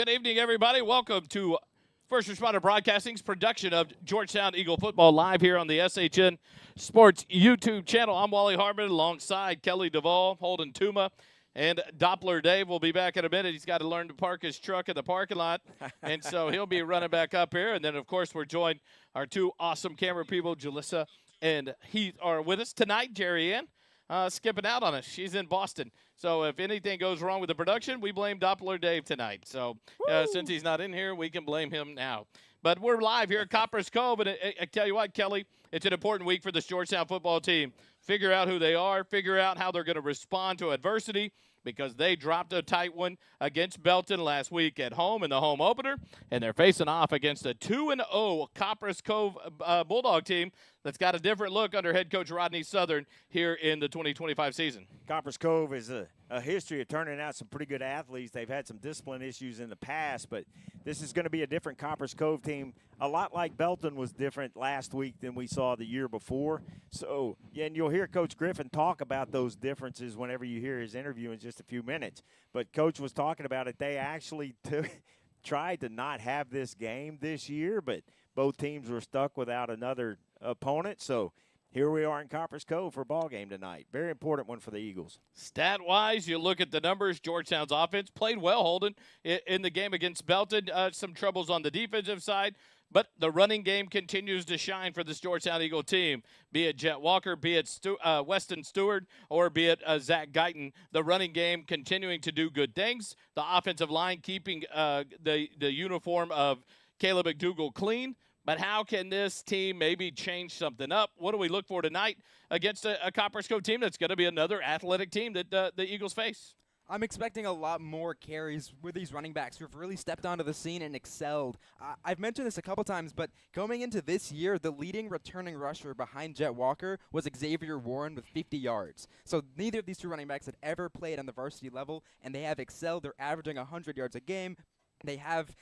Good evening, everybody. Welcome to First Responder Broadcasting's production of Georgetown Eagle Football live here on the SHN Sports YouTube channel. I'm Wally Harmon alongside Kelly Duvall, Holden Tuma, and Doppler Dave will be back in a minute. He's got to learn to park his truck in the parking lot, and so he'll be running back up here. And then, of course, we're joined, our two awesome camera people, Jalissa and Heath, are with us tonight. Jerry Ann skipping out on us. She's in Boston. So if anything goes wrong with the production, we blame Doppler Dave tonight. So since he's not in here, we can blame him now. But we're live here at Copperas Cove, and I tell you what, Kelly, it's an important week for this Georgetown football team. Figure out who they are, figure out how they're going to respond to adversity, because they dropped a tight one against Belton last week at home in the home opener, and they're facing off against a 2-0 Copperas Cove Bulldog team that's got a different look under head coach Rodney Southern here in the 2025 season. Copperas Cove is a history of turning out some pretty good athletes. They've had some discipline issues in the past, but this is going to be a different Copperas Cove team, a lot like Belton was different last week than we saw the year before. So, yeah, and you'll hear Coach Griffin talk about those differences whenever you hear his interview in just a few minutes. But Coach was talking about it. They actually tried to not have this game this year, but both teams were stuck without another opponent. So here we are in Copperas Cove for a ball game tonight. Very important one for the Eagles. Stat-wise, you look at the numbers, Georgetown's offense played well, Holden, in the game against Belton. Some troubles on the defensive side, but the running game continues to shine for this Georgetown Eagle team, be it Jet Walker, be it Weston Stewart, or be it Zach Guyton. The running game continuing to do good things. The offensive line keeping the uniform of Caleb McDougall clean. But how can this team maybe change something up? What do we look for tonight against a Copperas Cove team that's going to be another athletic team that the Eagles face? I'm expecting a lot more carries with these running backs who have really stepped onto the scene and excelled. I've mentioned this a couple times, but going into this year, the leading returning rusher behind Jet Walker was Xavier Warren with 50 yards. So neither of these two running backs had ever played on the varsity level, and they have excelled. They're averaging 100 yards a game. They have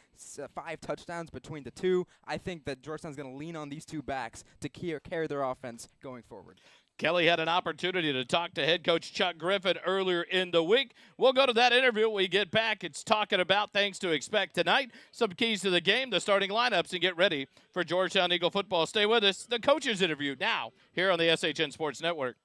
5 touchdowns between the two. I think that Georgetown's going to lean on these two backs to carry their offense going forward. Kelly had an opportunity to talk to head coach Chuck Griffin earlier in the week. We'll go to that interview when we get back. It's talking about things to expect tonight, some keys to the game, the starting lineups, and get ready for Georgetown Eagle football. Stay with us. The coaches interview now here on the SHN Sports Network.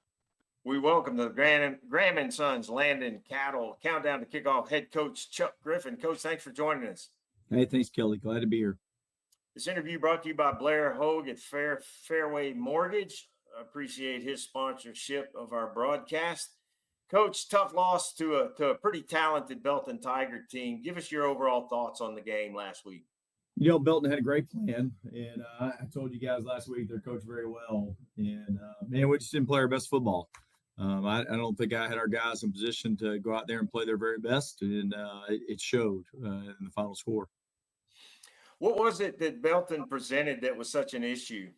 We welcome the Graham & Sons Land and Cattle Countdown to Kickoff head coach Chuck Griffin. Coach, thanks for joining us. Hey, thanks, Kelly. Glad to be here. This interview brought to you by Blair Hogue at Fairway Mortgage. I appreciate his sponsorship of our broadcast. Coach, tough loss to a pretty talented Belton Tiger team. Give us your overall thoughts on the game last week. You know, Belton had a great plan, and I told you guys last week they're coached very well. And, man, we just didn't play our best football. I don't think I had our guys in position to go out there and play their very best, and it showed in the final score. What was it that Belton presented that was such an issue?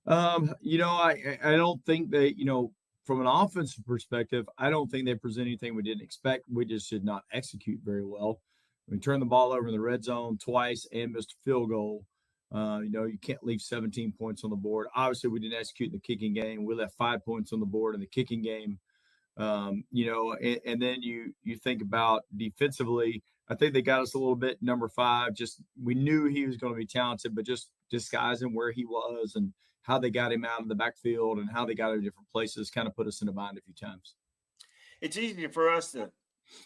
You know, I don't think that, you know, from an offensive perspective, I don't think they presented anything we didn't expect. We just did not execute very well. We turned the ball over in the red zone twice and missed a field goal. You know, you can't leave 17 points on the board. Obviously, we didn't execute in the kicking game. We left 5 points on the board in the kicking game. You know, and then you think about defensively, I think they got us a little bit, number 5. Just we knew he was going to be talented, but just disguising where he was and how they got him out of the backfield and how they got him different places kind of put us in a bind a few times. It's easy for us to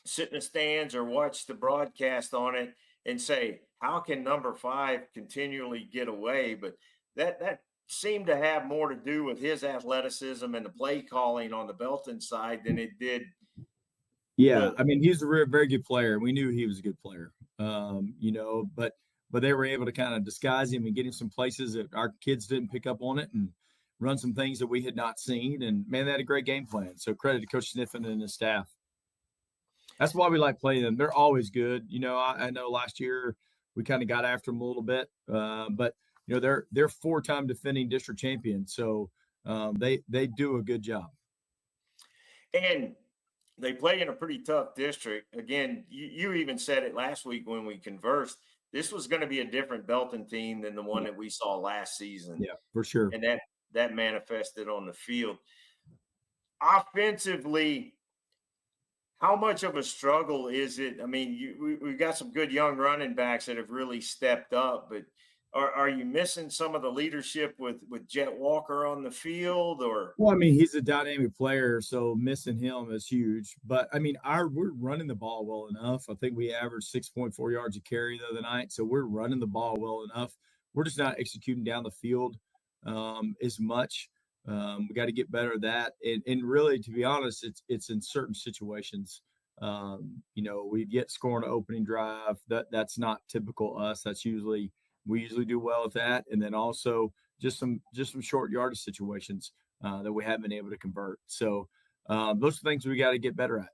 sit in the stands or watch the broadcast on it and say, how can number 5 continually get away? But that seemed to have more to do with his athleticism and the play calling on the Belton side than it did. Yeah, I mean, he's a very good player. We knew he was a good player, you know, but they were able to kind of disguise him and get him some places that our kids didn't pick up on it and run some things that we had not seen. And, man, they had a great game plan. So credit to Coach Sniffen and his staff. That's why we like playing them. They're always good. You know, I know last year we kind of got after them a little bit, but you know they're 4-time defending district champions, so they do a good job. And they play in a pretty tough district. Again, you even said it last week when we conversed. This was going to be a different Belton team than the one that we saw last season. Yeah, for sure. And that manifested on the field. Offensively, how much of a struggle is it? I mean, we've got some good young running backs that have really stepped up, but are you missing some of the leadership with Jet Walker on the field, or? Well, I mean, he's a dynamic player, so missing him is huge. But I mean, we're running the ball well enough. I think we averaged 6.4 yards a carry the other night, so we're running the ball well enough. We're just not executing down the field as much. We got to get better at that. And really, to be honest, it's in certain situations. We get scoring an opening drive. That's not typical us. We usually do well at that. And then also just some short yardage situations that we haven't been able to convert. So those are things we got to get better at.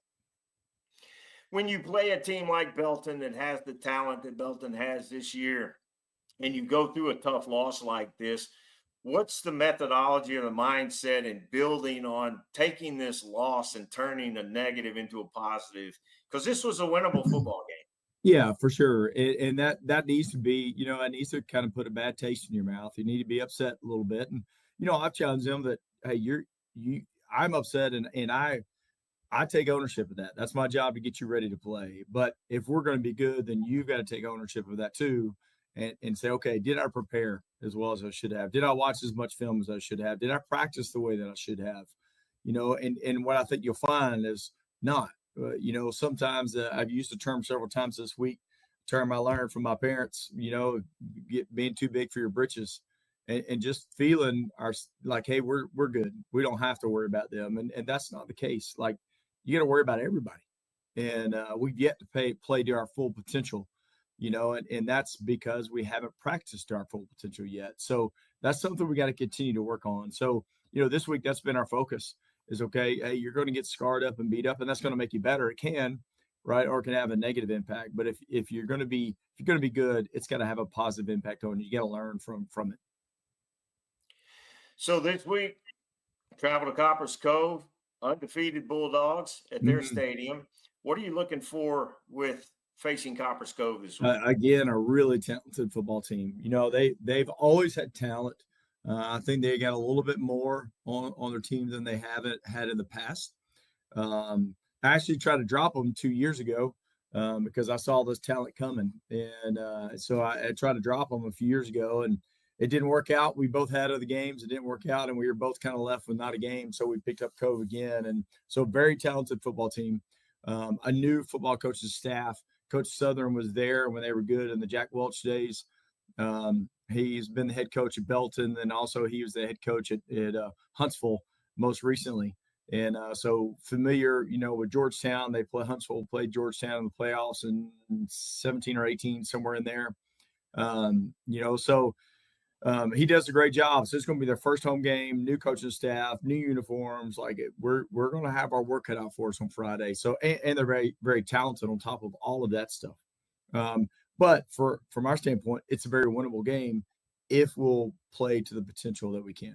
When you play a team like Belton that has the talent that Belton has this year, and you go through a tough loss like this, what's the methodology or the mindset in building on taking this loss and turning a negative into a positive? Because this was a winnable football game. Yeah, for sure. And that needs to be, it needs to kind of put a bad taste in your mouth. You need to be upset a little bit. And, I've challenged them that, hey, I'm upset and I take ownership of that. That's my job to get you ready to play. But if we're going to be good, then you've got to take ownership of that too. And say, okay, did I prepare as well as I should have? Did I watch as much film as I should have? Did I practice the way that I should have? And what I think you'll find is not. Sometimes I've used the term several times this week, term I learned from my parents, being too big for your britches and just feeling like, hey, we're good. We don't have to worry about them. And that's not the case. Like, you got to worry about everybody. And we've yet to play to our full potential. And that's because we haven't practiced our full potential yet. So that's something we got to continue to work on. So, this week that's been our focus is, okay, hey, you're going to get scarred up and beat up, and that's going to make you better. It can, right? Or it can have a negative impact. But if you're going to be good, it's got to have a positive impact on you. You got to learn from it. So this week, travel to Copperas Cove, undefeated Bulldogs at their stadium. What are you looking for with facing Copperas Cove this week? Again, a really talented football team. They've always had talent. I think they got a little bit more on their team than they haven't had in the past. I actually tried to drop them 2 years ago because I saw this talent coming. And so I tried to drop them a few years ago, and it didn't work out. We both had other games. It didn't work out, and we were both kind of left with not a game. So we picked up Cove again. And so very talented football team. A new football coach's staff. Coach Southern was there when they were good in the Jack Welch days. He's been the head coach at Belton, and also he was the head coach at Huntsville most recently. And so familiar, with Georgetown. Huntsville played Georgetown in the playoffs in 17 or 18, somewhere in there. He does a great job. So it's going to be their first home game, new coaching staff, new uniforms. We're going to have our work cut out for us on Friday. So, and they're very, very talented on top of all of that stuff. But from our standpoint, it's a very winnable game if we'll play to the potential that we can.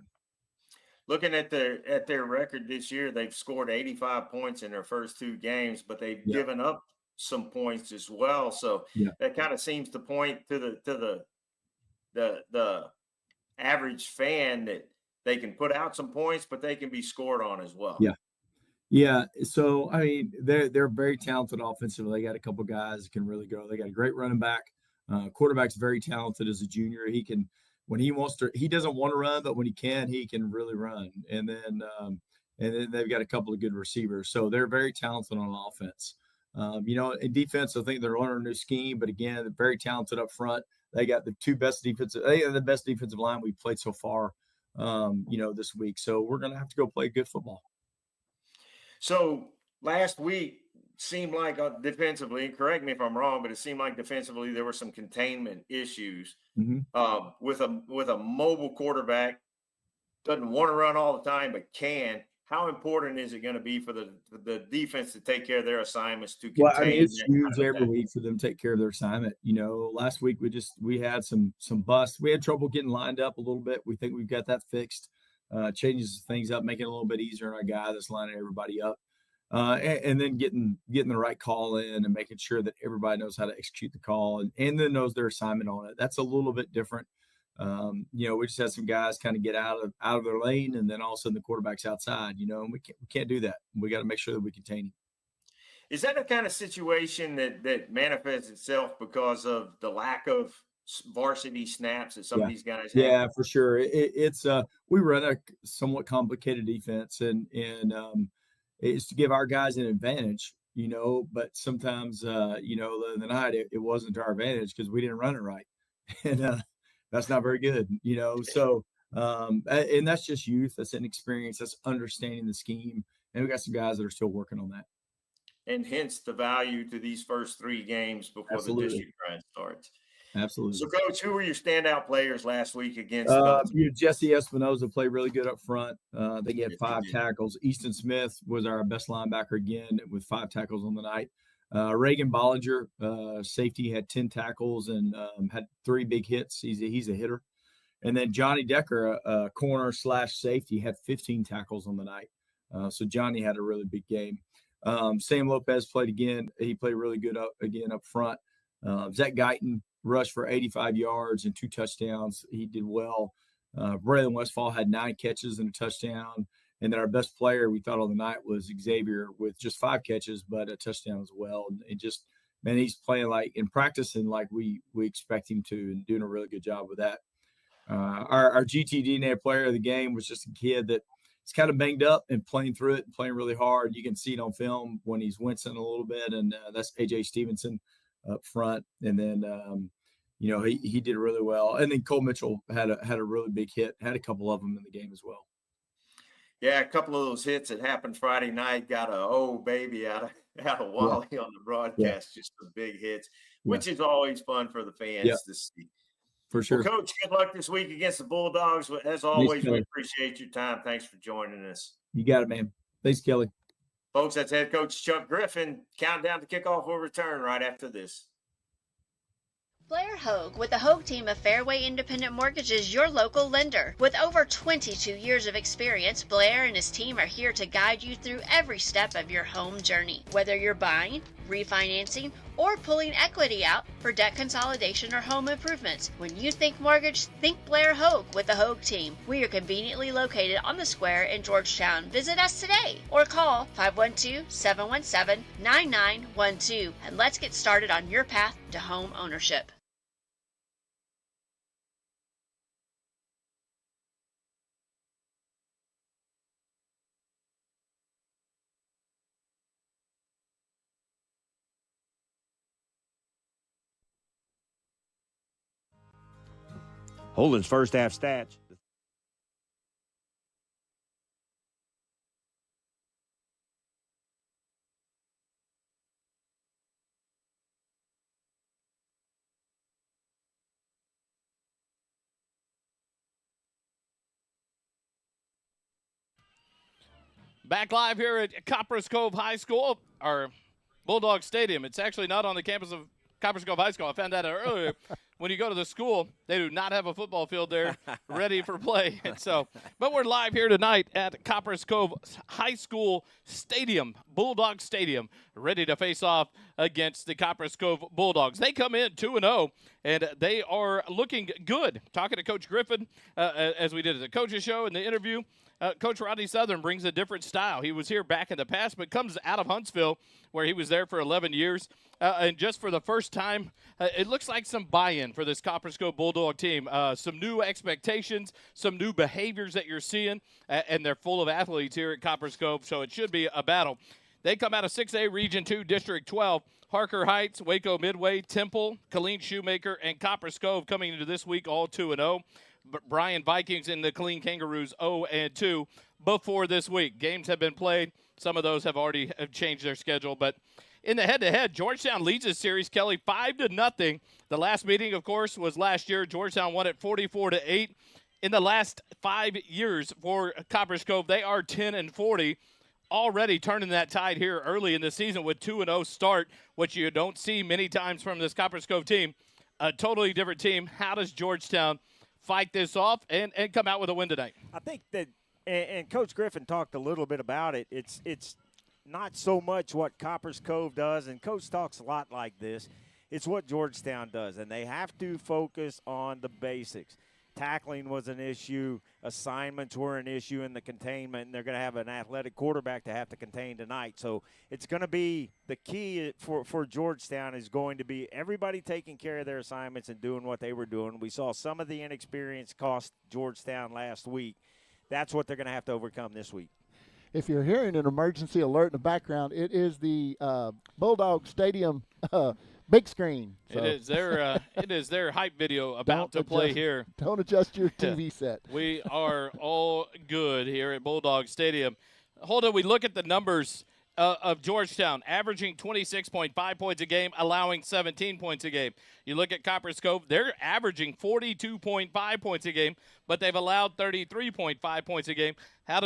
Looking at their record this year, they've scored 85 points in their first 2 games, but they've given up some points as well. So that kind of seems to point to the average fan that they can put out some points, but they can be scored on as well. Yeah. So, I mean, they're very talented offensively. They got a couple guys that can really go. They got a great running back. Quarterback's very talented as a junior. He can, when he wants to, he doesn't want to run, but when he can really run. And then they've got a couple of good receivers. So they're very talented on offense. In defense, I think they're learning a new scheme, but again, they're very talented up front. They got the best defensive line we've played so far, this week. So we're going to have to go play good football. So last week seemed like defensively, correct me if I'm wrong, but it seemed like defensively there were some containment issues with a mobile quarterback, doesn't want to run all the time, but can. How important is it going to be for the defense to take care of their assignments to contain? Well, I mean, it's huge every week for them to take care of their assignment. Last week we had some busts. We had trouble getting lined up a little bit. We think we've got that fixed. Changes things up, making it a little bit easier on our guy that's lining everybody up. And then getting the right call in and making sure that everybody knows how to execute the call and then knows their assignment on it. That's a little bit different. We just had some guys kind of get out of their lane, and then all of a sudden the quarterback's outside, and we can't do that. We got to make sure that we contain him. Is that a kind of situation that manifests itself because of the lack of varsity snaps that some of Yeah. these guys have? Yeah, for sure. It's we run a somewhat complicated defense, and it's to give our guys an advantage, But sometimes, the other night it wasn't to our advantage because we didn't run it right, and that's not very good, So, and that's just youth, that's inexperience, that's understanding the scheme, and we got some guys that are still working on that. And hence the value to these first 3 games before the Absolutely, district grind starts. So, absolutely. Coach, who were your standout players last week against Belton? Jesse Espinoza played really good up front. I think he had Yes, he 5 did. tackles. Easton Smith was our best linebacker again with 5 tackles on the night. Reagan Bollinger, safety, had 10 tackles and had 3 big hits. He's a hitter. And then Johnny Decker, a corner / safety, had 15 tackles on the night. So Johnny had a really big game. Sam Lopez played again. He played really good up front. Zach Guyton rushed for 85 yards and 2 touchdowns. He did well. Braylon Westfall had 9 catches and a touchdown. And then our best player we thought on the night was Xavier with just 5 catches, but a touchdown as well. And it just, man, he's playing like in practicing like we expect him to, and doing a really good job with that. Our GTD player of the game was just a kid that he's kind of banged up and playing through it and playing really hard. You can see it on film when he's wincing a little bit, and that's AJ Stevenson up front. And then, he did really well. And then Cole Mitchell had a really big hit, had a couple of them in the game as well. Yeah, a couple of those hits that happened Friday night got a "oh baby" out of Wally on the broadcast. Just some big hits, which is always fun for the fans to see. For sure. Well, Coach, good luck this week against the Bulldogs. As always, we appreciate your time. Thanks for joining us. You got it, man. Thanks, Kelly. Folks, that's head coach Chuck Griffin. Countdown to kickoff will return right after this. Blair Hogue with the Hogue team of Fairway Independent Mortgages, your local lender. With over 22 years of experience, Blair and his team are here to guide you through every step of your home journey. Whether you're buying, refinancing, or pulling equity out for debt consolidation or home improvements, when you think mortgage, think Blair Hogue with the Hogue team. We are conveniently located on the square in Georgetown. Visit us today or call 512-717-9912 and let's get started on your path to home ownership. Holden's first half stats. Back live here at Copperas Cove High School, or Bulldawg Stadium. It's actually not on the campus of Copperas Cove High School. I found that out earlier. When you go to the school, they do not have a football field there ready for play. And so, but we're live here tonight at Copperas Cove High School Stadium, Bulldawg Stadium, ready to face off against the Copperas Cove Bulldogs. They come in 2-0, and they are looking good. Talking to Coach Griffin, as we did at the coaches show in the interview, Coach Rodney Southern brings a different style. He was here back in the past, but comes out of Huntsville, where he was there for 11 years. And just for the first time, it looks like some buy-in for this Copperas Cove Bulldog team. Some new expectations, some new behaviors that you're seeing, and they're full of athletes here at Copperas Cove, so it should be a battle. They come out of 6A Region 2, District 12. Harker Heights, Waco Midway, Temple, Killeen Shoemaker, and Copperas Cove coming into this week all 2-0. Bryan Vikings and the Killeen Kangaroos 0-2 before this week. Games have been played. Some of those have already changed their schedule. But in the head-to-head, Georgetown leads this series, Kelly, 5-0. The last meeting, of course, was last year. Georgetown won it 44-8. In the last 5 years for Copperas Cove, they are 10-40. Already turning that tide here early in the season with 2-0 start, which you don't see many times from this Copperas Cove team. A totally different team. How does Georgetown fight this off and come out with a win tonight? I think that, and Coach Griffin talked a little bit about it, it's not so much what Copperas Cove does, and Coach talks a lot like this. It's what Georgetown does, and they have to focus on the basics. tackling was an issue, assignments were an issue in the containment, and they're going to have an athletic quarterback to have to contain tonight. So it's going to be the key for Georgetown is going to be everybody taking care of their assignments and doing what they were doing. We saw some of the inexperience cost Georgetown last week. That's what they're going to have to overcome this week. If you're hearing an emergency alert in the background, it is the Bulldawg Stadium big screen. So. It is their hype video about to play here. Don't adjust your TV set. We are all good here at Bulldawg Stadium. Hold on, we look at the numbers of Georgetown, averaging 26.5 points a game, allowing 17 points a game. You look at Copperas Cove, they're averaging 42.5 points a game, but they've allowed 33.5 points a game. What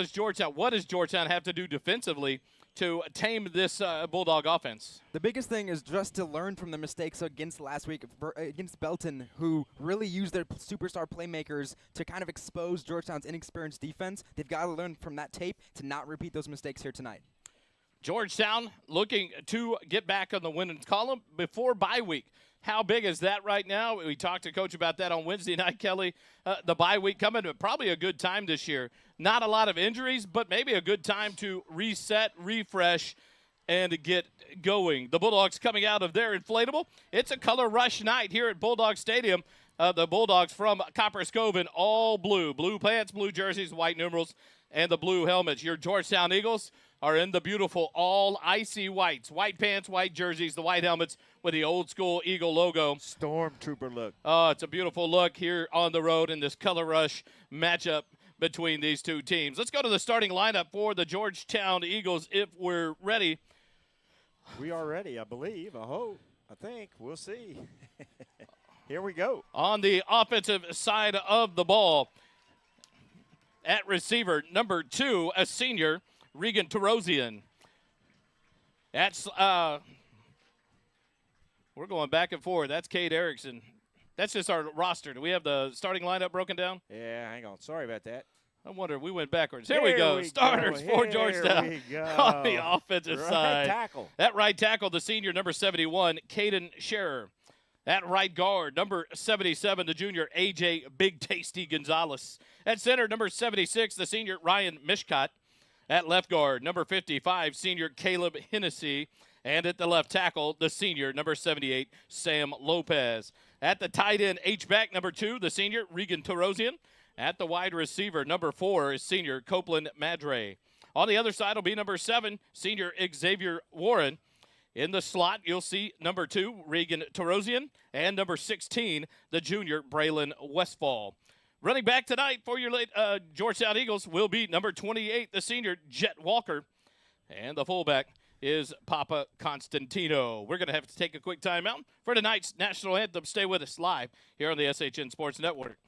does Georgetown have to do defensively to tame this Bulldog offense? The biggest thing is just to learn from the mistakes against last week against Belton, who really used their superstar playmakers to kind of expose Georgetown's inexperienced defense. They've got to learn from that tape to not repeat those mistakes here tonight. Georgetown looking to get back on the winning column before bye week. How big is that right now? We talked to Coach about that on Wednesday night, Kelly. The bye week coming, but probably a good time this year. Not a lot of injuries, but maybe a good time to reset, refresh, and get going. The Bulldogs coming out of their inflatable. It's a color rush night here at Bulldawg Stadium. The Bulldogs from Copperas Cove in all blue. Blue pants, blue jerseys, white numerals, and the blue helmets. Your Georgetown Eagles are in the beautiful all icy whites. White pants, white jerseys, the white helmets with the old school Eagle logo. Stormtrooper look. Oh, it's a beautiful look here on the road in this color rush matchup between these two teams. Let's go to the starting lineup for the Georgetown Eagles if we're ready. We are ready, I believe. I hope. I think. We'll see. Here we go. On the offensive side of the ball, at receiver, number 2, a senior, Regan Terosian. That's we're going back and forth. That's Cade Erickson. That's just our roster. Do we have the starting lineup broken down? Yeah, hang on. Sorry about that. I wonder. We went backwards. Here we go. Starters for Georgetown on the offensive side. Tackle. That right tackle, the senior, number 71, Caden Scherer. At right guard, number 77, the junior, A.J. Big Tasty Gonzalez. At center, number 76, the senior, Ryan Mishkot. At left guard, number 55, senior, Caleb Hennessy. And at the left tackle, the senior, number 78, Sam Lopez. At the tight end, H-back, number 2, the senior, Regan Terosian. At the wide receiver, number 4, is senior, Copeland Madre. On the other side will be number 7, senior, Xavier Warren. In the slot, you'll see number 2, Regan Terosian, and number 16, the junior, Braylon Westfall. Running back tonight for your Georgetown Eagles will be number 28, the senior, Jet Walker. And the fullback is Papa Constantino. We're going to have to take a quick timeout for tonight's national anthem. Stay with us live here on the SHN Sports Network.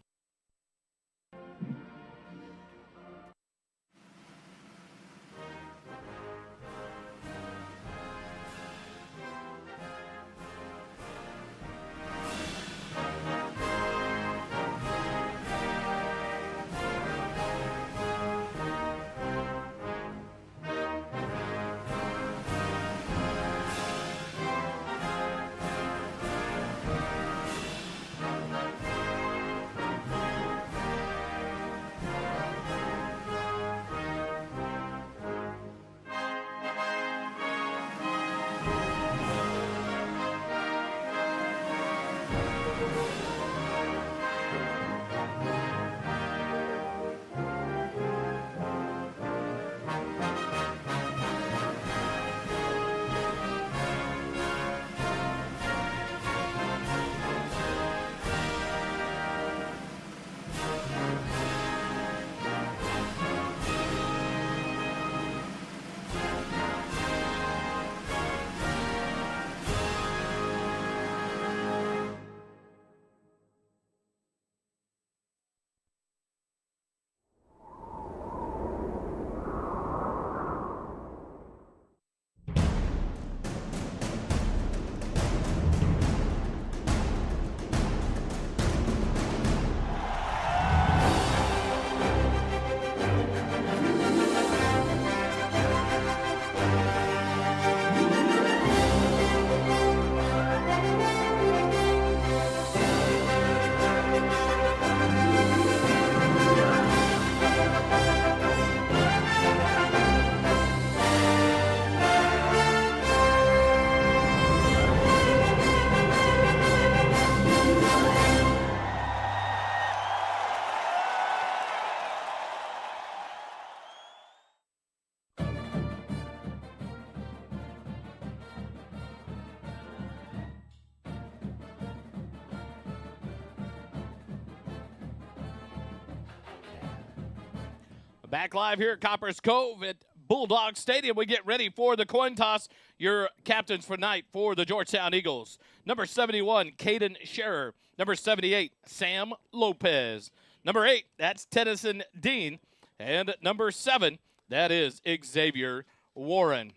Back live here at Copperas Cove at Bulldawg Stadium. We get ready for the coin toss. Your captains for night for the Georgetown Eagles. Number 71, Caden Scherer. Number 78, Sam Lopez. Number 8, that's Tennyson Dean. And number 7, that is Xavier Warren.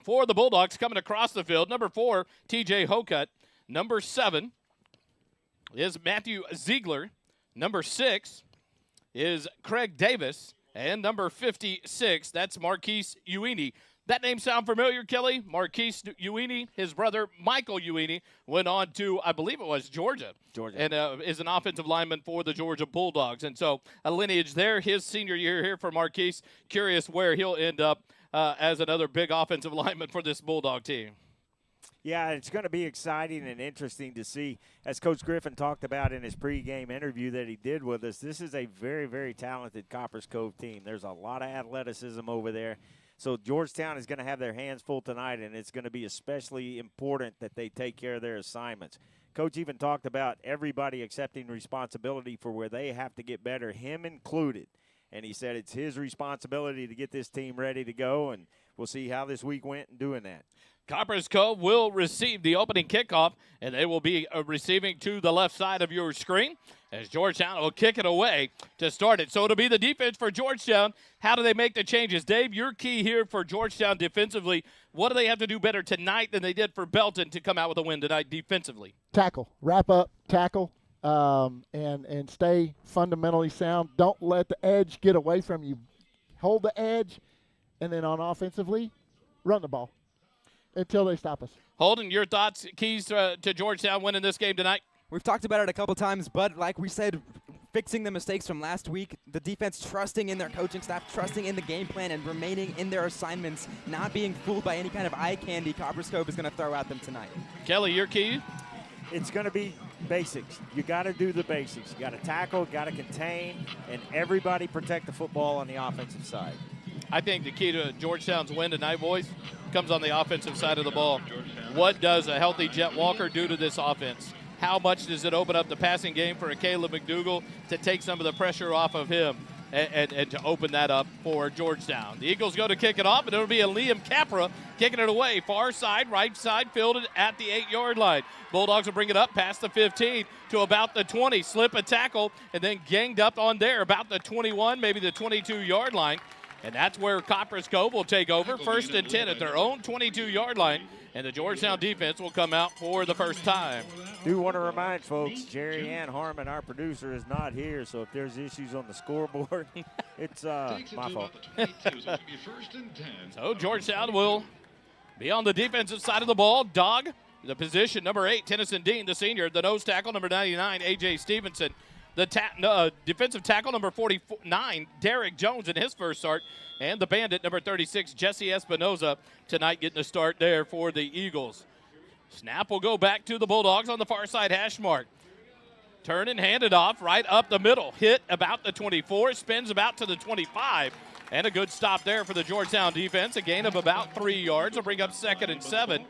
For the Bulldogs coming across the field, number 4, TJ Hokut. Number 7 is Matthew Ziegler. Number 6 is Craig Davis. And number 56, that's Marquise Uini. That name sound familiar, Kelly? Marquise Uini, his brother Michael Uini, went on to, I believe it was Georgia. And is an offensive lineman for the Georgia Bulldogs. And so a lineage there, his senior year here for Marquise. Curious where he'll end up as another big offensive lineman for this Bulldog team. Yeah, it's going to be exciting and interesting to see. As Coach Griffin talked about in his pregame interview that he did with us, this is a very, very talented Copperas Cove team. There's a lot of athleticism over there. So Georgetown is going to have their hands full tonight, and it's going to be especially important that they take care of their assignments. Coach even talked about everybody accepting responsibility for where they have to get better, him included. And he said it's his responsibility to get this team ready to go, and we'll see how this week went in doing that. Copperas Cove will receive the opening kickoff, and they will be receiving to the left side of your screen as Georgetown will kick it away to start it. So it'll be the defense for Georgetown. How do they make the changes? Dave, your key here for Georgetown defensively. What do they have to do better tonight than they did for Belton to come out with a win tonight defensively? Tackle, wrap up, tackle, and stay fundamentally sound. Don't let the edge get away from you. Hold the edge, and then on offensively, run the ball until they stop us. Holden, your thoughts, keys to Georgetown winning this game tonight? We've talked about it a couple times, but like we said, fixing the mistakes from last week, the defense trusting in their coaching staff, trusting in the game plan, and remaining in their assignments, not being fooled by any kind of eye candy Copperas Cove is going to throw at them tonight. Kelly, your key? It's going to be basics. You got to do the basics. You got to tackle, got to contain, and everybody protect the football on the offensive side. I think the key to Georgetown's win tonight, boys, comes on the offensive side of the ball. What does a healthy Jet Walker do to this offense? How much does it open up the passing game for a Caleb McDougal to take some of the pressure off of him and to open that up for Georgetown? The Eagles go to kick it off, and it'll be a Liam Capra kicking it away. Far side, right side, fielded at the 8-yard line. Bulldogs will bring it up past the 15 to about the 20. Slip a tackle, and then ganged up on there about the 21, maybe the 22-yard line. And that's where Copperas Cove will take over. 1st and 10 at their own 22-yard line. And the Georgetown defense will come out for the first time. Do want to remind folks, Jerry Ann Harmon, our producer, is not here. So if there's issues on the scoreboard, it's my fault. So Georgetown will be on the defensive side of the ball. Dog, the position, number 8, Tennyson Dean, the senior. The nose tackle, number 99, A.J. Stevenson. The defensive tackle, number 49, Derek Jones in his first start. And the bandit, number 36, Jesse Espinoza, tonight getting the start there for the Eagles. Snap will go back to the Bulldogs on the far side hash mark. Turn and hand it off right up the middle. Hit about the 24, spins about to the 25. And a good stop there for the Georgetown defense. A gain of about 3 yards will bring up 2nd and 7.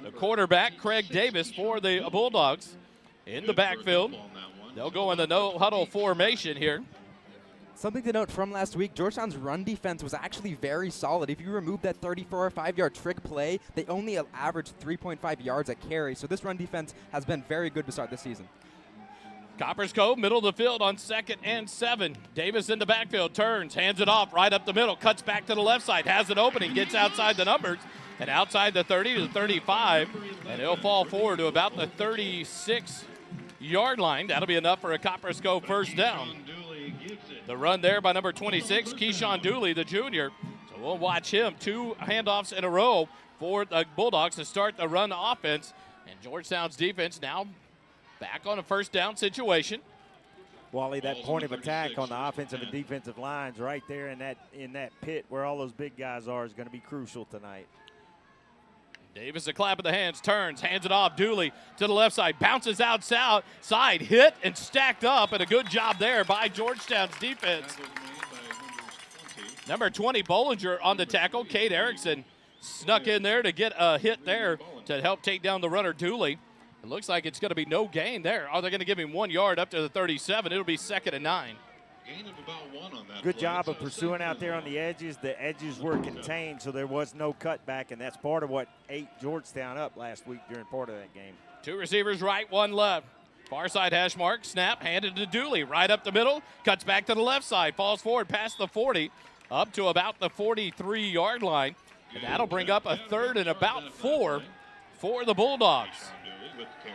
The quarterback, Craig Davis, for the Bulldogs in the backfield. They'll go in the no-huddle formation here. Something to note from last week, Georgetown's run defense was actually very solid. If you remove that 34 or 5-yard trick play, they only averaged 3.5 yards a carry. So this run defense has been very good to start this season. Copperas Cove, middle of the field on 2nd and 7. Davis in the backfield, turns, hands it off right up the middle, cuts back to the left side, has an opening, gets outside the numbers, and outside the 30 to the 35, and he'll fall forward to about the 36-yard line. That'll be enough for a Copperas Cove first down. The run there by number 26, Keyshawn Dooley, the junior. So we'll watch him. 2 handoffs in a row for the Bulldogs to start the run offense. And Georgetown's defense now back on a first down situation. Wally, that point of attack on the offensive and defensive lines right there in that pit where all those big guys are is going to be crucial tonight. Davis, a clap of the hands, turns, hands it off. Dooley to the left side, bounces outside, hit and stacked up, and a good job there by Georgetown's defense. Number 20, Bollinger on the tackle. Cade Erickson snuck in there to get a hit there to help take down the runner, Dooley. It looks like it's going to be no gain there. Are they going to give him 1 yard up to the 37? It'll be 2nd and 9. Good job of pursuing out there on the edges. The edges were contained, so there was no cutback, and that's part of what ate Georgetown up last week during part of that game. 2 receivers right, 1 left. Far side hash mark, snap, handed to Dooley. Right up the middle, cuts back to the left side, falls forward past the 40, up to about the 43-yard line. And that'll bring up a 3rd and about 4 for the Bulldogs.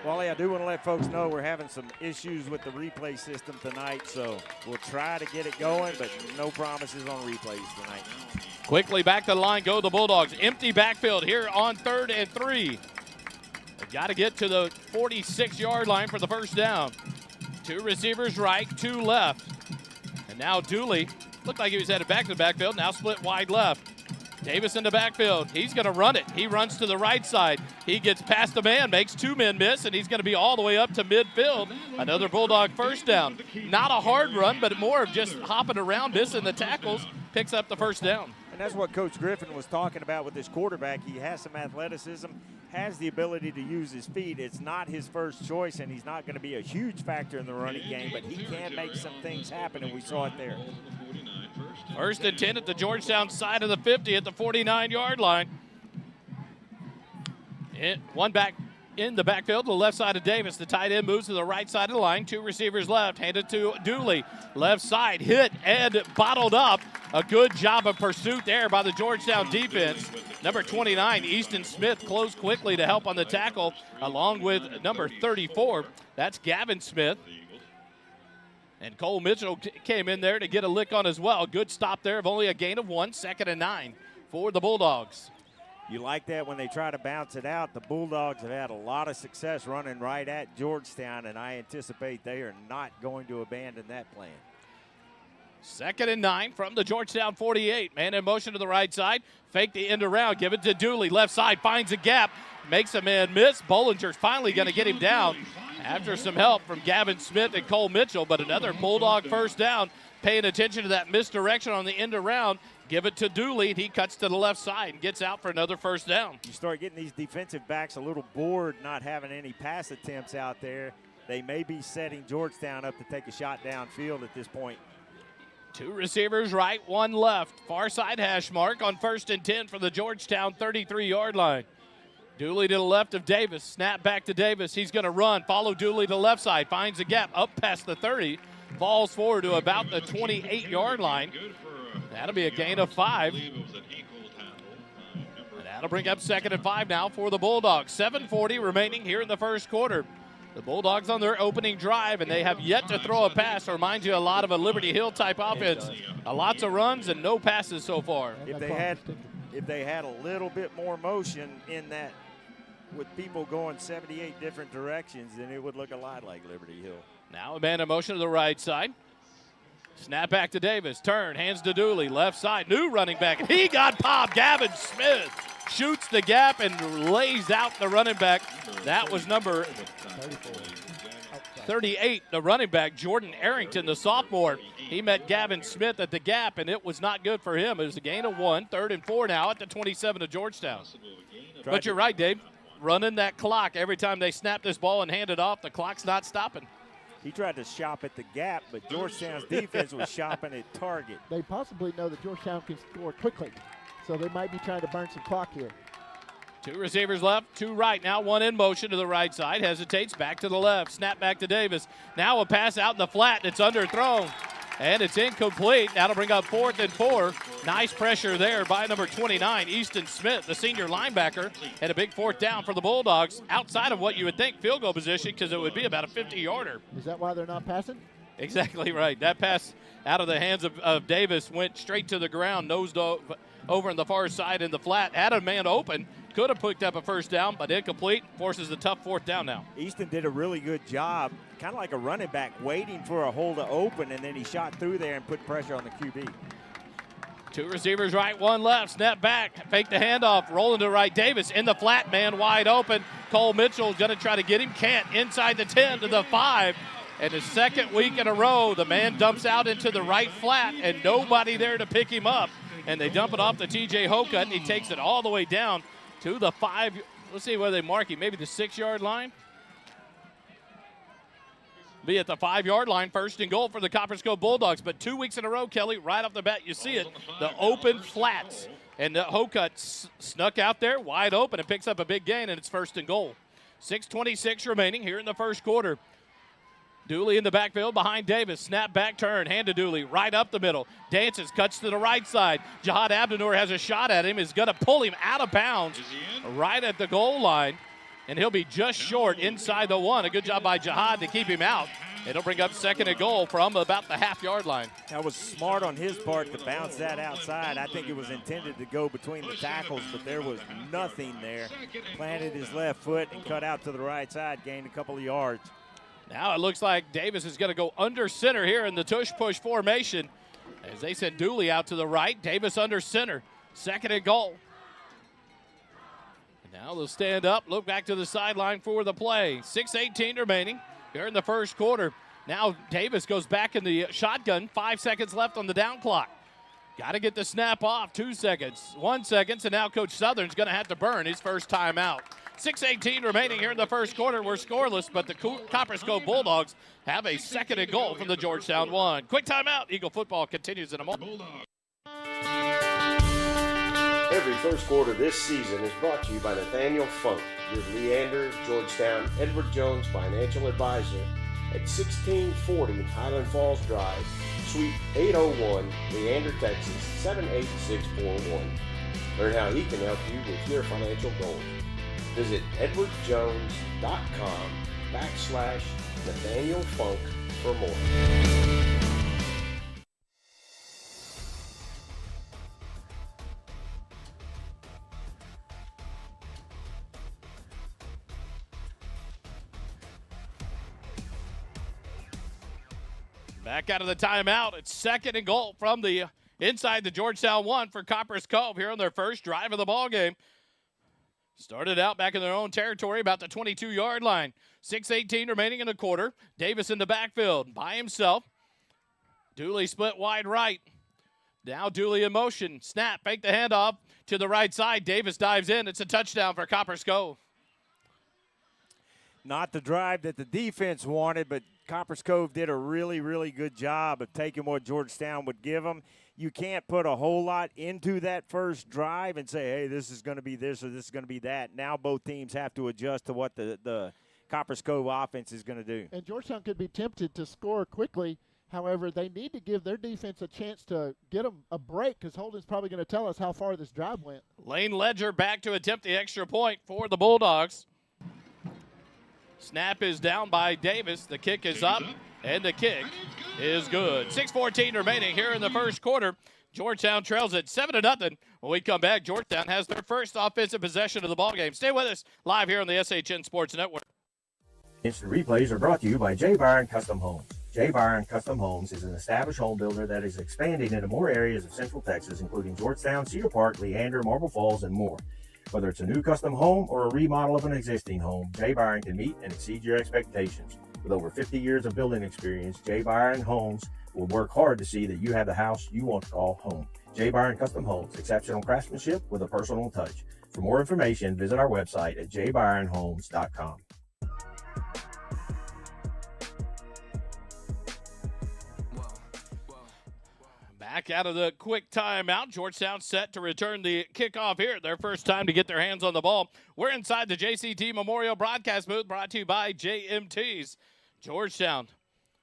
Wally, I do want to let folks know we're having some issues with the replay system tonight, so we'll try to get it going, but no promises on replays tonight. Quickly back to the line go the Bulldogs. Empty backfield here on 3rd and 3. They got to get to the 46-yard line for the first down. 2 receivers right, 2 left. And now Dooley looked like he was headed back to the backfield, now split wide left. Davis in the backfield. He's going to run it. He runs to the right side. He gets past the man, makes 2 men miss, and he's going to be all the way up to midfield. Another Bulldog first down. Not a hard run, but more of just hopping around, missing the tackles, picks up the first down. And that's what Coach Griffin was talking about with this quarterback. He has some athleticism, has the ability to use his feet. It's not his first choice, and he's not going to be a huge factor in the running game, but he can make some things happen, and we saw it there. 1st and 10 at the Georgetown side of the 50 at the 49-yard line. One back in the backfield to the left side of Davis. The tight end moves to the right side of the line. 2 receivers left. Handed to Dooley. Left side hit and bottled up. A good job of pursuit there by the Georgetown defense. Number 29, Easton Smith, closed quickly to help on the tackle, along with number 34. That's Gavin Smith. And Cole Mitchell came in there to get a lick on as well. Good stop there of only a gain of 1, 2nd and 9 for the Bulldogs. You like that when they try to bounce it out. The Bulldogs have had a lot of success running right at Georgetown, and I anticipate they are not going to abandon that plan. 2nd and 9 from the Georgetown 48. Man in motion to the right side. Fake the end around. Give it to Dooley. Left side finds a gap. Makes a man miss. Bollinger's finally going to get him down after some help from Gavin Smith and Cole Mitchell. But another Bulldog first down. Paying attention to that misdirection on the end around. Give it to Dooley, and he cuts to the left side and gets out for another first down. You start getting these defensive backs a little bored not having any pass attempts out there. They may be setting Georgetown up to take a shot downfield at this point. 2 receivers right, 1 left. Far side hash mark on 1st and 10 for the Georgetown 33-yard line. Dooley to the left of Davis. Snap back to Davis. He's going to run. Follow Dooley to the left side. Finds a gap up past the 30. Falls forward to about the 28-yard line. That'll be a gain of 5. And that'll bring up 2nd and 5 now for the Bulldogs. 7:40 remaining here in the first quarter. The Bulldogs on their opening drive, and they have yet to throw a pass. Reminds you a lot of a Liberty Hill type offense. Lots of runs and no passes so far. If they had a little bit more motion in that, with people going 78 different directions, then it would look a lot like Liberty Hill. Now a man in motion to the right side. Snap back to Davis. Turn, hands to Dooley. Left side, new running back. He got popped. Gavin Smith shoots the gap and lays out the running back. That was number 38, the running back, Jordan Arrington, the sophomore. He met Gavin Smith at the gap, and it was not good for him. It was a gain of 1, 3rd and 4 now at the 27 of Georgetown. But you're right, Dave. Running that clock every time they snap this ball and hand it off, the clock's not stopping. He tried to shop at the gap, but Georgetown's defense was shopping at target. They possibly know that Georgetown can score quickly, so they might be trying to burn some clock here. 2 receivers left, 2 right. Now 1 in motion to the right side. Hesitates back to the left. Snap back to Davis. Now a pass out in the flat, and it's underthrown. And it's incomplete. That'll bring up 4th and 4. Nice pressure there by number 29, Easton Smith, the senior linebacker. And a big 4th down for the Bulldogs outside of what you would think field goal position, because it would be about a 50-yarder. Is that why they're not passing? Exactly right. That pass out of the hands of Davis went straight to the ground, nosed over on the far side in the flat. Had a man open. Could have picked up a first down, but incomplete. Forces a tough 4th down now. Easton did a really good job, kind of like a running back, waiting for a hole to open, and then he shot through there and put pressure on the QB. 2 receivers right, 1 left. Snap back, fake the handoff, rolling to right. Davis in the flat, man wide open. Cole Mitchell going to try to get him. Can't. Inside the 10 to the 5. And the 2nd week in a row, the man dumps out into the right flat, and nobody there to pick him up. And they dump it off to TJ Hocutt, and he takes it all the way down to the 5. Let's see where they mark him. Maybe the 6-yard line. Be at the 5-yard line, first and goal for the Copperas Cove Bulldogs. But 2 weeks in a row, Kelly, right off the bat, you see it, the open flats. And the Hokut snuck out there wide open and picks up a big gain, and it's first and goal. 6:26 remaining here in the first quarter. Dooley in the backfield behind Davis. Snap back turn. Hand to Dooley. Right up the middle. Dances. Cuts to the right side. Jihad Abdennour has a shot at him. Is going to pull him out of bounds right at the goal line. And he'll be just short inside the 1. A good job by Jihad to keep him out. It'll bring up second and goal from about the half-yard line. That was smart on his part to bounce that outside. I think it was intended to go between the tackles, but there was nothing there. Planted his left foot and cut out to the right side, gained a couple of yards. Now it looks like Davis is going to go under center here in the tush-push formation. As they send Dooley out to the right, Davis under center. Second and goal. And now they'll stand up, look back to the sideline for the play. 6:18 remaining here in the first quarter. Now Davis goes back in the shotgun. 5 seconds left on the down clock. Got to get the snap off. 2 seconds, 1 second, and now Coach Southern's going to have to burn his first timeout. 6:18 remaining here in the first quarter. We're scoreless, but the Copperas Cove Bulldogs have a second and goal from the Georgetown 1. Quick timeout. Eagle football continues in a moment. Every first quarter this season is brought to you by Nathaniel Funk, your Leander, Georgetown, Edward Jones financial advisor at 1640 Highland Falls Drive, Suite 801, Leander, Texas 78641. Learn how he can help you with your financial goals. Visit edwardjones.com/Nathaniel Funk for more. Back out of the timeout. It's second and goal from the inside the Georgetown 1 for Copperas Cove here on their first drive of the ball game. Started out back in their own territory, about the 22-yard line. 6:18 remaining in the quarter. Davis in the backfield by himself. Dooley split wide right. Now Dooley in motion. Snap, fake the handoff to the right side. Davis dives in. It's a touchdown for Copperas Cove. Not the drive that the defense wanted, but Copperas Cove did a really, really good job of taking what Georgetown would give them. You can't put a whole lot into that first drive and say, hey, this is going to be this or this is going to be that. Now both teams have to adjust to what the Copperas Cove offense is going to do. And Georgetown could be tempted to score quickly. However, they need to give their defense a chance to get them a break because Holden's probably going to tell us how far this drive went. Lane Ledger back to attempt the extra point for the Bulldogs. Snap is down by Davis. The kick is up, and the kick is good. 6:14 remaining here in the first quarter. Georgetown trails at 7-0. When we come back, Georgetown has their first offensive possession of the ballgame. Stay with us live here on the SHN Sports Network. Instant replays are brought to you by J. Byron Custom Homes. J. Byron Custom Homes is an established home builder that is expanding into more areas of Central Texas, including Georgetown, Cedar Park, Leander, Marble Falls, and more. Whether it's a new custom home or a remodel of an existing home, J. Byron can meet and exceed your expectations. With over 50 years of building experience, J. Byron Homes will work hard to see that you have the house you want to call home. J. Byron Custom Homes, exceptional craftsmanship with a personal touch. For more information, visit our website at jbyronhomes.com. Back out of the quick timeout. Georgetown set to return the kickoff here. Their first time to get their hands on the ball. We're inside the JCT Memorial Broadcast booth brought to you by JMT's. Georgetown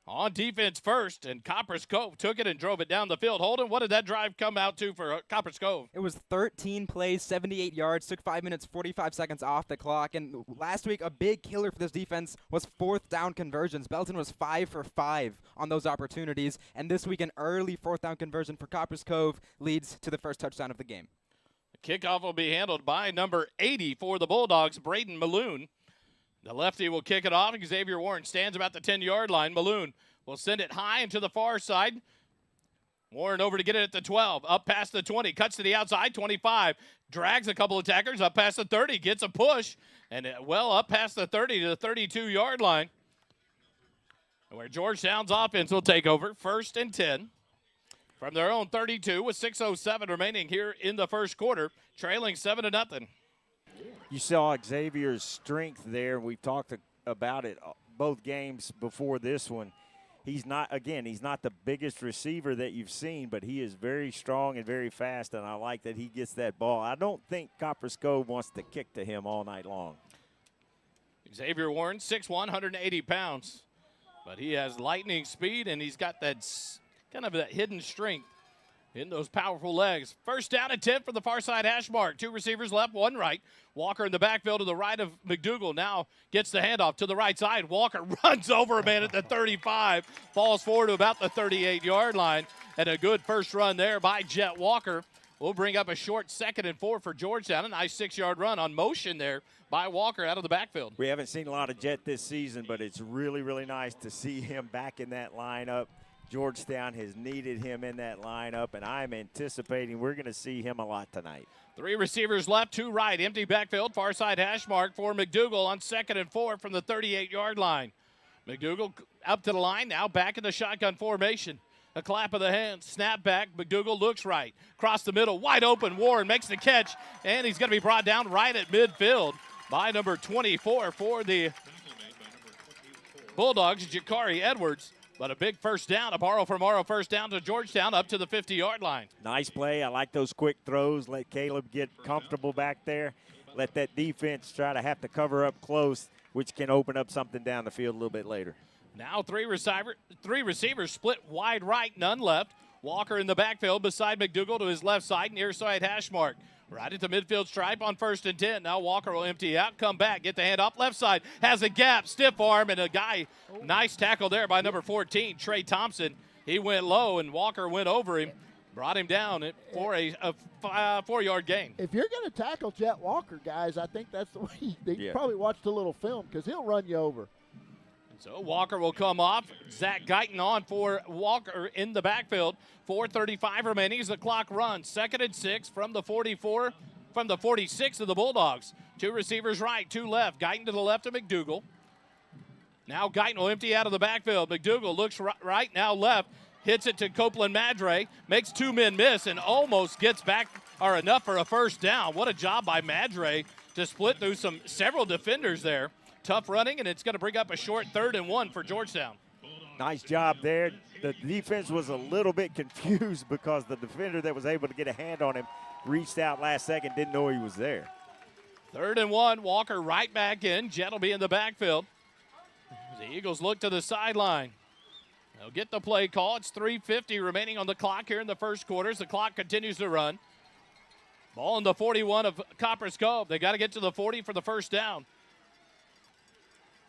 on defense first, and Copperas Cove took it and drove it down the field. Holden, what did that drive come out to for Copperas Cove? It was 13 plays, 78 yards, took 5 minutes, 45 seconds off the clock. And last week, a big killer for this defense was fourth down conversions. Belton was 5 for 5 on those opportunities. And this week, an early fourth down conversion for Copperas Cove leads to the first touchdown of the game. The kickoff will be handled by number 80 for the Bulldogs, Braden Maloon. The lefty will kick it off. Xavier Warren stands about the 10-yard line. Maloon will send it high and to the far side. Warren over to get it at the 12. Up past the 20. Cuts to the outside. 25. Drags a couple of attackers. Up past the 30. Gets a push. And well up past the 30 to the 32-yard line. Where Georgetown's offense will take over. 1st and 10. From their own 32 with 6:07 remaining here in the first quarter. Trailing 7-0. You saw Xavier's strength there. We've talked about it both games before this one. He's not the biggest receiver that you've seen, but he is very strong and very fast, and I like that he gets that ball. I don't think Copperas Cove wants to kick to him all night long. Xavier Warren, 6'1", 180 pounds. But he has lightning speed, and he's got that kind of that hidden strength in those powerful legs. First down and 10 for the far side hash mark. 2 receivers left, 1 right. Walker in the backfield to the right of McDougal. Now gets the handoff to the right side. Walker runs over a man at the 35, falls forward to about the 38-yard line. And a good first run there by Jet Walker. We'll bring up a short 2nd and 4 for Georgetown. A nice 6-yard run on motion there by Walker out of the backfield. We haven't seen a lot of Jet this season, but it's really, really nice to see him back in that lineup. Georgetown has needed him in that lineup, and I'm anticipating we're going to see him a lot tonight. 3 receivers left, 2 right. Empty backfield, far side hash mark for McDougal on 2nd and 4 from the 38-yard line. McDougal up to the line, now back in the shotgun formation. A clap of the hand, snap back. McDougal looks right. Across the middle, wide open. Warren makes the catch, and he's going to be brought down right at midfield by number 24 for the Bulldogs, Jakari Edwards. But a big first down, a borrow from Morrow first down to Georgetown up to the 50-yard line. Nice play. I like those quick throws. Let Caleb get comfortable back there. Let that defense try to have to cover up close, which can open up something down the field a little bit later. Now three receivers split wide right, none left. Walker in the backfield beside McDougal to his left side, near side hash mark. Right at the midfield stripe on 1st and 10. Now Walker will empty out, come back, get the hand up left side. Has a gap, stiff arm, and a guy. Nice tackle there by number 14, Trey Thompson. He went low, and Walker went over him, brought him down for a 4-yard gain. If you're going to tackle Jet Walker, guys, I think that's the way. You probably watched a little film because he'll run you over. So Walker will come off. Zach Guyton on for Walker in the backfield. 4:35 remaining as the clock runs. 2nd and 6 from the 44, from the 46 of the Bulldogs. 2 receivers right, 2 left. Guyton to the left of McDougal. Now Guyton will empty out of the backfield. McDougal looks right, now left. Hits it to Copeland Madre. Makes 2 men miss and almost gets back or enough for a first down. What a job by Madre to split through several defenders there. Tough running, and it's going to bring up a short 3rd and 1 for Georgetown. Nice job there. The defense was a little bit confused because the defender that was able to get a hand on him reached out last second, didn't know he was there. 3rd and 1, Walker right back in. Jet will be in the backfield. The Eagles look to the sideline. They'll get the play call. It's 3:50 remaining on the clock here in the first quarter as the clock continues to run. Ball in the 41 of Copperas Cove. They got to get to the 40 for the first down.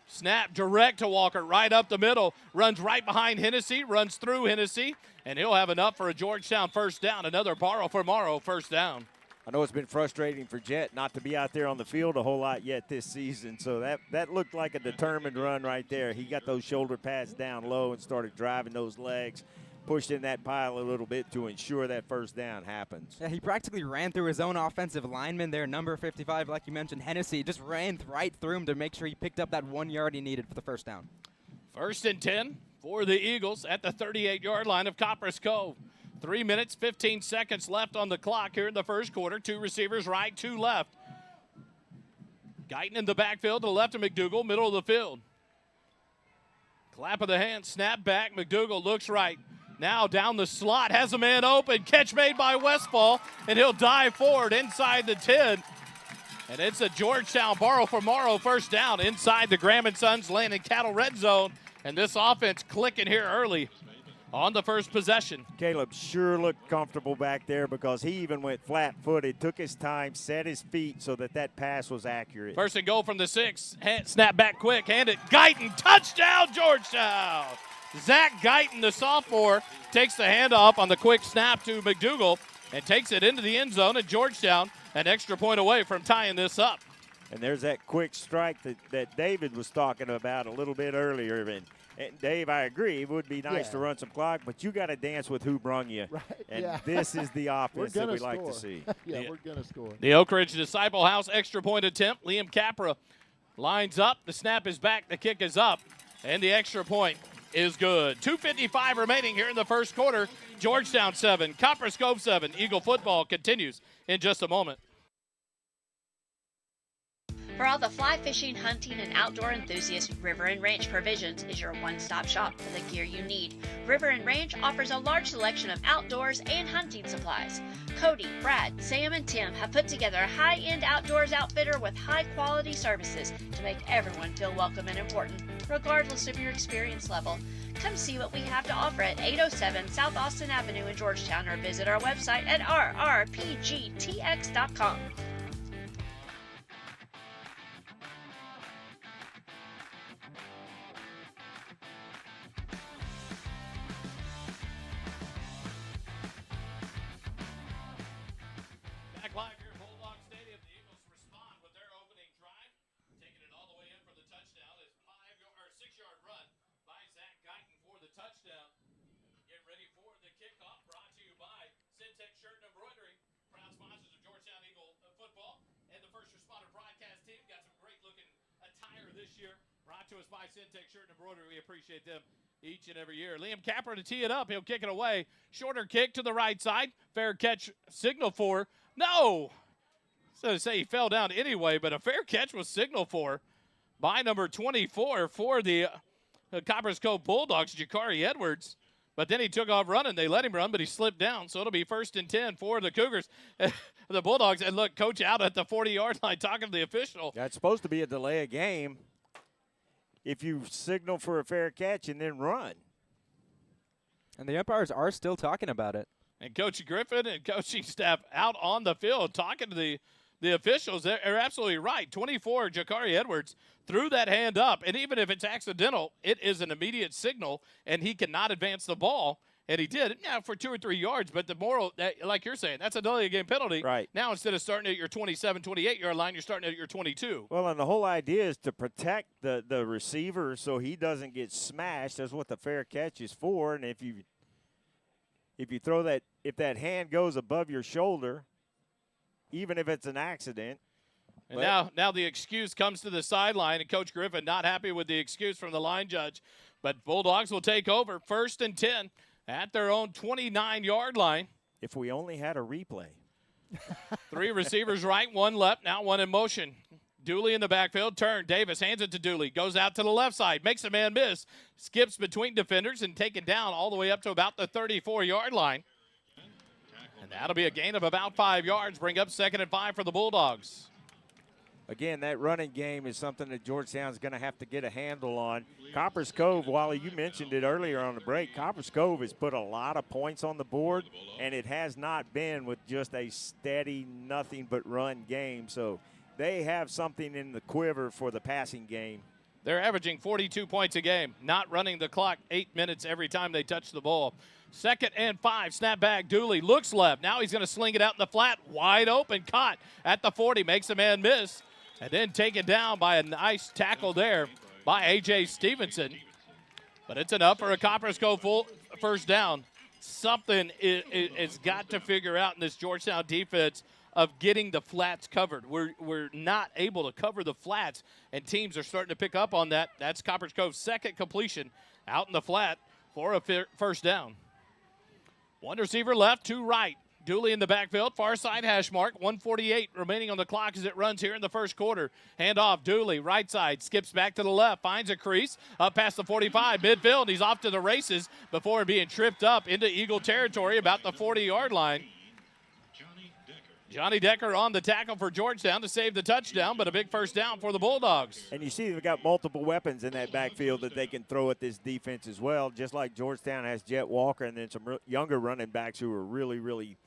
Snap direct to Walker, right up the middle. Runs right behind Hennessy, runs through Hennessy, and he'll have enough for a Georgetown first down. Another borrow for Morrow first down. I know it's been frustrating for Jet not to be out there on the field a whole lot yet this season, so that looked like a determined run right there. He got those shoulder pads down low and started driving those legs, pushed in that pile a little bit to ensure that first down happens. Yeah, he practically ran through his own offensive lineman there, number 55, like you mentioned, Hennessy. Just ran right through him to make sure he picked up that 1 yard he needed for the first down. 1st and 10 for the Eagles at the 38-yard line of Copperas Cove. 3 minutes, 15 seconds left on the clock here in the first quarter. 2 receivers right, 2 left. Guyton in the backfield to the left of McDougal, middle of the field. Clap of the hand, snap back. McDougal looks right. Now down the slot, has a man open. Catch made by Westfall, and he'll dive forward inside the 10. And it's a Georgetown borrow for Morrow first down inside the Graham & Sons Land and Cattle red zone. And this offense clicking here early on the first possession. Caleb sure looked comfortable back there because he even went flat-footed, took his time, set his feet so that pass was accurate. 1st and goal from the 6. Snap back quick, hand it. Guyton, touchdown Georgetown! Zach Guyton, the sophomore, takes the handoff on the quick snap to McDougal and takes it into the end zone, and Georgetown an extra point away from tying this up. And there's that quick strike that David was talking about a little bit earlier. And Dave, I agree, it would be nice to run some clock, but you got to dance with who brung you. Right. And this is the offense that we like to see. We're going to score. The Oak Ridge Disciple House extra point attempt. Liam Capra lines up. The snap is back. The kick is up. And the extra point is good. 2:55 remaining here in the first quarter. Georgetown 7, Copperas Cove 7. Eagle football continues in just a moment. For all the fly fishing, hunting, and outdoor enthusiasts, River and Ranch Provisions is your one-stop shop for the gear you need. River and Ranch offers a large selection of outdoors and hunting supplies. Cody, Brad, Sam, and Tim have put together a high-end outdoors outfitter with high-quality services to make everyone feel welcome and important, regardless of your experience level. Come see what we have to offer at 807 South Austin Avenue in Georgetown or visit our website at rrpgtx.com. Back live here at Bulldawg Stadium, the Eagles respond with their opening drive, taking it all the way in for the touchdown. Is 6-yard run by Zach Guyton for the touchdown. Get ready for the kickoff, brought to you by Syntec Shirt and Embroidery, proud sponsors of Georgetown Eagle Football and the First Responder broadcast team. Got some great looking attire this year, brought to us by Syntec Shirt and Embroidery. We appreciate them each and every year. Liam Capper to tee it up. He'll kick it away. Shorter kick to the right side. Fair catch signal for. No! So to say he fell down anyway, but a fair catch was signaled for by number 24 for the Copperas Cove Bulldogs, Jakari Edwards. But then he took off running. They let him run, but he slipped down. So it'll be 1st and 10 for the Cougars. The Bulldogs, and look, coach out at the 40-yard line talking to the official. That's supposed to be a delay of game if you signal for a fair catch and then run. And the umpires are still talking about it. And Coach Griffin and coaching staff out on the field talking to the officials. They're absolutely right. 24, Jakari Edwards threw that hand up, and even if it's accidental, it is an immediate signal, and he cannot advance the ball. And he did, for 2 or 3 yards. But the moral, like you're saying, that's a delay of game penalty. Right. Now, instead of starting at your 27, 28-yard line, you're starting at your 22. Well, and the whole idea is to protect the receiver so he doesn't get smashed. That's what the fair catch is for. And if you throw that, if that hand goes above your shoulder, even if it's an accident. And now the excuse comes to the sideline, and Coach Griffin not happy with the excuse from the line judge. But Bulldogs will take over 1st and 10 at their own 29-yard line. If we only had a replay. 3 receivers right, 1 left, now 1 in motion. Dooley in the backfield, turn. Davis hands it to Dooley, goes out to the left side, makes a man miss, skips between defenders and taken down all the way up to about the 34-yard line. And that'll be a gain of about 5 yards, bring up 2nd and 5 for the Bulldogs. Again, that running game is something that Georgetown's going to have to get a handle on. Copperas Cove, Wally, you mentioned it earlier on the break, Copperas Cove has put a lot of points on the board, and it has not been with just a steady nothing but run game. So they have something in the quiver for the passing game. They're averaging 42 points a game, not running the clock 8 minutes every time they touch the ball. 2nd and 5, snap back, Dooley looks left. Now he's going to sling it out in the flat, wide open, caught at the 40, makes a man miss, and then taken down by a nice tackle there by A.J. Stevenson. But it's enough for a Copperas Cove full first down. Something is got to figure out in this Georgetown defense of getting the flats covered. We're not able to cover the flats, and teams are starting to pick up on that. That's Copperas Cove's 2nd completion out in the flat for a first down. 1 receiver left, 2 right. Dooley in the backfield, far side hash mark, 1:48 remaining on the clock as it runs here in the first quarter. Hand off, Dooley, right side, skips back to the left, finds a crease, up past the 45, midfield. He's off to the races before being tripped up into Eagle territory about the 40-yard line. Johnny Decker on the tackle for Georgetown to save the touchdown, but a big first down for the Bulldogs. And you see they've got multiple weapons in that backfield that they can throw at this defense as well, just like Georgetown has Jet Walker and then some younger running backs who are really, really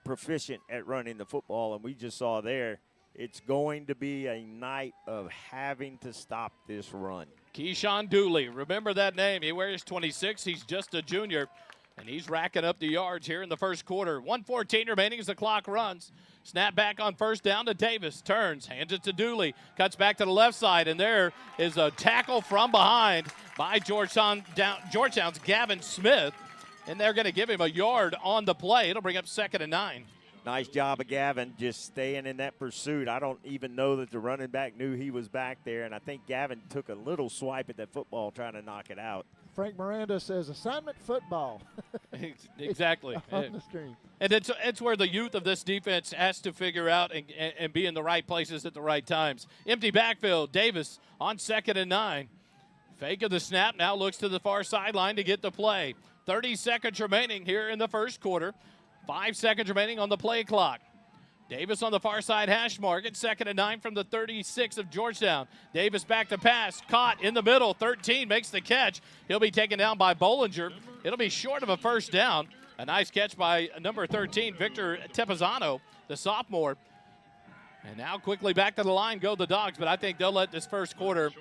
proficient at running the football. And we just saw there, it's going to be a night of having to stop this run. Keyshawn Dooley, remember that name. He wears 26. He's just a junior, and he's racking up the yards here in the first quarter. 1:14 remaining as the clock runs. Snap back on first down to Davis. Turns, hands it to Dooley. Cuts back to the left side, and there is a tackle from behind by Georgetown's Gavin Smith. And they're going to give him a yard on the play. It'll bring up 2nd and 9. Nice job of Gavin just staying in that pursuit. I don't even know that the running back knew he was back there, and I think Gavin took a little swipe at that football trying to knock it out. Frank Miranda says assignment football. Exactly. On the screen. And it's where the youth of this defense has to figure out and be in the right places at the right times. Empty backfield. Davis on 2nd and 9. Fake of the snap, now looks to the far sideline to get the play. 30 seconds remaining here in the first quarter. 5 seconds remaining on the play clock. Davis on the far side hash mark at 2nd and 9 from the 36 of Georgetown. Davis back to pass, caught in the middle. 13 makes the catch. He'll be taken down by Bollinger. It'll be short of a first down. A nice catch by number 13, Victor Tepizano, the sophomore. And now quickly back to the line go the Dogs, but I think they'll let this first quarter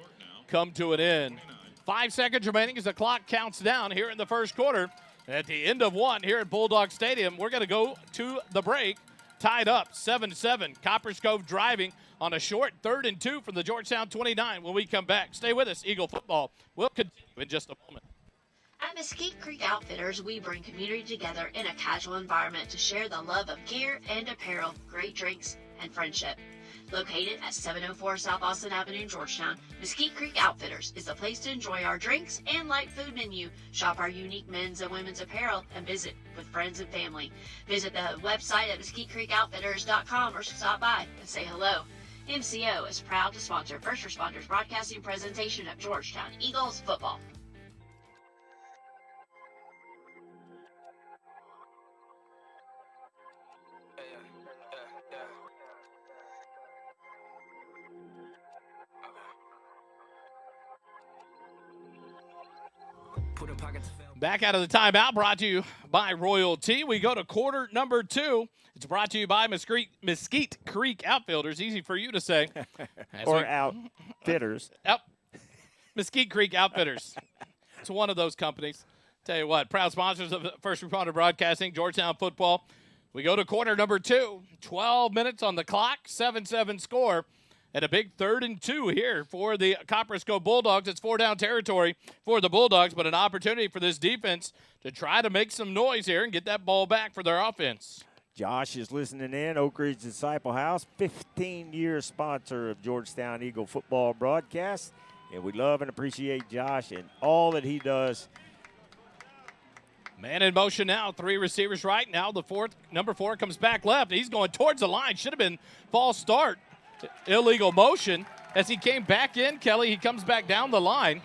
come to an end. 5 seconds remaining as the clock counts down here in the first quarter. At the end of one here at Bulldawg Stadium, we're going to go to the break. Tied up 7-7. Copperas Cove driving on a short 3rd and 2 from the Georgetown 29 when we come back. Stay with us, Eagle Football. We'll continue in just a moment. At Mesquite Creek Outfitters, we bring community together in a casual environment to share the love of gear and apparel, great drinks, and friendship. Located at 704 South Austin Avenue in Georgetown, Mesquite Creek Outfitters is the place to enjoy our drinks and light food menu, shop our unique men's and women's apparel, and visit with friends and family. Visit the website at mesquitecreekoutfitters.com or stop by and say hello. MCO is proud to sponsor First Responders Broadcasting presentation of Georgetown Eagles Football. Back out of the timeout, brought to you by Royal Tea. We go to quarter number 2. It's brought to you by Mesquite Creek Outfielders. Easy for you to say. Or Outfitters. Mesquite Creek Outfitters. It's one of those companies. Tell you what, proud sponsors of First Responder Broadcasting, Georgetown Football. We go to quarter number 2. 12 minutes on the clock, 7-7 score. And a big 3rd and 2 here for the Copperas Cove Bulldogs. It's 4-down territory for the Bulldogs, but an opportunity for this defense to try to make some noise here and get that ball back for their offense. Josh is listening in. Oak Ridge Disciple House, 15-year sponsor of Georgetown Eagle Football broadcast. And we love and appreciate Josh and all that he does. Man in motion now. 3 receivers right. Now number 4 comes back left. He's going towards the line. Should have been false start. Illegal motion as he came back in. Kelly, he comes back down the line.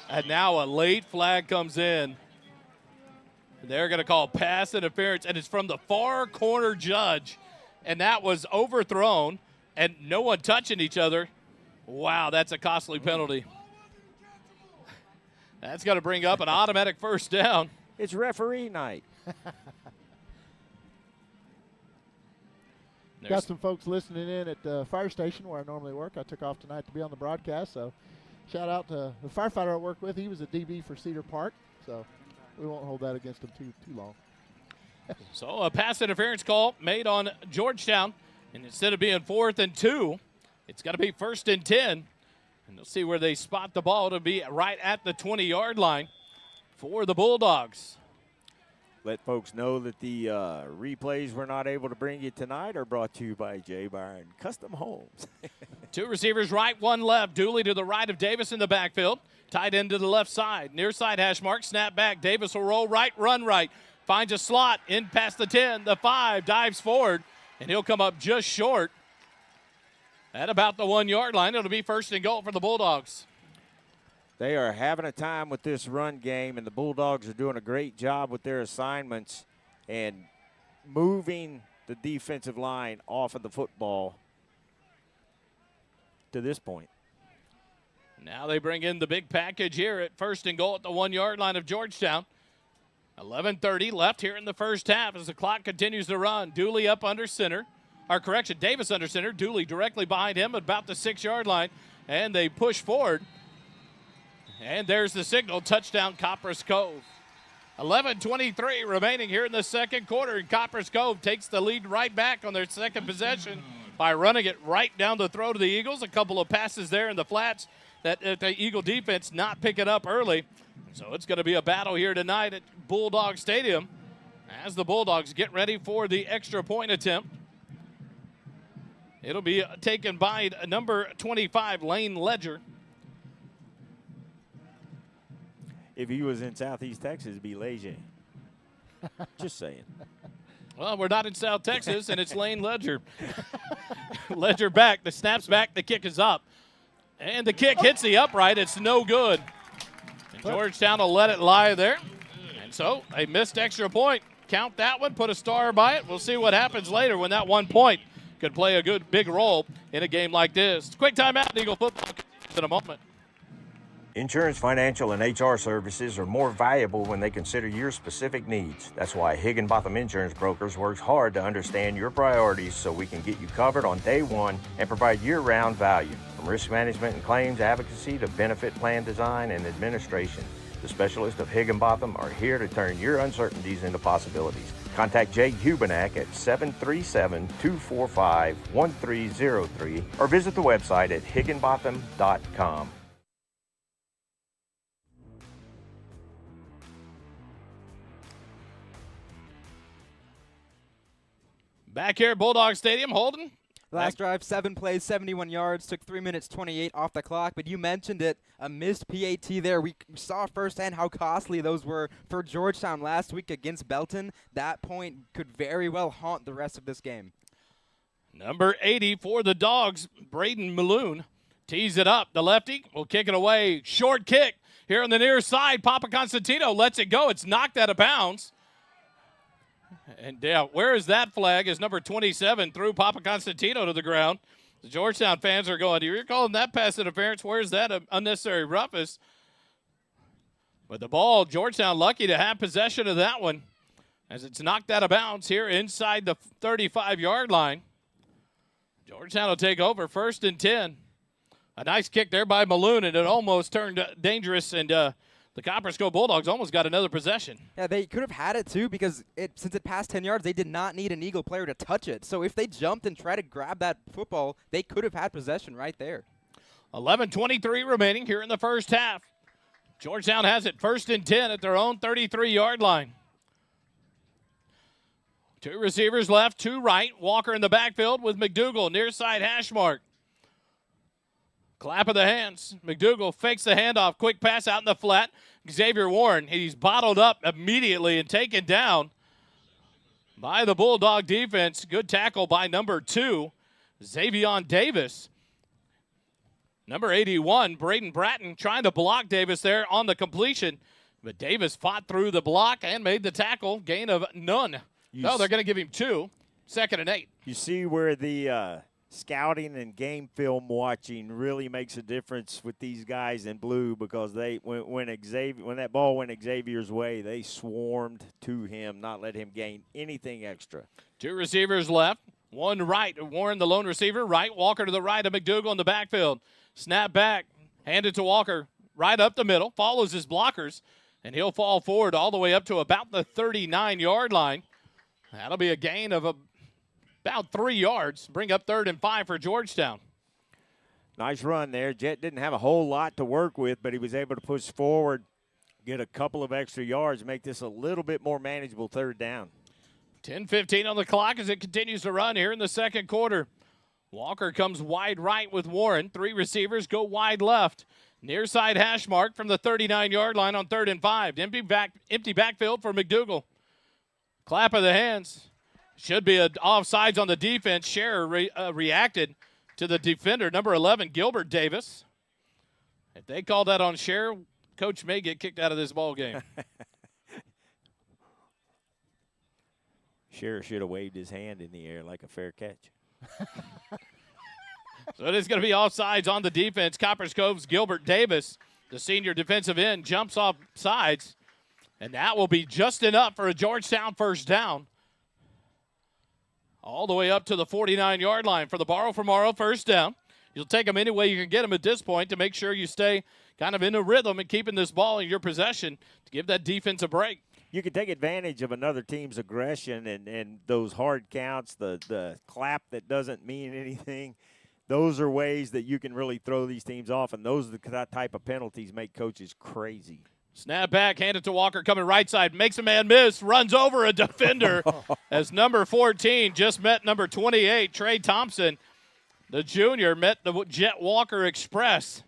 And now a late flag comes in. They're going to call pass interference, and it's from the far corner judge. And that was overthrown, and no one touching each other. Wow, that's a costly penalty. That's going to bring up an automatic first down. It's referee night. Got some folks listening in at the fire station where I normally work. I took off tonight to be on the broadcast, so shout out to the firefighter I work with. He was a DB for Cedar Park, so we won't hold that against him too long. So a pass interference call made on Georgetown, and instead of being 4th and 2, it's got to be 1st and 10. And they'll see where they spot the ball to be right at the 20-yard line for the Bulldogs. Let folks know that the replays we're not able to bring you tonight are brought to you by J. Byron Custom Homes. 2 receivers right, 1 left. Dooley to the right of Davis in the backfield. Tight end to the left side. Near side hash mark, snap back. Davis will roll right, run right. Finds a slot in past the 10, the 5, dives forward, and he'll come up just short at about the 1-yard line. It'll be 1st and goal for the Bulldogs. They are having a time with this run game, and the Bulldogs are doing a great job with their assignments and moving the defensive line off of the football to this point. Now they bring in the big package here at 1st and goal at the 1-yard line of Georgetown. 11:30 left here in the first half as the clock continues to run. Dooley up under center. Davis under center. Dooley directly behind him at about the 6-yard line, and they push forward. And there's the signal, touchdown Copperas Cove. 11:23 remaining here in the second quarter, and Copperas Cove takes the lead right back on their second possession by running it right down the throat of the Eagles. A couple of passes there in the flats that the Eagle defense not picking up early. So it's going to be a battle here tonight at Bulldawg Stadium as the Bulldogs get ready for the extra point attempt. It'll be taken by number 25, Lane Ledger. If he was in Southeast Texas, it'd be Leger. Just saying. Well, we're not in South Texas, and it's Lane Ledger. Ledger back. The snap's back. The kick is up. And the kick hits the upright. It's no good. And Georgetown will let it lie there. And so a missed extra point. Count that one. Put a star by it. We'll see what happens later when that 1 point could play a good big role in a game like this. Quick timeout. Eagle football continues in a moment. Insurance, financial, and HR services are more valuable when they consider your specific needs. That's why Higginbotham Insurance Brokers works hard to understand your priorities so we can get you covered on day one and provide year-round value. From risk management and claims advocacy to benefit plan design and administration, the specialists of Higginbotham are here to turn your uncertainties into possibilities. Contact Jay Hubenak at 737-245-1303 or visit the website at higginbotham.com. Back here at Bulldawg Stadium, Holden. Last drive, 7 plays, 71 yards, took 3 minutes 28 off the clock, but you mentioned it, a missed PAT there. We saw firsthand how costly those were for Georgetown last week against Belton. That point could very well haunt the rest of this game. Number 80 for the Dogs, Braden Maloon, tees it up. The lefty will kick it away. Short kick here on the near side. Papa Constantino lets it go. It's knocked out of bounds. And yeah, where is that flag? As number 27 threw Papa Constantino to the ground. The Georgetown fans are going, you're calling that pass interference? Where's that unnecessary roughness? But the ball, Georgetown lucky to have possession of that one as it's knocked out of bounds here inside the 35-yard line. Georgetown will take over 1st and 10. A nice kick there by Maloon, and it almost turned dangerous, and the Copperas Bulldogs almost got another possession. Yeah, they could have had it too because since it passed 10 yards, they did not need an Eagle player to touch it. So if they jumped and tried to grab that football, they could have had possession right there. 11:23 remaining here in the first half. Georgetown has it 1st and 10 at their own 33-yard line. 2 receivers left, 2 right. Walker in the backfield with McDougal, near side hash mark. Clap of the hands. McDougal fakes the handoff. Quick pass out in the flat. Xavier Warren, he's bottled up immediately and taken down by the Bulldog defense. Good tackle by number 2, Xavion Davis. Number 81, Braden Bratton, trying to block Davis there on the completion. But Davis fought through the block and made the tackle. Gain of none. No, they're going to give him 2. 2nd and 8. You see where the scouting and game film watching really makes a difference with these guys in blue, because when that ball went Xavier's way, they swarmed to him, not let him gain anything extra. 2 receivers left, 1 right. Warren, the lone receiver, right. Walker to the right of McDougal in the backfield. Snap back, handed to Walker, right up the middle, follows his blockers, and he'll fall forward all the way up to about the 39-yard line. That'll be a gain of about 3 yards. Bring up 3rd and 5 for Georgetown. Nice run there. Jet didn't have a whole lot to work with, but he was able to push forward, get a couple of extra yards, make this a little bit more manageable 3rd down. 10:15 on the clock as it continues to run here in the second quarter. Walker comes wide right with Warren. 3 receivers go wide left. Near side hash mark from the 39-yard line on 3rd and 5. Empty backfield for McDougal. Clap of the hands. Should be offsides on the defense. Scherer reacted to the defender, number 11, Gilbert Davis. If they call that on Scherer, Coach may get kicked out of this ball game. Scherer should have waved his hand in the air like a fair catch. So it is going to be offsides on the defense. Copperas Cove's Gilbert Davis, the senior defensive end, jumps off sides. And that will be just enough for a Georgetown 1st down. All the way up to the 49-yard line for the borrow for Morrow 1st down. You'll take them any way you can get them at this point to make sure you stay kind of in a rhythm and keeping this ball in your possession to give that defense a break. You can take advantage of another team's aggression and those hard counts, the clap that doesn't mean anything. Those are ways that you can really throw these teams off, and those are the type of penalties make coaches crazy. Snap back, hand it to Walker, coming right side, makes a man miss, runs over a defender as number 14 just met number 28, Trey Thompson. The junior met the Jet Walker Express.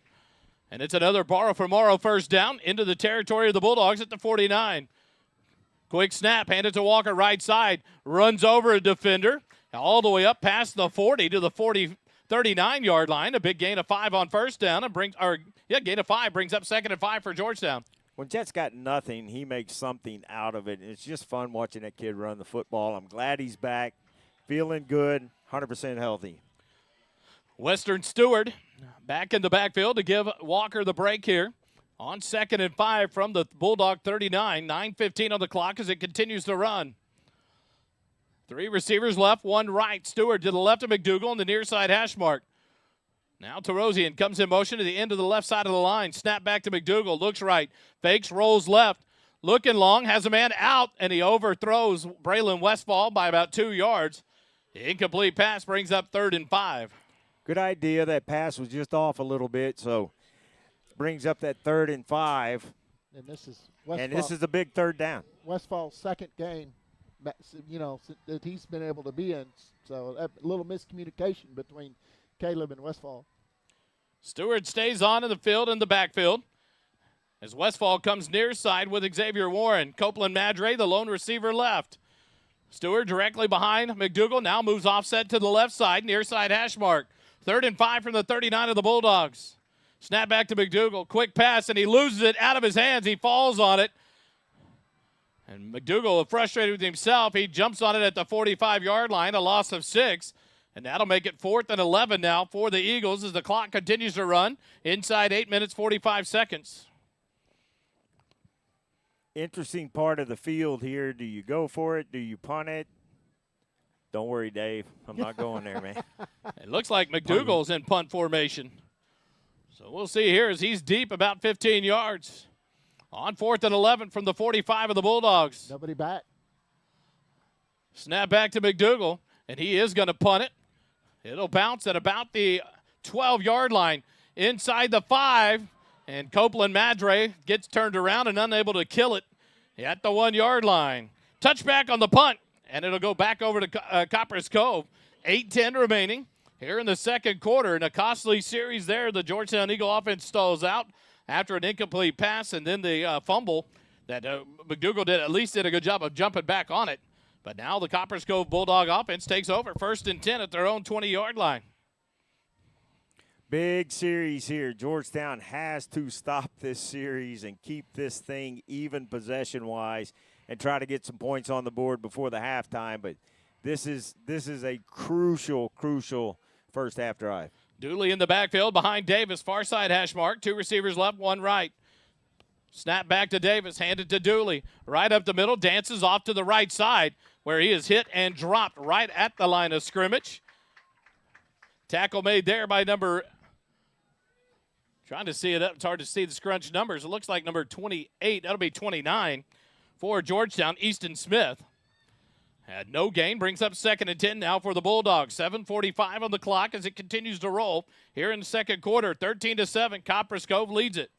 And it's another borrow for Morrow 1st down into the territory of the Bulldogs at the 49. Quick snap, handed to Walker right side. Runs over a defender all the way up past the 40 to the 39-yard line. A big gain of 5 on first down and gain of 5 brings up 2nd and 5 for Georgetown. When Jet's got nothing, he makes something out of it. And it's just fun watching that kid run the football. I'm glad he's back, feeling good, 100% healthy. Western Stewart back in the backfield to give Walker the break here on 2nd and 5 from the Bulldog 39. 9:15 on the clock as it continues to run. 3 receivers left, 1 right. Stewart to the left of McDougal on the near side hash mark. Now Terosian comes in motion to the end of the left side of the line. Snap back to McDougal. Looks right. Fakes, rolls left. Looking long. Has a man out, and he overthrows Braylon Westfall by about 2 yards. The incomplete pass brings up 3rd and 5. Good idea. That pass was just off a little bit, so brings up that 3rd and 5. And this is a big 3rd down. Westfall's second game, that he's been able to be in. So a little miscommunication between Caleb and Westfall. Stewart stays on in the field in the backfield as Westfall comes near side with Xavier Warren. Copeland Madre, the lone receiver, left. Stewart directly behind McDougal, now moves offset to the left side, near side hash mark. 3rd and 5 from the 39 of the Bulldogs. Snap back to McDougal. Quick pass, and he loses it out of his hands. He falls on it. And McDougal, frustrated with himself, he jumps on it at the 45-yard line, a loss of 6. And that'll make it 4th and 11 now for the Eagles as the clock continues to run inside 8 minutes, 45 seconds. Interesting part of the field here. Do you go for it? Do you punt it? Don't worry, Dave. I'm not going there, man. It looks like McDougal's in punt formation. So we'll see here as he's deep about 15 yards. On 4th and 11 from the 45 of the Bulldogs. Nobody back. Snap back to McDougal, and he is going to punt it. It'll bounce at about the 12-yard line inside the 5, and Copeland Madre gets turned around and unable to kill it at the 1-yard line. Touchback on the punt, and it'll go back over to Copperas Cove. 8:10 remaining here in the second quarter. In a costly series there, the Georgetown Eagle offense stalls out after an incomplete pass and then the fumble that McDougal did a good job of jumping back on it. But now the Copperas Cove Bulldog offense takes over 1st and 10 at their own 20-yard line. Big series here. Georgetown has to stop this series and keep this thing even possession-wise and try to get some points on the board before the halftime. But this is a crucial first half drive. Dooley in the backfield behind Davis, far side hash mark. 2 receivers left, 1 right. Snap back to Davis, handed to Dooley. Right up the middle, dances off to the right side where he is hit and dropped right at the line of scrimmage. Tackle made there by trying to see it up. It's hard to see the scrunch numbers. It looks like number 28. That'll be 29 for Georgetown, Easton Smith. Had no gain, brings up 2nd and 10 now for the Bulldogs. 7:45 on the clock as it continues to roll here in the second quarter. 13-7, Copperas Cove leads it.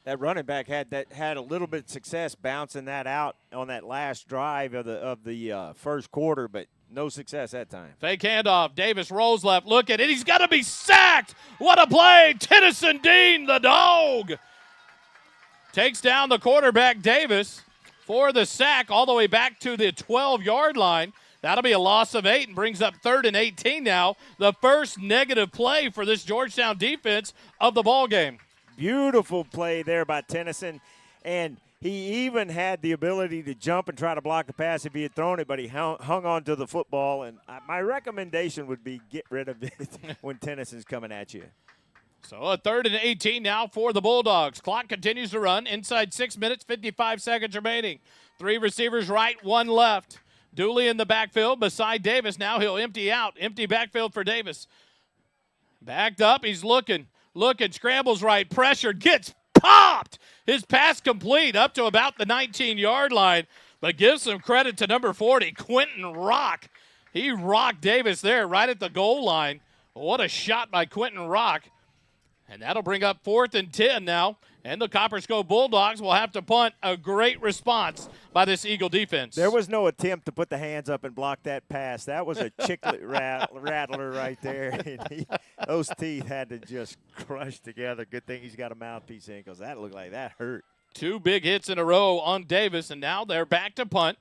That running back had a little bit of success bouncing that out on that last drive of the first quarter, but no success that time. Fake handoff. Davis rolls left. Look at it. He's got to be sacked. What a play. Tennyson Dean, the dog, takes down the quarterback Davis for the sack all the way back to the 12-yard line. That'll be a loss of 8 and brings up 3rd and 18 now. The first negative play for this Georgetown defense of the ball game. Beautiful play there by Tennyson, and he even had the ability to jump and try to block the pass if he had thrown it, but he hung on to the football. And my recommendation would be get rid of it when Tennyson's coming at you. So a 3rd and 18 now for the Bulldogs. Clock continues to run inside 6 minutes, 55 seconds remaining. 3 receivers right, 1 left. Dooley in the backfield beside Davis. Now he'll empty out. Empty backfield for Davis. Backed up, he's looking, scrambles right, pressured, gets popped. His pass complete up to about the 19-yard line, but gives some credit to number 40, Quentin Rock. He rocked Davis there right at the goal line. What a shot by Quentin Rock. And that'll bring up 4th and 10 now. And the Copperas Cove Bulldogs will have to punt. A great response by this Eagle defense. There was no attempt to put the hands up and block that pass. That was a chicklet rattler right there. And those teeth had to just crush together. Good thing he's got a mouthpiece in because that looked like that hurt. 2 big hits in a row on Davis, and now they're back to punt.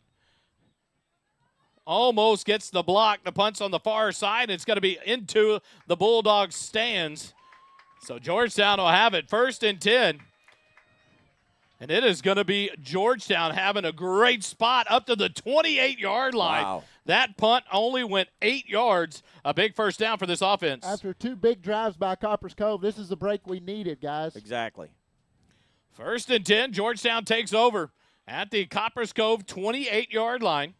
Almost gets the block. The punt's on the far side. It's going to be into the Bulldogs stands. So Georgetown will have it 1st and 10. And it is going to be Georgetown having a great spot up to the 28-yard line. Wow. That punt only went 8 yards. A big first down for this offense. After 2 big drives by Copperas Cove, this is the break we needed, guys. Exactly. 1st and 10, Georgetown takes over at the Copperas Cove 28-yard line.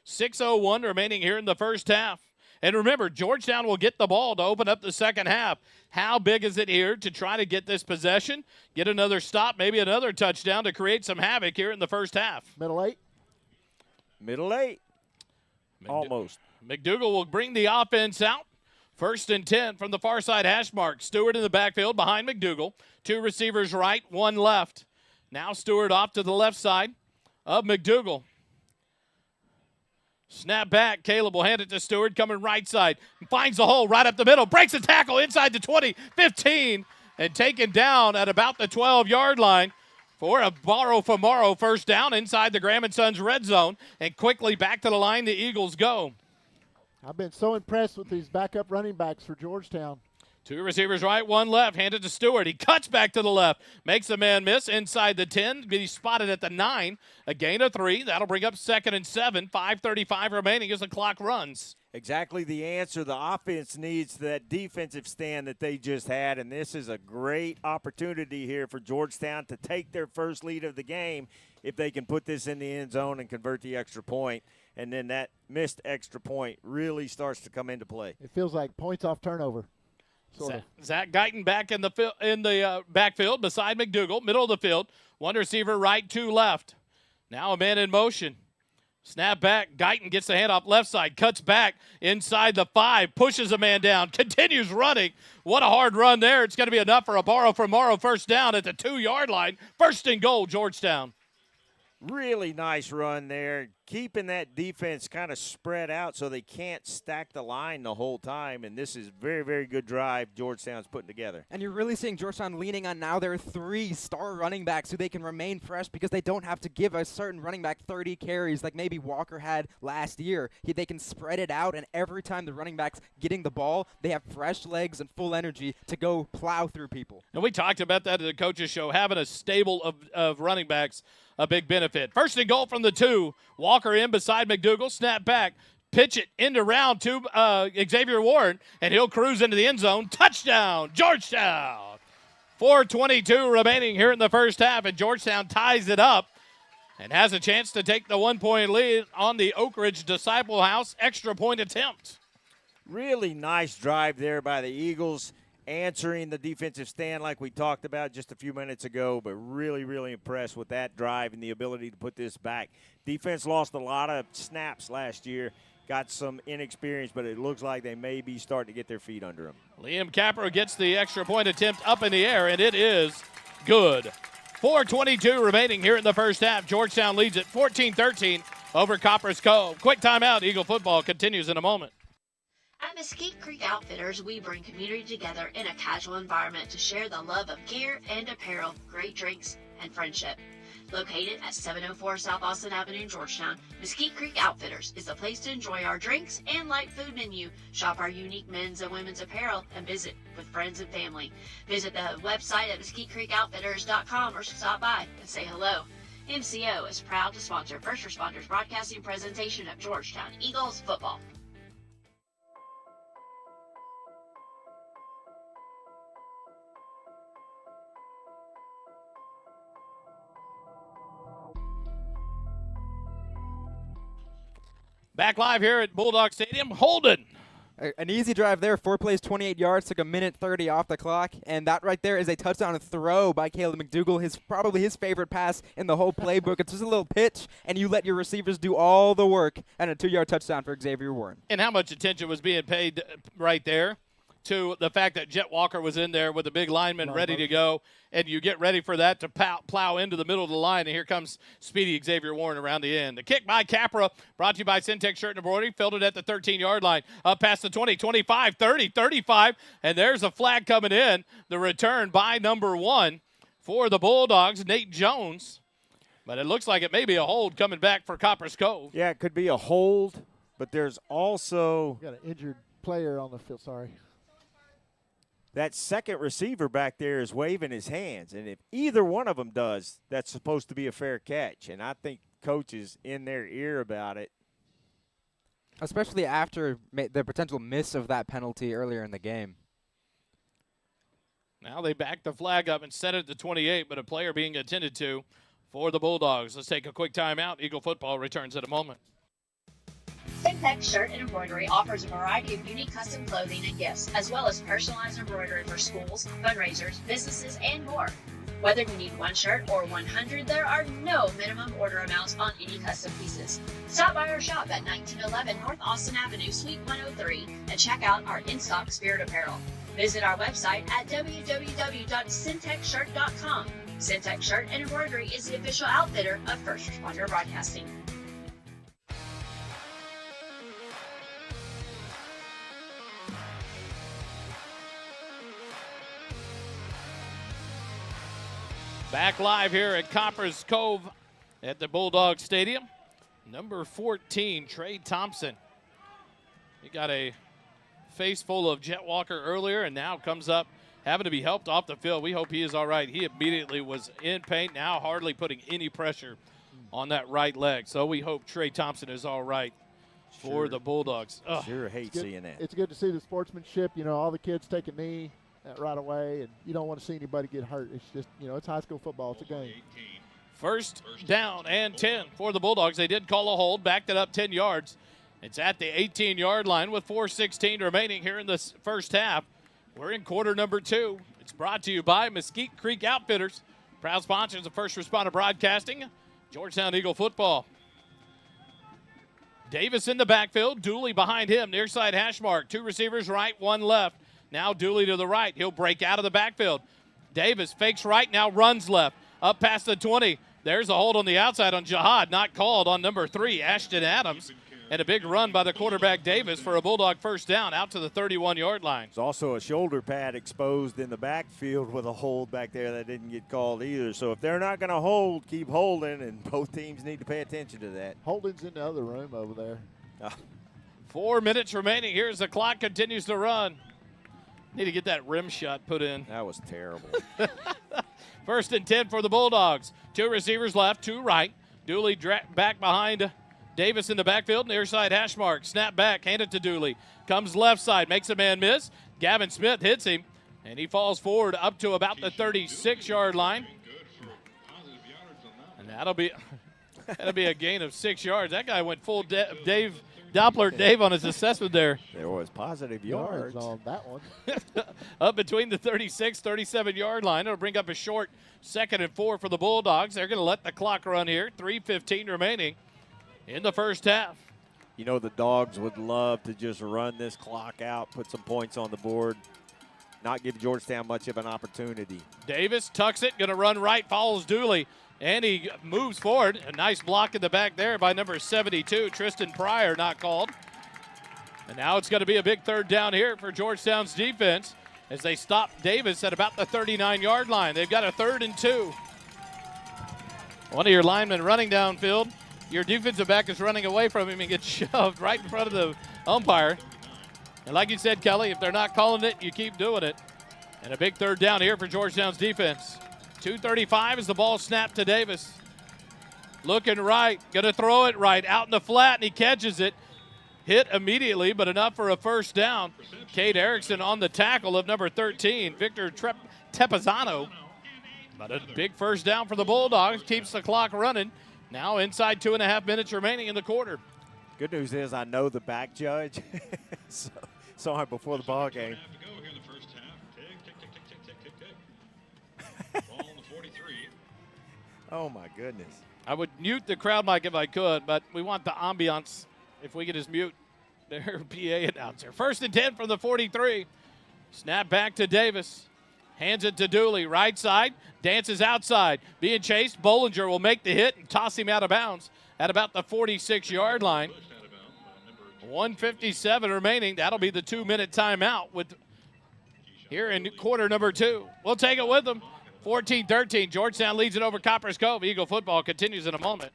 6:01 remaining here in the first half. And remember, Georgetown will get the ball to open up the second half. How big is it here to try to get this possession, get another stop, maybe another touchdown to create some havoc here in the first half? Middle 8. Middle 8. Almost. McDougal will bring the offense out. 1st and 10 from the far side hash mark. Stewart in the backfield behind McDougal. 2 receivers right, 1 left. Now Stewart off to the left side of McDougal. Snap back. Caleb will hand it to Stewart, coming right side. Finds the hole right up the middle. Breaks a tackle inside the 20, 15, and taken down at about the 12-yard line for a borrow for Morrow first down inside the Graham & Sons red zone. And quickly back to the line the Eagles go. I've been so impressed with these backup running backs for Georgetown. 2 receivers right, 1 left. Handed to Stewart. He cuts back to the left. Makes the man miss inside the 10. He's spotted at the 9. A gain of 3. That'll bring up 2nd and 7. 5:35 remaining as the clock runs. Exactly the answer. The offense needs that defensive stand that they just had, and this is a great opportunity here for Georgetown to take their first lead of the game if they can put this in the end zone and convert the extra point. And then that missed extra point really starts to come into play. It feels like points off turnover. Zach Guyton back in the backfield beside McDougal, middle of the field. 1 receiver right, 2 left. Now a man in motion. Snap back. Guyton gets the handoff left side, cuts back inside the 5, pushes a man down, continues running. What a hard run there. It's going to be enough for a borrow from Morrow first down at the 2-yard line. 1st and goal, Georgetown. Really nice run there, keeping that defense kind of spread out so they can't stack the line the whole time. And this is very, very good drive Georgetown's putting together. And you're really seeing Georgetown leaning on now their 3 star running backs who they can remain fresh because they don't have to give a certain running back 30 carries like maybe Walker had last year. They can spread it out, and every time the running back's getting the ball, they have fresh legs and full energy to go plow through people. And we talked about that at the coaches show, having a stable of running backs, a big benefit. 1st and goal from the 2. Walker in beside McDougal. Snap back. Pitch it into round 2. Xavier Warren, and he'll cruise into the end zone. Touchdown, Georgetown. 4:22 remaining here in the first half, and Georgetown ties it up and has a chance to take the 1-point lead on the Oak Ridge Disciple House extra point attempt. Really nice drive there by the Eagles, answering the defensive stand like we talked about just a few minutes ago, but really, really impressed with that drive and the ability to put this back. Defense lost a lot of snaps last year, got some inexperience, but it looks like they may be starting to get their feet under them. Liam Capper gets the extra point attempt up in the air, and it is good. 4:22 remaining here in the first half. Georgetown leads at 14-13 over Copperas Cove. Quick timeout. Eagle football continues in a moment. At Mesquite Creek Outfitters, we bring community together in a casual environment to share the love of gear and apparel, great drinks, and friendship. Located at 704 South Austin Avenue in Georgetown, Mesquite Creek Outfitters is the place to enjoy our drinks and light food menu, shop our unique men's and women's apparel, and visit with friends and family. Visit the website at mesquitecreekoutfitters.com or stop by and say hello. MCO is proud to sponsor First Responders Broadcasting presentation of Georgetown Eagles football. Back live here at Bulldawg Stadium. Holden. An easy drive there. 4 plays, 28 yards, took 1:30 off the clock, and that right there is a touchdown throw by Caleb McDougal. Probably his favorite pass in the whole playbook. It's just a little pitch, and you let your receivers do all the work, and a 2-yard touchdown for Xavier Warren. And how much attention was being paid right there to the fact that Jet Walker was in there with a big lineman ready to go, and you get ready for that to plow into the middle of the line, and here comes speedy Xavier Warren around the end. The kick by Capra, brought to you by Syntex Shirt and Embroidery, fielded at the 13-yard line, up past the 20, 25, 30, 35, and there's a flag coming in. The return by number 1 for the Bulldogs, Nate Jones. But it looks like it may be a hold coming back for Copperas Cove. Yeah, it could be a hold, but there's also Got an injured player on the field. Sorry. that second receiver back there is waving his hands. And if either one of them does, that's supposed to be a fair catch. And I think coach is in their ear about it. Especially after the potential miss of that penalty earlier in the game. Now they back the flag up and set it to 28, but a player being attended to for the Bulldogs. Let's take a quick timeout. Eagle football returns in a moment. Syntex Shirt and Embroidery offers a variety of unique custom clothing and gifts, as well as personalized embroidery for schools, fundraisers, businesses, and more. Whether you need 1 shirt or 100, there are no minimum order amounts on any custom pieces. Stop by our shop at 1911 North Austin Avenue, Suite 103, and check out our in-stock spirit apparel. Visit our website at www.syntexshirt.com. Syntex Shirt and Embroidery is the official outfitter of First Responder Broadcasting. Back live here at Copperas Cove at the Bulldawg Stadium. Number 14, Trey Thompson. He got a face full of Jet Walker earlier and now comes up having to be helped off the field. We hope he is all right. He immediately was in pain, now hardly putting any pressure on that right leg. So we hope Trey Thompson is all right for the Bulldogs. Ugh. Sure hate seeing that. It's good to see the sportsmanship. You know, all the kids take a knee right away, and you don't want to see anybody get hurt. It's just, you know, it's high school football. It's a game. First down and 10 for the Bulldogs. They did call a hold, backed it up 10 yards. It's at the 18-yard line with 4:16 remaining here in the first half. We're in quarter number 2. It's brought to you by Mesquite Creek Outfitters, proud sponsors of First Responder Broadcasting, Georgetown Eagle Football. Davis in the backfield, Dooley behind him, near side hash mark. 2 receivers right, 1 left. Now Dooley to the right. He'll break out of the backfield. Davis fakes right, now runs left. Up past the 20. There's a hold on the outside on Jihad, not called on number 3, Ashton Adams. And a big run by the quarterback Davis for a Bulldog first down out to the 31-yard line. There's also a shoulder pad exposed in the backfield with a hold back there that didn't get called either. So if they're not going to hold, keep holding, and both teams need to pay attention to that. Holding's in the other room over there. 4 minutes remaining. Here's the clock continues to run. Need to get that rim shot put in. That was terrible. First and 10 for the Bulldogs. 2 receivers left, 2 right. Dooley back behind Davis in the backfield, near side hash mark. Snap back, hand it to Dooley. Comes left side, makes a man miss. Gavin Smith hits him, and he falls forward up to about the 36-yard line. And that'll be a gain of 6 yards. That guy went full Doppler Dave on his assessment there. There was positive yards on that one. Up between the 36, 37-yard line. It'll bring up a short 2nd and 4 for the Bulldogs. They're going to let the clock run here. 3:15 remaining in the first half. You know, the Dogs would love to just run this clock out, put some points on the board, not give Georgetown much of an opportunity. Davis tucks it, going to run right, follows Dooley, and he moves forward. A nice block in the back there by number 72, Tristan Pryor, not called. And now it's going to be a big third down here for Georgetown's defense as they stop Davis at about the 39-yard line. They've got a 3rd and 2. One of your linemen running downfield. Your defensive back is running away from him and gets shoved right in front of the umpire. And like you said, Kelly, if they're not calling it, you keep doing it. And a big third down here for Georgetown's defense. 2:35 as the ball snapped to Davis. Looking right, going to throw it right out in the flat, and he catches it. Hit immediately, but enough for a first down. Cade Erickson on the tackle of number 13, Victor Tepazano. But a big first down for the Bulldogs, keeps the clock running. Now inside 2.5 minutes remaining in the quarter. Good news is I know the back judge. Saw him before the ball game. Oh, my goodness. I would mute the crowd mic if I could, but we want the ambiance. If we could just mute their PA announcer. 1st and 10 from the 43. Snap back to Davis. Hands it to Dooley, right side, dances outside. Being chased, Bollinger will make the hit and toss him out of bounds at about the 46-yard line. 1:57 remaining. That'll be the 2-minute timeout with here in quarter number 2. We'll take it with them. 14-13. Georgetown leads it over Copperas Cove. Eagle football continues in a moment.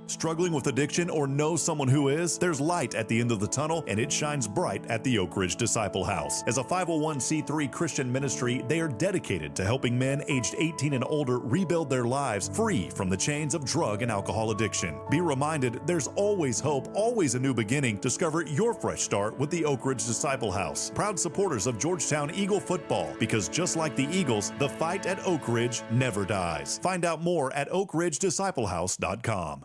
Struggling with addiction or know someone who is? There's light at the end of the tunnel, and it shines bright at the Oak Ridge Disciple House. As a 501c3 Christian ministry, they are dedicated to helping men aged 18 and older rebuild their lives free from the chains of drug and alcohol addiction. Be reminded, there's always hope, always a new beginning. Discover your fresh start with the Oak Ridge Disciple House. Proud supporters of Georgetown Eagle Football, because just like the Eagles, the fight at Oak Ridge never dies. Find out more at oakridgedisciplehouse.com.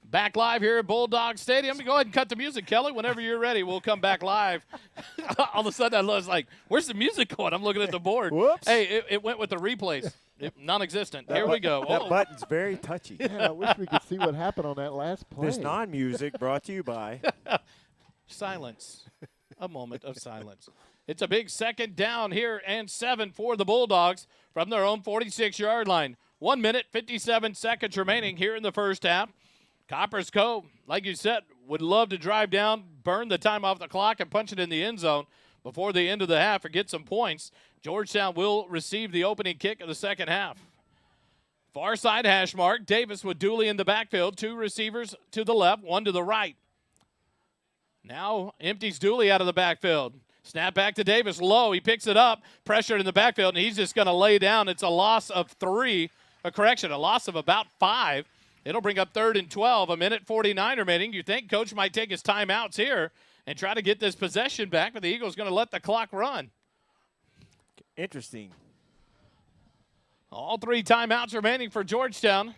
Back live here at Bulldawg Stadium. Go ahead and cut the music, Kelly. Whenever you're ready, we'll come back live. All of a sudden, I was like, where's the music going? I'm looking at the board. Whoops. Hey, it went with the replays. Non-existent. Here we go. That button's very touchy. Man, I wish we could see what happened on that last play. This non-music brought to you by Silence. A moment of silence. It's a big second down here and 7 for the Bulldogs from their own 46-yard line. 1 minute, 57 seconds remaining here in the first half. Copperas Cove, like you said, would love to drive down, burn the time off the clock, and punch it in the end zone before the end of the half or get some points. Georgetown will receive the opening kick of the second half. Far side hash mark. Davis with Dooley in the backfield. 2 receivers to the left, 1 to the right. Now empties Dooley out of the backfield. Snap back to Davis. Low. He picks it up. Pressured in the backfield, and he's just going to lay down. It's a loss of 3. A loss of about 5. It'll bring up 3rd and 12, 1 minute 49 remaining. You think Coach might take his timeouts here and try to get this possession back, but the Eagles going to let the clock run. Interesting. All 3 timeouts remaining for Georgetown.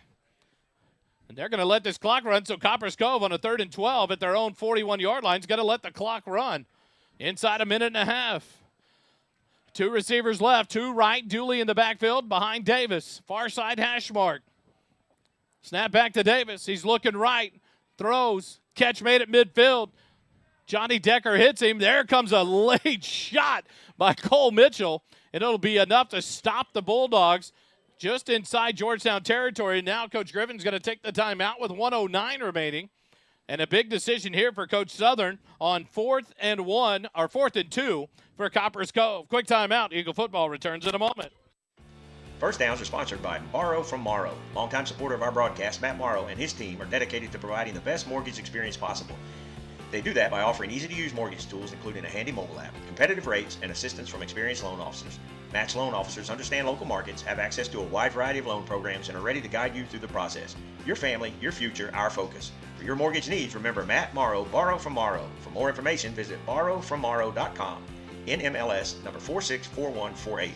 And they're going to let this clock run, so Copperas Cove on a 3rd and 12 at their own 41-yard line is going to let the clock run. Inside 1.5 minutes. 2 receivers left, 2 right. Dooley in the backfield behind Davis. Far side hash mark. Snap back to Davis. He's looking right. Throws. Catch made at midfield. Johnny Decker hits him. There comes a late shot by Cole Mitchell, and it'll be enough to stop the Bulldogs just inside Georgetown territory. Now Coach Griffin's going to take the timeout with 1:09 remaining. And a big decision here for Coach Southern on 4th and 2 for Copperas Cove. Quick timeout. Eagle football returns in a moment. First Downs are sponsored by Morrow from Morrow. Longtime supporter of our broadcast, Matt Morrow and his team are dedicated to providing the best mortgage experience possible. They do that by offering easy-to-use mortgage tools, including a handy mobile app, competitive rates, and assistance from experienced loan officers. Matt's loan officers understand local markets, have access to a wide variety of loan programs, and are ready to guide you through the process. Your family, your future, our focus. For your mortgage needs, remember Matt Morrow, Borrow from Morrow. For more information, visit borrowfrommorrow.com. NMLS number 464148.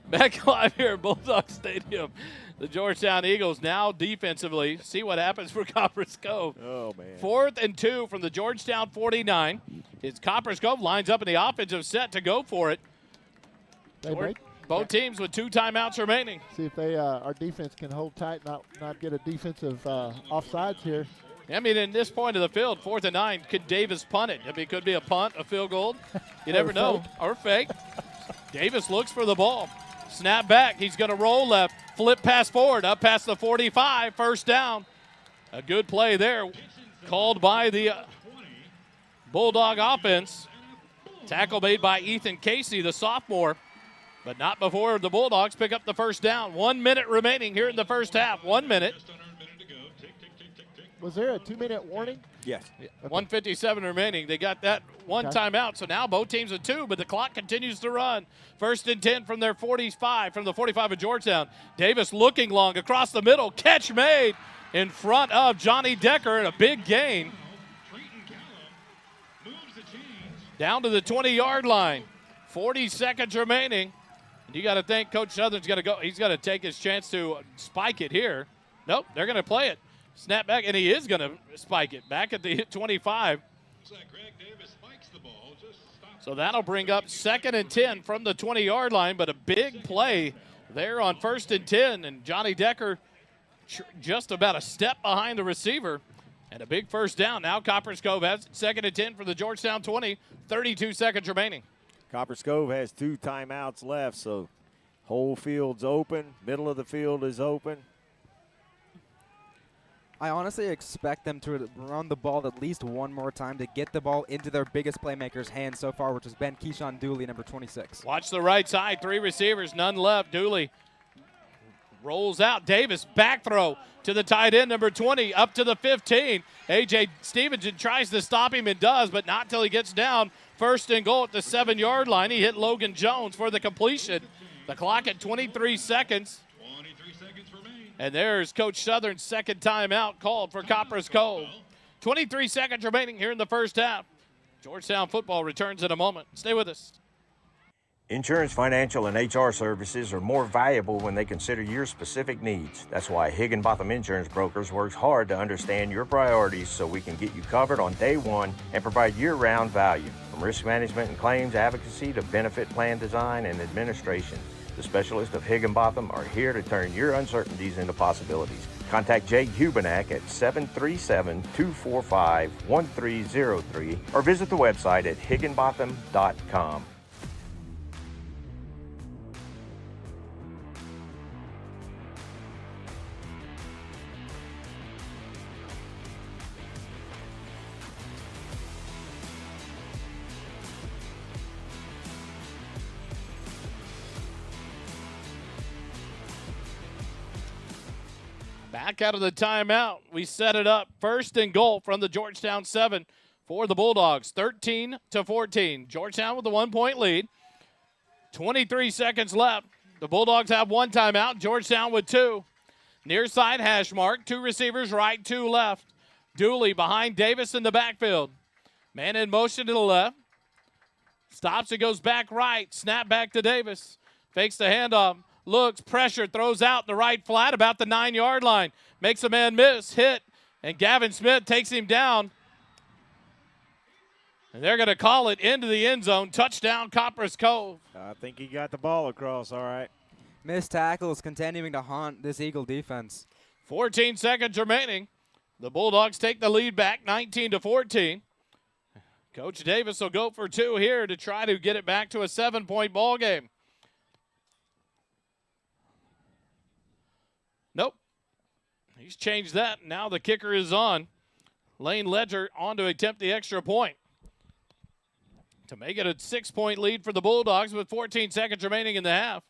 Back live here at Bulldawg Stadium. The Georgetown Eagles now defensively. See what happens for Copperas Cove. Oh, man. 4th and 2 from the Georgetown 49. His Copperas Cove lines up in the offensive set to go for it. Both teams with 2 timeouts remaining. See if they our defense can hold tight, not get a defensive offsides here. I mean, in this point of the field, 4th and 9, could Davis punt it? I mean, it could be a punt, a field goal. You never know. Or fake. Davis looks for the ball. Snap back. He's going to roll left. Flip pass forward. Up past the 45. First down. A good play there. Called by the Bulldog offense. Tackle made by Ethan Casey, the sophomore. But not before the Bulldogs pick up the first down. 1 minute remaining here in the first half. 1 minute. Was there a 2-minute warning? Yes. Okay. 1:57 remaining. They got that one timeout, so now both teams with 2, but the clock continues to run. 1st and 10 from their 45, from the 45 of Georgetown. Davis looking long across the middle. Catch made in front of Johnny Decker, and a big gain. Down to the 20-yard line. 40 seconds remaining. And you got to think Coach Southern's going to go. He's going to take his chance to spike it here. Nope, they're going to play it. Snap back, and he is going to spike it back at the 25. So that'll bring up 2nd and 10 from the 20-yard line, but a big play there on 1st and 10, and Johnny Decker just about a step behind the receiver, and a big first down. Now Copperas Cove has 2nd and 10 for the Georgetown 20, 32 seconds remaining. Copperas Cove has 2 timeouts left, so whole field's open. Middle of the field is open. I honestly expect them to run the ball at least one more time to get the ball into their biggest playmaker's hands so far, which has been Keyshawn Dooley, number 26. Watch the right side. 3 receivers, none left. Dooley rolls out. Davis, back throw to the tight end, number 20, up to the 15. A.J. Stevenson tries to stop him and does, but not till he gets down. 1st and goal at the 7-yard line. He hit Logan Jones for the completion. The clock at 23 seconds. And there's Coach Southern's second timeout called for Copperas Cove. 23 seconds remaining here in the first half. Georgetown football returns in a moment. Stay with us. Insurance, financial, and HR services are more valuable when they consider your specific needs. That's why Higginbotham Insurance Brokers works hard to understand your priorities so we can get you covered on day one and provide year-round value. From risk management and claims advocacy to benefit plan design and administration, the specialists of Higginbotham are here to turn your uncertainties into possibilities. Contact Jay Hubenak at 737-245-1303 or visit the website at higginbotham.com. Back out of the timeout. We set it up. 1st and goal from the Georgetown 7 for the Bulldogs. 13-14. Georgetown with a 1-point lead. 23 seconds left. The Bulldogs have 1 timeout. Georgetown with 2. Near side hash mark. 2 receivers right, 2 left. Dooley behind Davis in the backfield. Man in motion to the left. Stops and goes back right. Snap back to Davis. Fakes the handoff. Looks, pressure, throws out the right flat about the 9-yard line. Makes a man miss, hit, and Gavin Smith takes him down. And they're going to call it into the end zone. Touchdown, Copperas Cove. I think he got the ball across all right. Missed tackles continuing to haunt this Eagle defense. 14 seconds remaining. The Bulldogs take the lead back 19-14. Coach Davis will go for 2 here to try to get it back to a 7-point ball game. Nope. He's changed that. Now the kicker is on. Lane Ledger on to attempt the extra point to make it a 6-point lead for the Bulldogs with 14 seconds remaining in the half.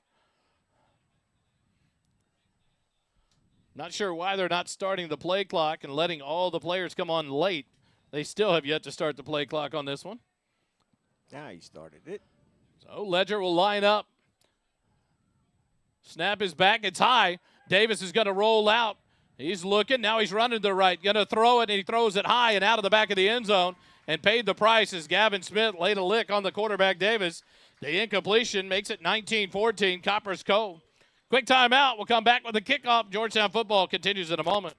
Not sure why they're not starting the play clock and letting all the players come on late. They still have yet to start the play clock on this one. Now he started it. So Ledger will line up. Snap is back. It's high. Davis is going to roll out. He's looking. Now he's running to the right. Going to throw it, and he throws it high and out of the back of the end zone and paid the price as Gavin Smith laid a lick on the quarterback Davis. The incompletion makes it 19-14, Copperas Cove. Quick timeout. We'll come back with the kickoff. Georgetown football continues in a moment.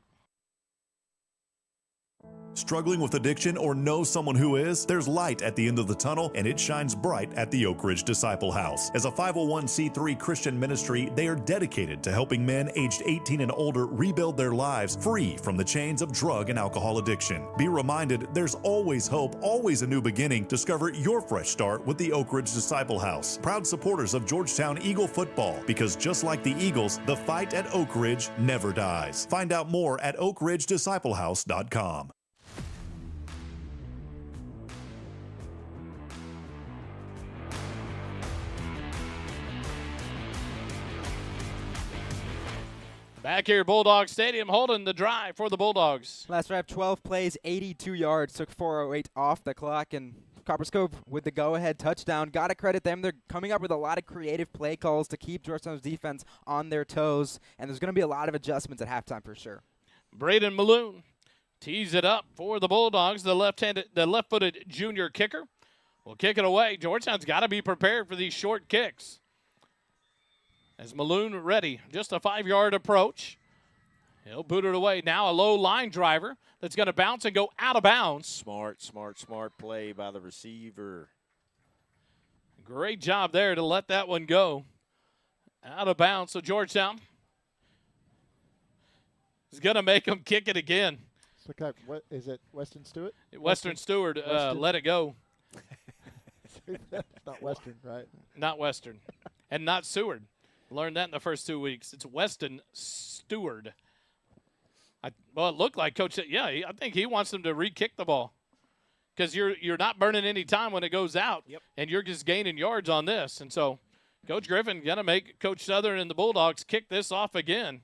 Struggling with addiction or know someone who is? There's light at the end of the tunnel, and it shines bright at the Oak Ridge Disciple House. As a 501c3 Christian ministry, they are dedicated to helping men aged 18 and older rebuild their lives free from the chains of drug and alcohol addiction. Be reminded, there's always hope, always a new beginning. Discover your fresh start with the Oak Ridge Disciple House. Proud supporters of Georgetown Eagle Football, because just like the Eagles, the fight at Oak Ridge never dies. Find out more at oakridgedisciplehouse.com. Back here at Bulldawg Stadium, holding the drive for the Bulldogs. Last drive, 12 plays, 82 yards, took 4:08 off the clock, and Copperas Cove with the go-ahead touchdown. Got to credit them. They're coming up with a lot of creative play calls to keep Georgetown's defense on their toes, and there's going to be a lot of adjustments at halftime for sure. Braden Malone tees it up for the Bulldogs. The left-footed junior kicker will kick it away. Georgetown's got to be prepared for these short kicks. As Malone ready, just a 5-yard approach. He'll boot it away. Now a low line driver that's going to bounce and go out of bounds. Smart play by the receiver. Great job there to let that one go out of bounds. So Georgetown is going to make them kick it again. What is it? Weston Stewart? Western Stewart let it go. It's not Western, right? Not Western. And not Seward. Learned that in the first 2 weeks. It's Weston Stewart. Well, it looked like Coach said, yeah, I think he wants them to re-kick the ball because you're not burning any time when it goes out, and you're just gaining yards on this. And so Coach Griffin going to make Coach Southern and the Bulldogs kick this off again.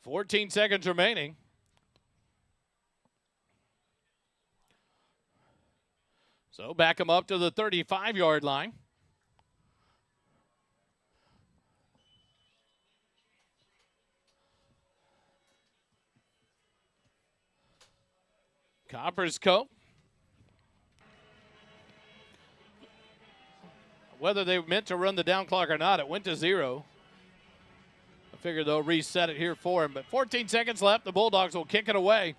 14 seconds remaining. So back them up to the 35-yard line. Copperas Cove. Whether they meant to run the down clock or not, it went to 0. I figure they'll reset it here for him. But 14 seconds left. The Bulldogs will kick it away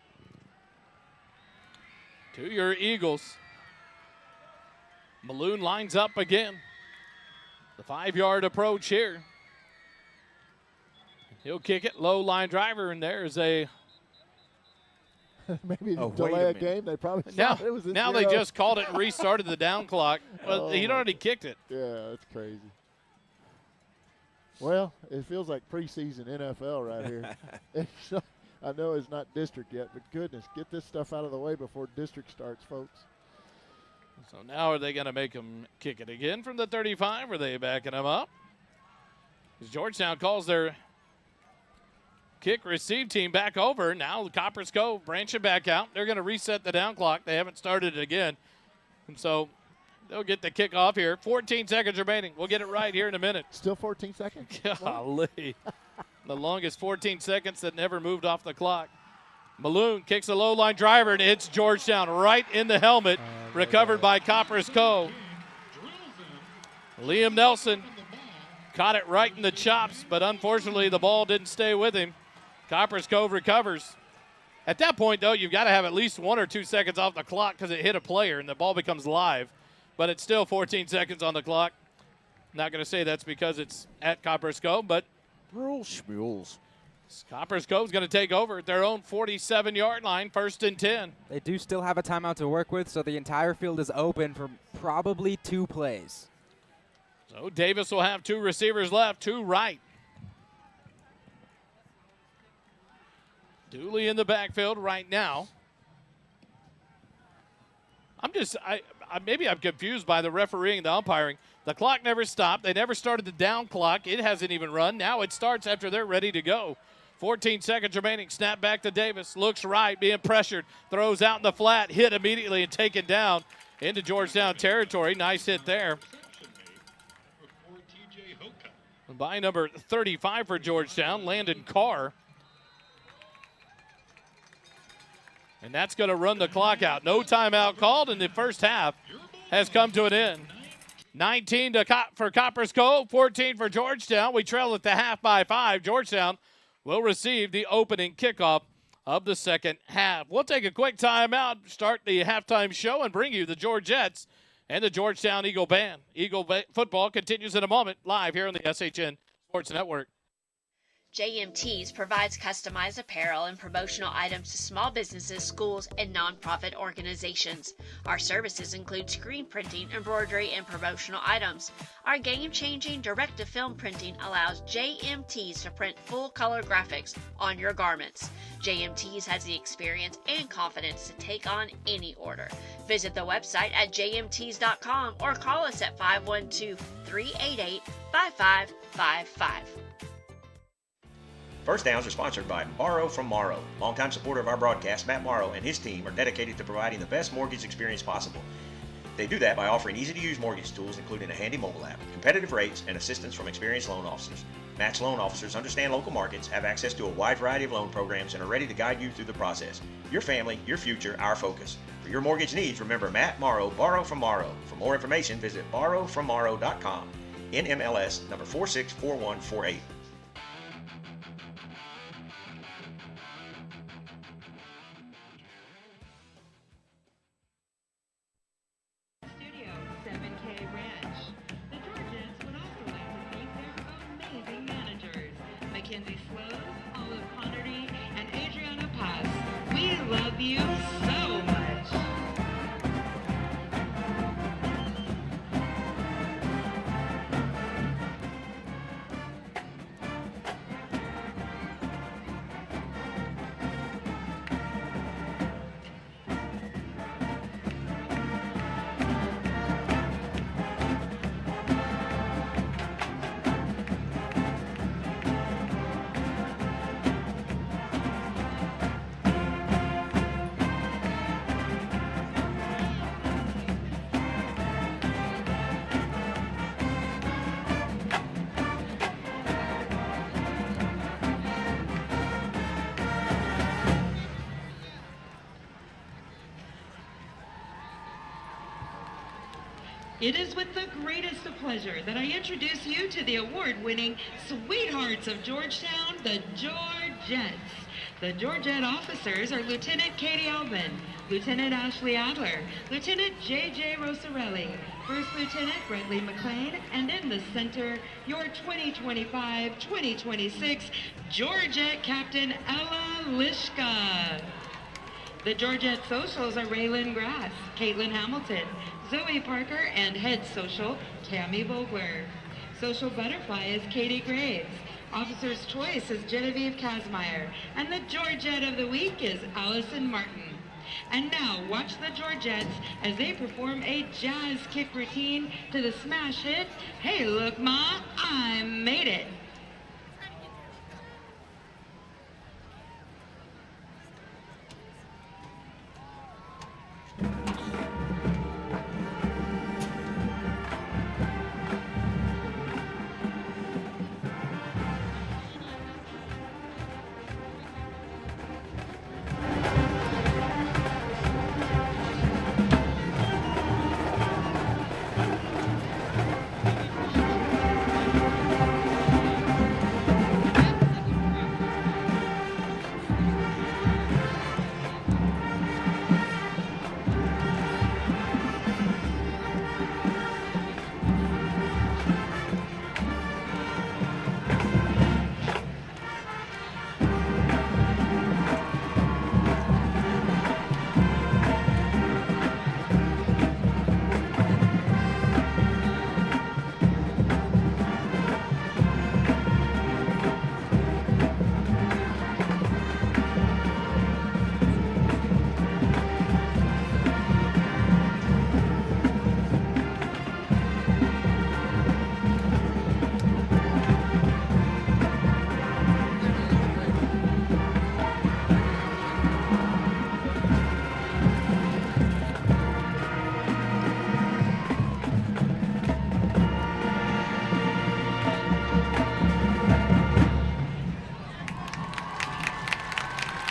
to your Eagles. Malone lines up again. The 5-yard approach here. He'll kick it. Low line driver, and there's a maybe delay a game. They probably now, it was now they just called it and restarted the down clock. Well, he'd already kicked it. Yeah, that's crazy. Well, it feels like preseason NFL right here. I know it's not district yet, but goodness, get this stuff out of the way before district starts, folks. So now are they going to make them kick it again from the 35? Or are they backing them up? As Georgetown calls their kick receive team back over. Now the Copperas Cove branching back out. They're going to reset the down clock. They haven't started it again. And so they'll get the kickoff here. 14 seconds remaining. We'll get it right here in a minute. Still 14 seconds? Golly. The longest 14 seconds that never moved off the clock. Malone kicks a low-line driver and hits Georgetown right in the helmet. Recovered by Copperas Cove. Liam Nelson caught it right in the chops, but unfortunately the ball didn't stay with him. Copperas Cove recovers. At that point, though, you've got to have at least 1 or 2 seconds off the clock because it hit a player and the ball becomes live. But it's still 14 seconds on the clock. Not going to say that's because it's at Copperas Cove, but Rules schmules. Copperas Cove's going to take over at their own 47-yard line, 1st and 10. They do still have a timeout to work with, so the entire field is open for probably 2 plays. So Davis will have 2 receivers left, 2 right. Dooley in the backfield right now. Maybe I'm confused by the refereeing and the umpiring. The clock never stopped. They never started the down clock. It hasn't even run. Now it starts after they're ready to go. 14 seconds remaining. Snap back to Davis. Looks right, being pressured. Throws out in the flat. Hit immediately and taken down into Georgetown territory. Nice hit there. By number 35 for Georgetown, Landon Carr. And that's going to run the clock out. No timeout called, and the first half has come to an end. 19 for Copperas Cove, 14 for Georgetown. We trail at the half by 5. Georgetown will receive the opening kickoff of the second half. We'll take a quick timeout, start the halftime show, and bring you the Georgettes and the Georgetown Eagle Band. Football continues in a moment, live here on the SHN Sports Network. JMT's provides customized apparel and promotional items to small businesses, schools, and nonprofit organizations. Our services include screen printing, embroidery, and promotional items. Our game-changing direct-to-film printing allows JMT's to print full-color graphics on your garments. JMT's has the experience and confidence to take on any order. Visit the website at jmts.com or call us at 512-388-5555. First Downs are sponsored by Morrow from Morrow. Longtime supporter of our broadcast, Matt Morrow and his team are dedicated to providing the best mortgage experience possible. They do that by offering easy-to-use mortgage tools, including a handy mobile app, competitive rates, and assistance from experienced loan officers. Matt's loan officers understand local markets, have access to a wide variety of loan programs, and are ready to guide you through the process. Your family, your future, our focus. For your mortgage needs, remember Matt Morrow, Borrow from Morrow. For more information, visit borrowfrommorrow.com. NMLS number 464148. It is with the greatest of pleasure that I introduce you to the award-winning Sweethearts of Georgetown, the Georgettes. The Georgette officers are Lieutenant Katie Albin, Lieutenant Ashley Adler, Lieutenant J.J. Rosarelli, First Lieutenant Brentley McLean, and in the center, your 2025-2026 Georgette Captain Ella Lishka. The Georgette socials are Raylan Grass, Caitlin Hamilton, Zoe Parker, and head social, Tammy Vogler. Social butterfly is Katie Graves. Officer's choice is Genevieve Kazmaier, and the Georgette of the week is Allison Martin. And now watch the Georgettes as they perform a jazz kick routine to the smash hit, Hey Look Ma, I Made It.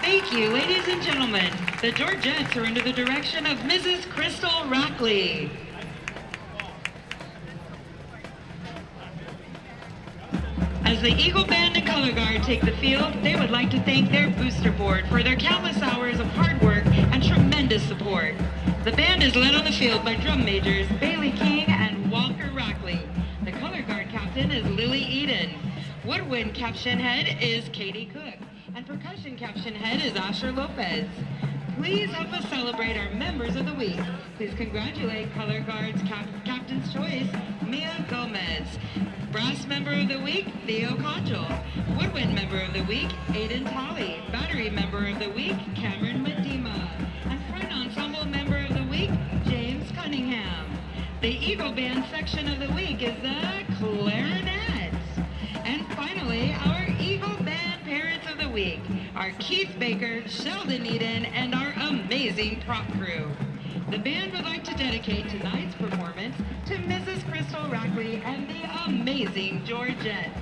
Thank you, ladies and gentlemen. The Georgettes are under the direction of Mrs. Crystal Rockley. As the Eagle Band and Color Guard take the field, they would like to thank their booster board for their countless hours of hard work and tremendous support. The band is led on the field by drum majors Bailey King and Walker Rockley. The Color Guard captain is Lily Eden. Woodwind caption head is Katie Cook. And percussion caption head is Asher Lopez. Please help us celebrate our members of the week. Please congratulate Color Guard's Captain's Choice, Mia Gomez. Brass Member of the Week, Theo Conchel. Woodwind Member of the Week, Aiden Talley. Battery Member of the Week, Cameron Medema. And Front Ensemble Member of the Week, James Cunningham. The Eagle Band section of the week is the clarinet. And finally, our Eagle Band Parents of the Week are Keith Baker, Sheldon Eden, and our amazing prop crew. The band would like to dedicate tonight's performance to Mrs. Crystal Rackley and the amazing Georgettes.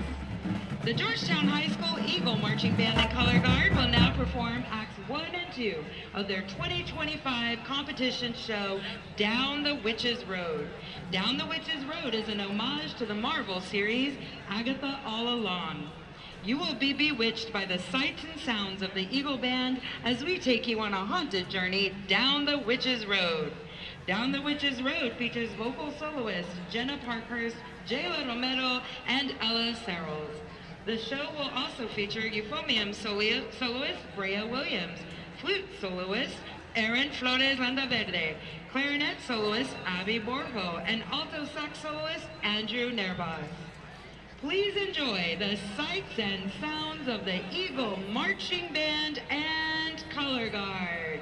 The Georgetown High School Eagle Marching Band and Color Guard will now perform Acts 1 and 2 of their 2025 competition show, Down the Witch's Road. Down the Witch's Road is an homage to the Marvel series, Agatha All Along. You will be bewitched by the sights and sounds of the Eagle Band as we take you on a haunted journey down the Witch's Road. Down the Witch's Road features vocal soloists Jenna Parkhurst, Jayla Romero, and Ella Sarles. The show will also feature euphonium soloist Brea Williams, flute soloist Aaron Flores Landaverde, clarinet soloist Abby Borjo, and alto sax soloist Andrew Nerbas. Please enjoy the sights and sounds of the Eagle Marching Band and Color Guard.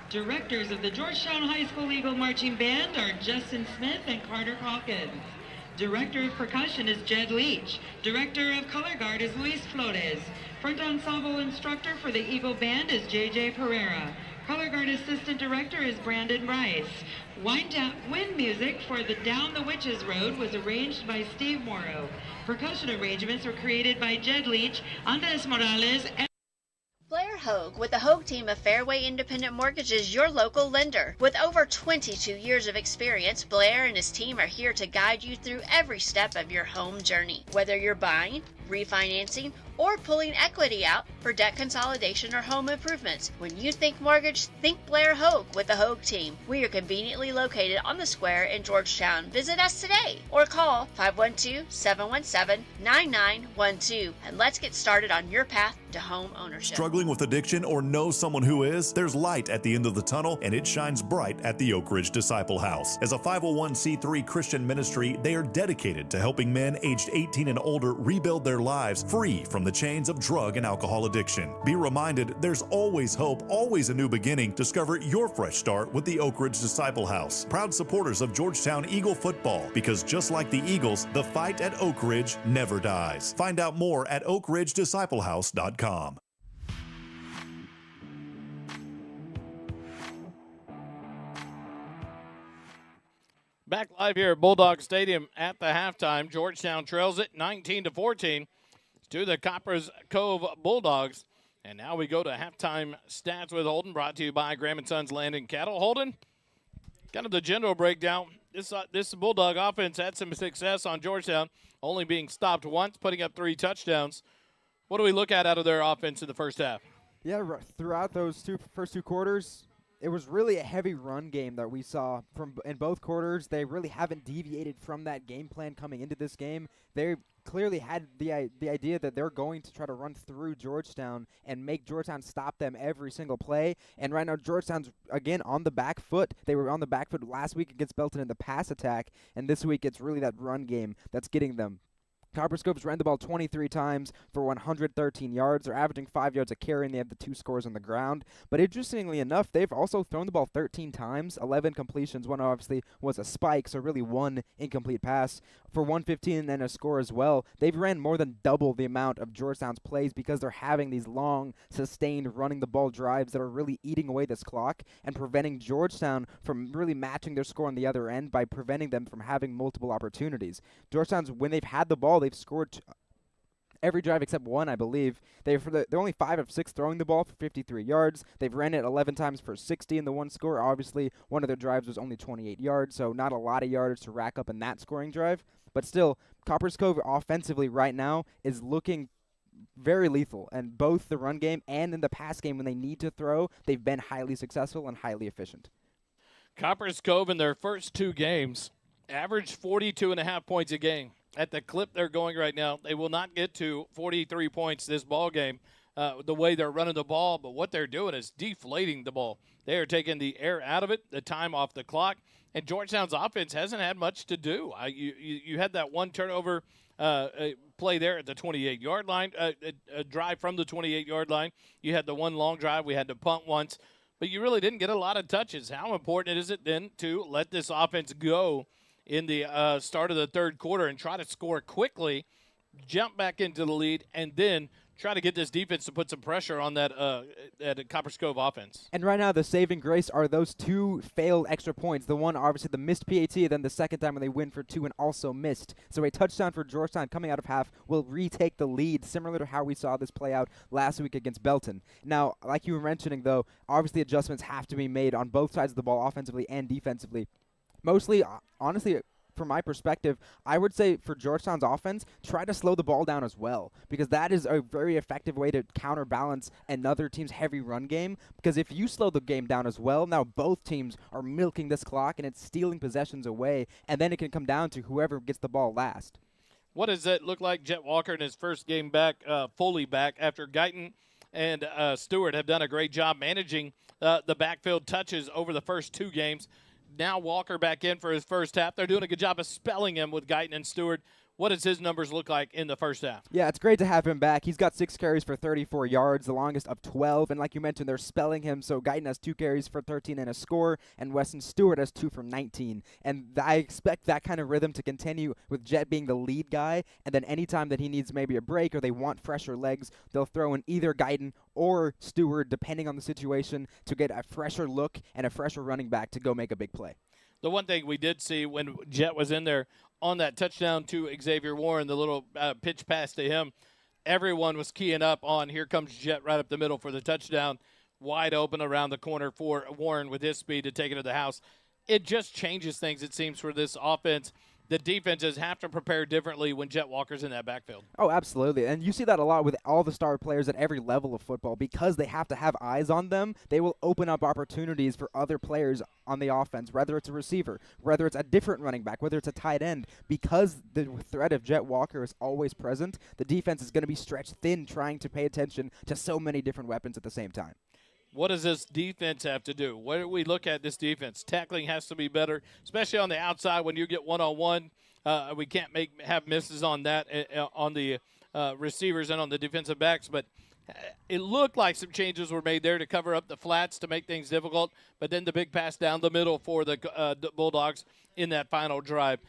Directors of the Georgetown High School Eagle Marching Band are Justin Smith and Carter Calkins. Director of Percussion is Jed Leach. Director of Color Guard is Luis Flores. Front Ensemble Instructor for the Eagle Band is J.J. Pereira. Color Guard Assistant Director is Brandon Rice. Wind music for the Down the Witches Road was arranged by Steve Morrow. Percussion arrangements were created by Jed Leach, Andres Morales, and Blair Hogue with the Hogue team of Fairway Independent Mortgages, your local lender. With over 22 years of experience, Blair and his team are here to guide you through every step of your home journey. Whether you're buying, refinancing, or pulling equity out for debt consolidation or home improvements, when you think mortgage, think Blair Hogue with the Hogue team. We are conveniently located on the square in Georgetown. Visit us today or call 512-717-9912 and let's get started on your path to home ownership. Struggling with addiction or know someone who is? There's light at the end of the tunnel, and it shines bright at the Oak Ridge Disciple House. As a 501c3 Christian ministry, they are dedicated to helping men aged 18 and older rebuild their lives free from the chains of drug and alcohol addiction. Be reminded, there's always hope, always a new beginning. Discover your fresh start with the Oak Ridge Disciple House. Proud supporters of Georgetown Eagle Football, because just like the Eagles, the fight at Oak Ridge never dies. Find out more at oakridgedisciplehouse.com. Back live here at Bulldawg Stadium at the halftime. Georgetown trails it 19-14 to the Copperas Cove Bulldogs. And now we go to halftime stats with Holden, brought to you by Graham & Sons Land and Cattle. Holden, kind of the general breakdown. This Bulldog offense had some success on Georgetown, only being stopped once, putting up 3 touchdowns. What do we look at out of their offense in the first half? Yeah, throughout those first two quarters, it was really a heavy run game that we saw in both quarters. They really haven't deviated from that game plan coming into this game. They clearly had the idea that they're going to try to run through Georgetown and make Georgetown stop them every single play. And right now, Georgetown's, again, on the back foot. They were on the back foot last week against Belton in the pass attack, and this week it's really that run game that's getting them. Copperas Cove's ran the ball 23 times for 113 yards. They're averaging 5 yards a carry, and they have the 2 scores on the ground. But interestingly enough, they've also thrown the ball 13 times, 11 completions. One obviously was a spike, so really 1 incomplete pass for 115 and a score as well. They've ran more than double the amount of Georgetown's plays because they're having these long, sustained running the ball drives that are really eating away this clock and preventing Georgetown from really matching their score on the other end by preventing them from having multiple opportunities. Georgetown's, when they've had the ball, they've scored every drive except one, I believe. They're only 5 of 6 throwing the ball for 53 yards. They've ran it 11 times for 60 in the one score. Obviously, one of their drives was only 28 yards, so not a lot of yardage to rack up in that scoring drive. But still, Copperas Cove offensively right now is looking very lethal. And both the run game and in the pass game, when they need to throw, they've been highly successful and highly efficient. Copperas Cove in their first 2 games averaged 42.5 points a game. At the clip they're going right now, they will not get to 43 points this ball game the way they're running the ball, but what they're doing is deflating the ball. They are taking the air out of it, the time off the clock, and Georgetown's offense hasn't had much to do. You had that one turnover play there at the 28-yard line, a drive from the 28-yard line. You had the one long drive. We had to punt once, but you really didn't get a lot of touches. How important is it then to let this offense go in the start of the third quarter and try to score quickly, jump back into the lead, and then try to get this defense to put some pressure on that Copperas Cove offense? And right now, the saving grace are those 2 failed extra points. The one, obviously, the missed PAT, and then the second time when they win for 2 and also missed. So a touchdown for Georgetown coming out of half will retake the lead, similar to how we saw this play out last week against Belton. Now, like you were mentioning, though, obviously adjustments have to be made on both sides of the ball, offensively and defensively. Mostly, honestly, from my perspective, I would say for Georgetown's offense, try to slow the ball down as well, because that is a very effective way to counterbalance another team's heavy run game. Because if you slow the game down as well, now both teams are milking this clock and it's stealing possessions away, and then it can come down to whoever gets the ball last. What does it look like Jet Walker in his first game back, fully back, after Guyton and Stewart have done a great job managing the backfield touches over the first 2 games? Now Walker back in for his first half. They're doing a good job of spelling him with Guyton and Stewart. What does his numbers look like in the first half? Yeah, it's great to have him back. He's got 6 carries for 34 yards, the longest of 12. And like you mentioned, they're spelling him. So Guyton has 2 carries for 13 and a score, and Weston Stewart has 2 for 19. And I expect that kind of rhythm to continue with Jet being the lead guy. And then anytime that he needs maybe a break or they want fresher legs, they'll throw in either Guyton or Stewart, depending on the situation, to get a fresher look and a fresher running back to go make a big play. The one thing we did see when Jet was in there on that touchdown to Xavier Warren, the little pitch pass to him, everyone was keying up on here comes Jet right up the middle for the touchdown, wide open around the corner for Warren with his speed to take it to the house. It just changes things, it seems, for this offense. The defenses have to prepare differently when Jet Walker's in that backfield. Oh, absolutely. And you see that a lot with all the star players at every level of football. Because they have to have eyes on them, they will open up opportunities for other players on the offense, whether it's a receiver, whether it's a different running back, whether it's a tight end. Because the threat of Jet Walker is always present, the defense is going to be stretched thin trying to pay attention to so many different weapons at the same time. What does this defense have to do? What do we look at this defense? Tackling has to be better, especially on the outside when you get one-on-one. We can't have misses on that on the receivers and on the defensive backs. But it looked like some changes were made there to cover up the flats to make things difficult. But then the big pass down the middle for the Bulldogs in that final drive.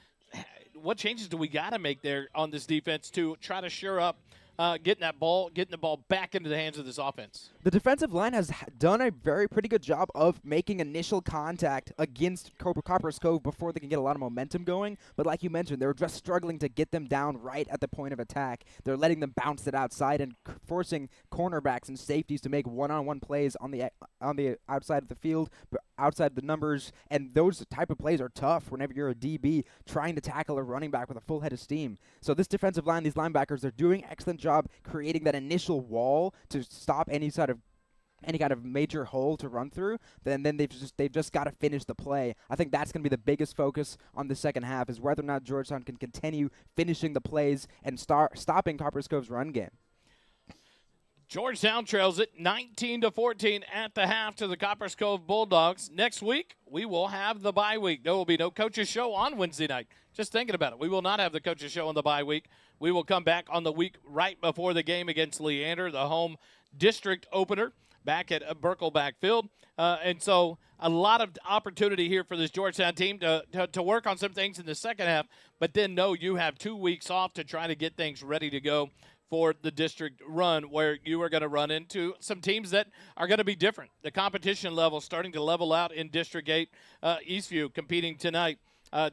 What changes do we got to make there on this defense to try to shore up getting the ball back into the hands of this offense? The defensive line has done a pretty good job of making initial contact against Copperas Cove before they can get a lot of momentum going. But like you mentioned, they're just struggling to get them down right at the point of attack. They're letting them bounce it outside and forcing cornerbacks and safeties to make one-on-one plays on the outside of the field, outside the numbers. And those type of plays are tough whenever you're a DB trying to tackle a running back with a full head of steam. So this defensive line, these linebackers, they're doing excellent job creating that initial wall to stop any kind of major hole to run through. Then they've just got to finish the play. I think that's going to be the biggest focus on the second half, is whether or not Georgetown can continue finishing the plays and stopping Copperas Cove's run game. Georgetown trails it 19-14 at the half to the Copperas Cove Bulldogs. Next week, we will have the bye week. There will be no coaches show on Wednesday night. Just thinking about it. We will not have the coaches show on the bye week. We will come back on the week right before the game against Leander, the home district opener, back at Birkelback Field. And so a lot of opportunity here for this Georgetown team to work on some things in the second half, but then know you have 2 weeks off to try to get things ready to go for the district run, where you are going to run into some teams that are going to be different. The competition level starting to level out in District 8. Eastview competing tonight,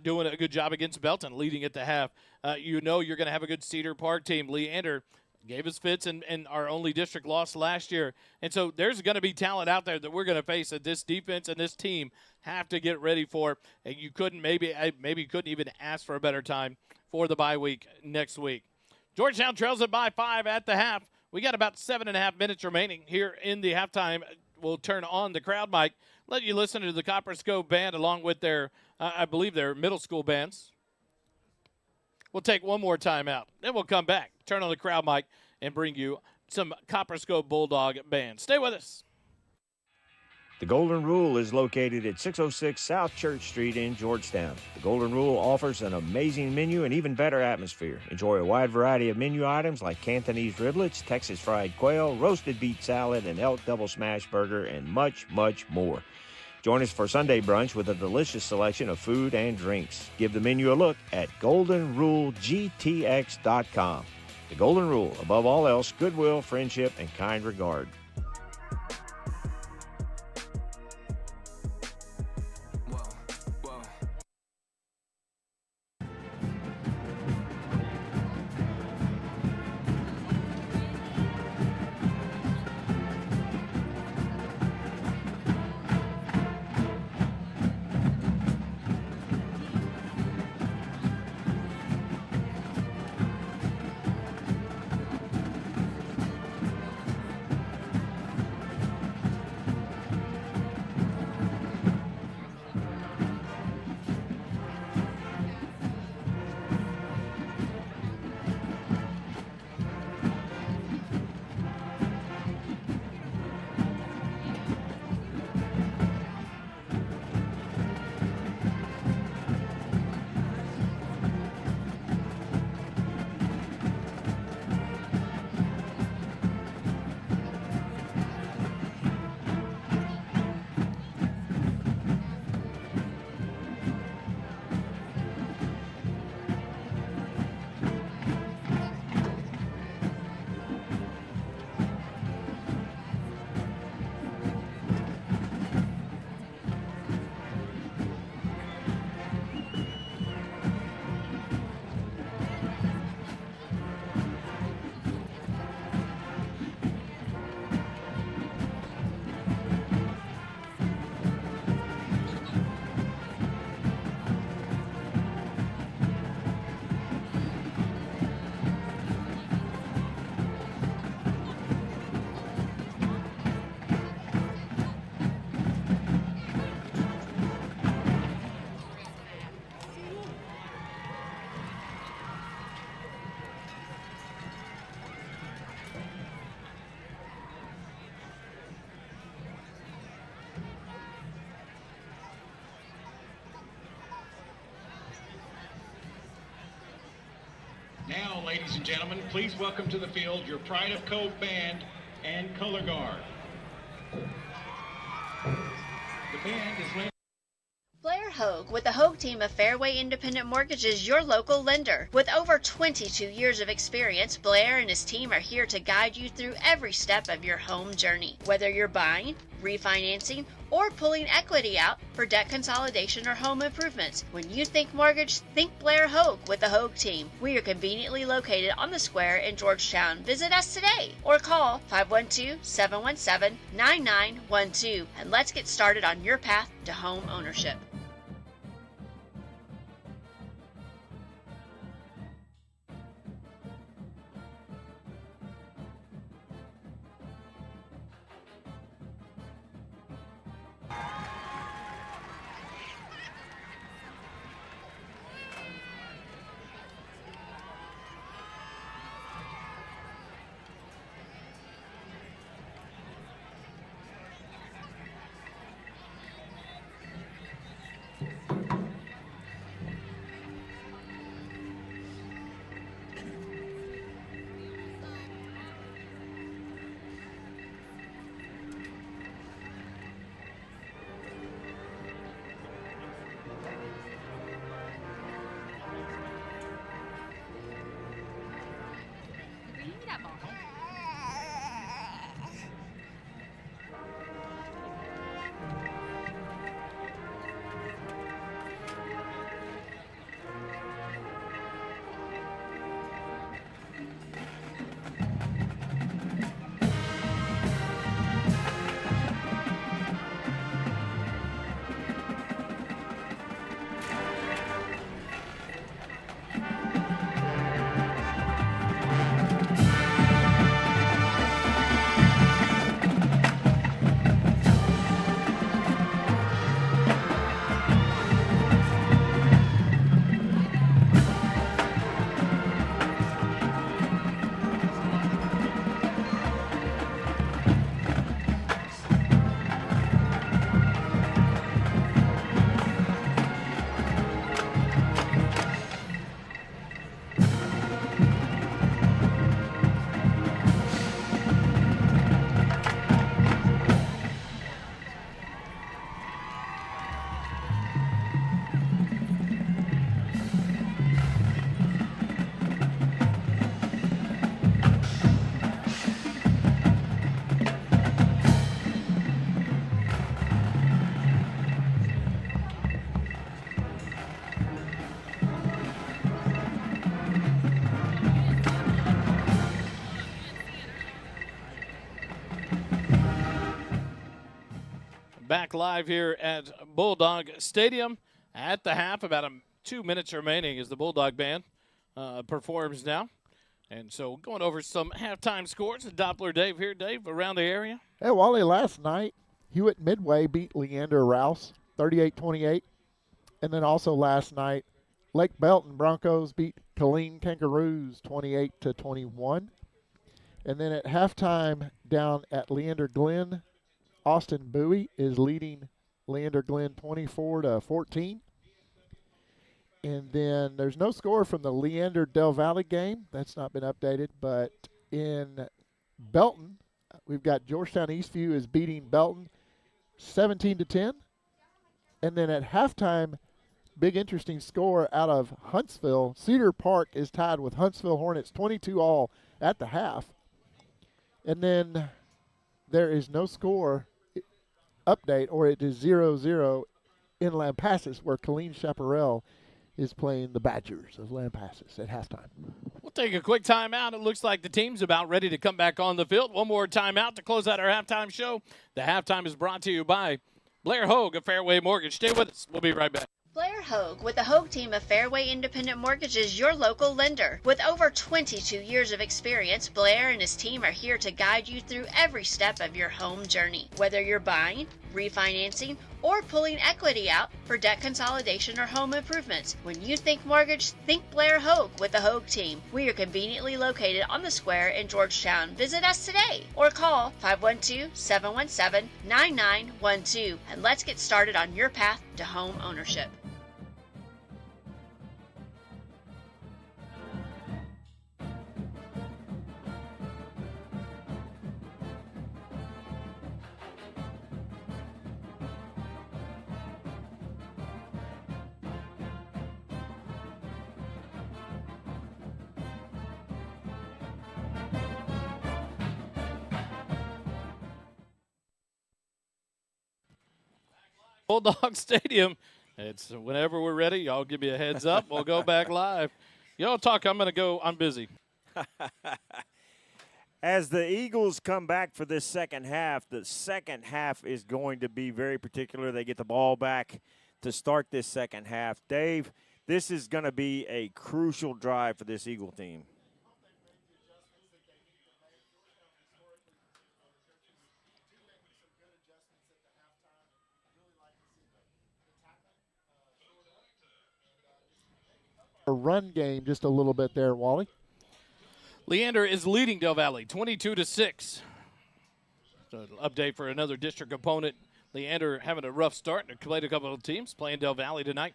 doing a good job against Belton, leading at the half. You're going to have a good Cedar Park team. Leander gave us fits and our only district loss last year. And so there's going to be talent out there that we're going to face that this defense and this team have to get ready for. And you couldn't maybe you couldn't even ask for a better time for the bye week next week. Georgetown trails it by 5 at the half. We got about 7.5 minutes remaining here in the halftime. We'll turn on the crowd mic, let you listen to the Copperas Cove band along with their, I believe, their middle school bands. We'll take one more time out. Then we'll come back, turn on the crowd mic, and bring you some Copperas Cove Bulldog band. Stay with us. The Golden Rule is located at 606 South Church Street in Georgetown. The Golden Rule offers an amazing menu and even better atmosphere. Enjoy a wide variety of menu items like Cantonese riblets, Texas fried quail, roasted beet salad, an elk double smash burger, and much, much more. Join us for Sunday brunch with a delicious selection of food and drinks. Give the menu a look at goldenrulegtx.com. The Golden Rule, above all else, goodwill, friendship, and kind regard. Now, ladies and gentlemen, please welcome to the field your Pride of Cove band and color guard. The band is led. Blair Hogue with the Hogue team of Fairway Independent Mortgages, your local lender. With over 22 years of experience, Blair and his team are here to guide you through every step of your home journey. Whether you're buying, refinancing, or pulling equity out for debt consolidation or home improvements, when you think mortgage, think Blair Hogue with the Hogue team. We are conveniently located on the square in Georgetown. Visit us today or call 512-717-9912 and let's get started on your path to home ownership. Back live here at Bulldawg Stadium at the half. About 2 minutes remaining as the Bulldog band performs now. And so going over some halftime scores. Doppler Dave here. Dave, around the area. Hey, Wally, last night, Hewitt Midway beat Leander Rouse 38-28. And then also last night, Lake Belton Broncos beat Killeen Kangaroos 28-21. And then at halftime down at Leander Glen, Austin Bowie is leading Leander Glen 24-14. And then there's no score from the Leander Del Valle game. That's not been updated. But in Belton, we've got Georgetown Eastview is beating Belton 17-10. And then at halftime, big interesting score out of Huntsville. Cedar Park is tied with Huntsville Hornets 22-all at the half. And then there is no score update, or it is 0-0 in Lampasas, where Killeen Chaparral is playing the Badgers of Lampasas at halftime. We'll take a quick timeout. It looks like the team's about ready to come back on the field. One more timeout to close out our halftime show. The halftime is brought to you by Blair Hogue of Fairway Mortgage. Stay with us. We'll be right back. Blair Hogue with the Hogue team of Fairway Independent Mortgages, your local lender. With over 22 years of experience, Blair and his team are here to guide you through every step of your home journey. Whether you're buying, refinancing, or pulling equity out for debt consolidation or home improvements, when you think mortgage, think Blair Hogue with the Hogue team. We are conveniently located on the square in Georgetown. Visit us today or call 512-717-9912 and let's get started on your path to home ownership. Bulldawg Stadium. It's whenever we're ready, y'all give me a heads up. We'll go back live. Y'all talk. I'm going to go. I'm busy. As the Eagles come back for this second half, the second half is going to be very particular. They get the ball back to start this second half. Dave, this is going to be a crucial drive for this Eagle team. A run game just a little bit there, Wally. Leander is leading Del Valle 22-6. So an update for another district opponent. Leander having a rough start. They played a couple of teams playing Del Valle tonight.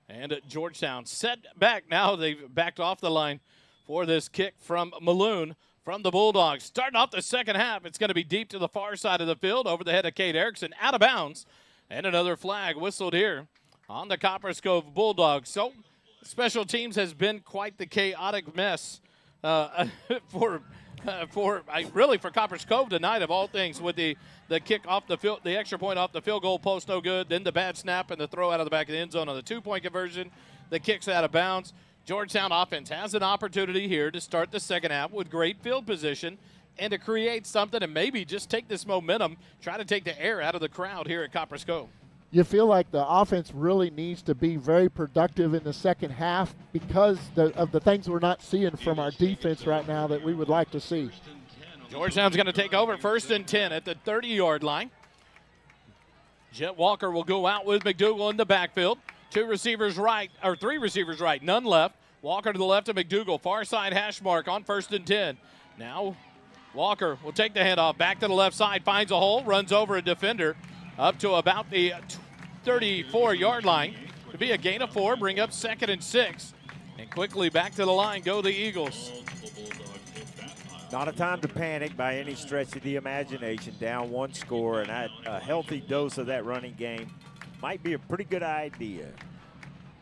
And Georgetown set back. Now they've backed off the line for this kick from Maloon from the Bulldogs. Starting off the second half, it's going to be deep to the far side of the field over the head of Kate Erickson, out of bounds. And another flag whistled here on the Copperas Cove Bulldogs. So special teams has been quite the chaotic mess for Copperas Cove tonight, of all things, with the kick off the field, the extra point off the field goal post, no good. Then the bad snap and the throw out of the back of the end zone on the 2-point conversion. The kick's out of bounds. Georgetown offense has an opportunity here to start the second half with great field position and to create something and maybe just take this momentum, try to take the air out of the crowd here at Copperas Cove. You feel like the offense really needs to be very productive in the second half because of the things we're not seeing from our defense right now that we would like to see. Georgetown's going to take over 1st and 10 at the 30-yard line. Jet Walker will go out with McDougal in the backfield. 3 receivers right, none left. Walker to the left of McDougal, far side hash mark on 1st and 10. Now Walker will take the handoff back to the left side, finds a hole, runs over a defender up to about the 34-yard line. To be a gain of 4, bring up 2nd and 6. And quickly back to the line go the Eagles. Not a time to panic by any stretch of the imagination. Down 1 score, and a healthy dose of that running game might be a pretty good idea.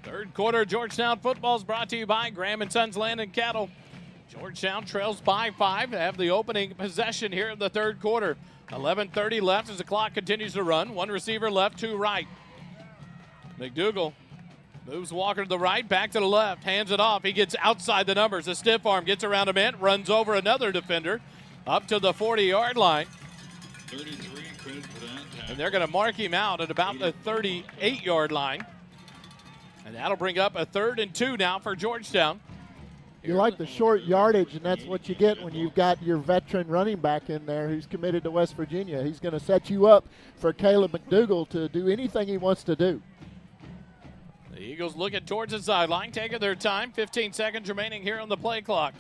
Third quarter Georgetown football is brought to you by Graham & Sons Land and Cattle. Georgetown trails by 5 to have the opening possession here in the third quarter. 11:30 left as the clock continues to run. 1 receiver left, 2 right. McDougal moves Walker to the right, back to the left, hands it off. He gets outside the numbers. A stiff arm gets around a man, runs over another defender up to the 40-yard line. 33, credit for that. And they're going to mark him out at about the 38-yard line. And that'll bring up a 3rd and 2 now for Georgetown. You like the short yardage, and that's what you get when you've got your veteran running back in there who's committed to West Virginia. He's going to set you up for Caleb McDougal to do anything he wants to do. The Eagles looking towards the sideline, taking their time. 15 seconds remaining here on the play clock.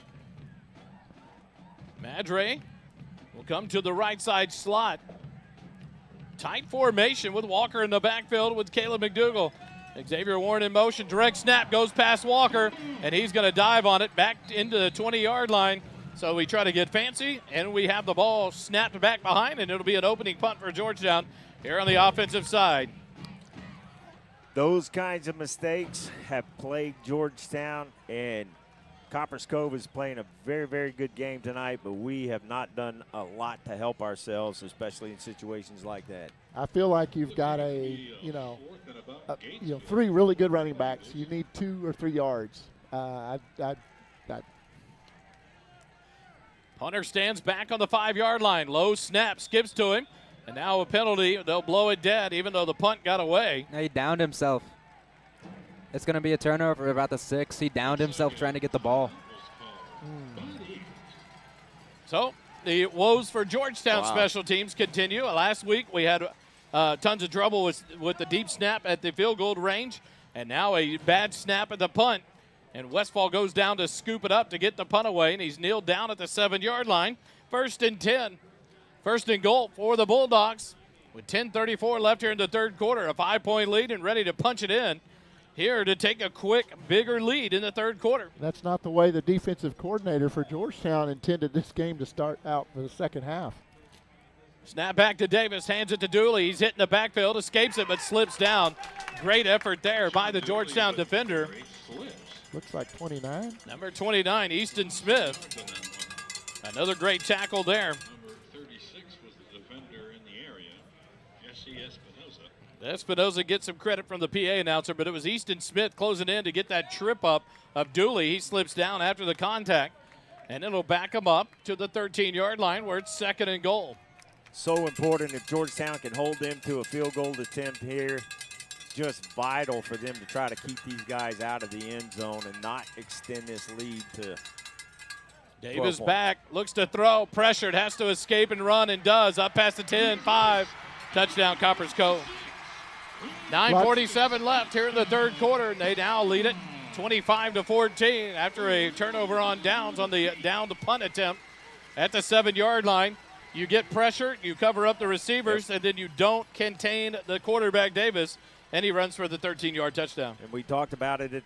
Madre will come to the right side slot. Tight formation with Walker in the backfield with Caleb McDougal. Xavier Warren in motion, direct snap, goes past Walker, and he's going to dive on it back into the 20-yard line. So we try to get fancy, and we have the ball snapped back behind, and it'll be an opening punt for Georgetown here on the offensive side. Those kinds of mistakes have plagued Georgetown, and Copperas Cove is playing a very, very good game tonight, but we have not done a lot to help ourselves, especially in situations like that. I feel like you've got 3 really good running backs. You need 2 or 3 yards. Punter stands back on the 5-yard line. Low snap, skips to him. And now a penalty. They'll blow it dead, even though the punt got away. He downed himself. It's going to be a turnover about the 6. He downed himself trying to get the ball. So the woes for Georgetown special teams continue. Last week we had tons of trouble with the deep snap at the field goal range, and now a bad snap at the punt. And Westfall goes down to scoop it up to get the punt away, and he's kneeled down at the 7-yard line. 1st and 10. 1st and goal for the Bulldogs with 10:34 left here in the third quarter. A 5-point lead and ready to punch it in here to take a quick, bigger lead in the third quarter. That's not the way the defensive coordinator for Georgetown intended this game to start out for the second half. Snap back to Davis, hands it to Dooley. He's hitting the backfield, escapes it, but slips down. Great effort there by the Georgetown defender. Looks like 29. Number 29, Easton Smith. Another great tackle there. Number 36 was the defender in the area, S.C. Espinoza. Espinosa gets some credit from the PA announcer, but it was Easton Smith closing in to get that trip up of Dooley. He slips down after the contact, and it'll back him up to the 13-yard line where it's 2nd and goal. So important if Georgetown can hold them to a field goal attempt here. Just vital for them to try to keep these guys out of the end zone and not extend this lead to Davis back, looks to throw, pressured, has to escape and run, and does. Up past the 10, 5, touchdown Copperas Cove. 9:47 left here in the third quarter, and they now lead it 25-14 after a turnover on downs on the down to punt attempt at the 7-yard line. You get pressure, you cover up the receivers, and then you don't contain the quarterback Davis, and he runs for the 13-yard touchdown. And we talked about it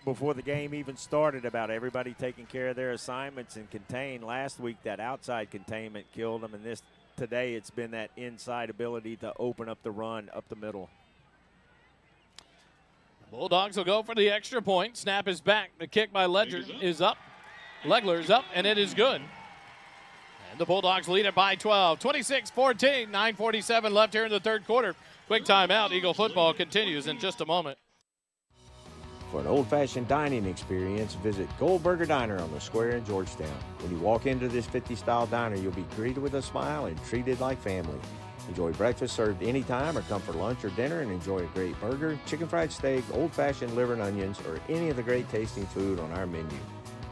before the game even started, about everybody taking care of their assignments and contain. Last week, that outside containment killed them, and today it's been that inside ability to open up the run up the middle. Bulldogs will go for the extra point. Snap is back. The kick by Legler is up, and it is good. And the Bulldogs lead it by 12. 26-14, 9:47 left here in the third quarter. Quick timeout. Eagle football continues in just a moment. For an old-fashioned dining experience, visit Goldberger Diner on the square in Georgetown. When you walk into this 50-style diner, you'll be greeted with a smile and treated like family. Enjoy breakfast served anytime, or come for lunch or dinner and enjoy a great burger, chicken fried steak, old-fashioned liver and onions, or any of the great tasting food on our menu.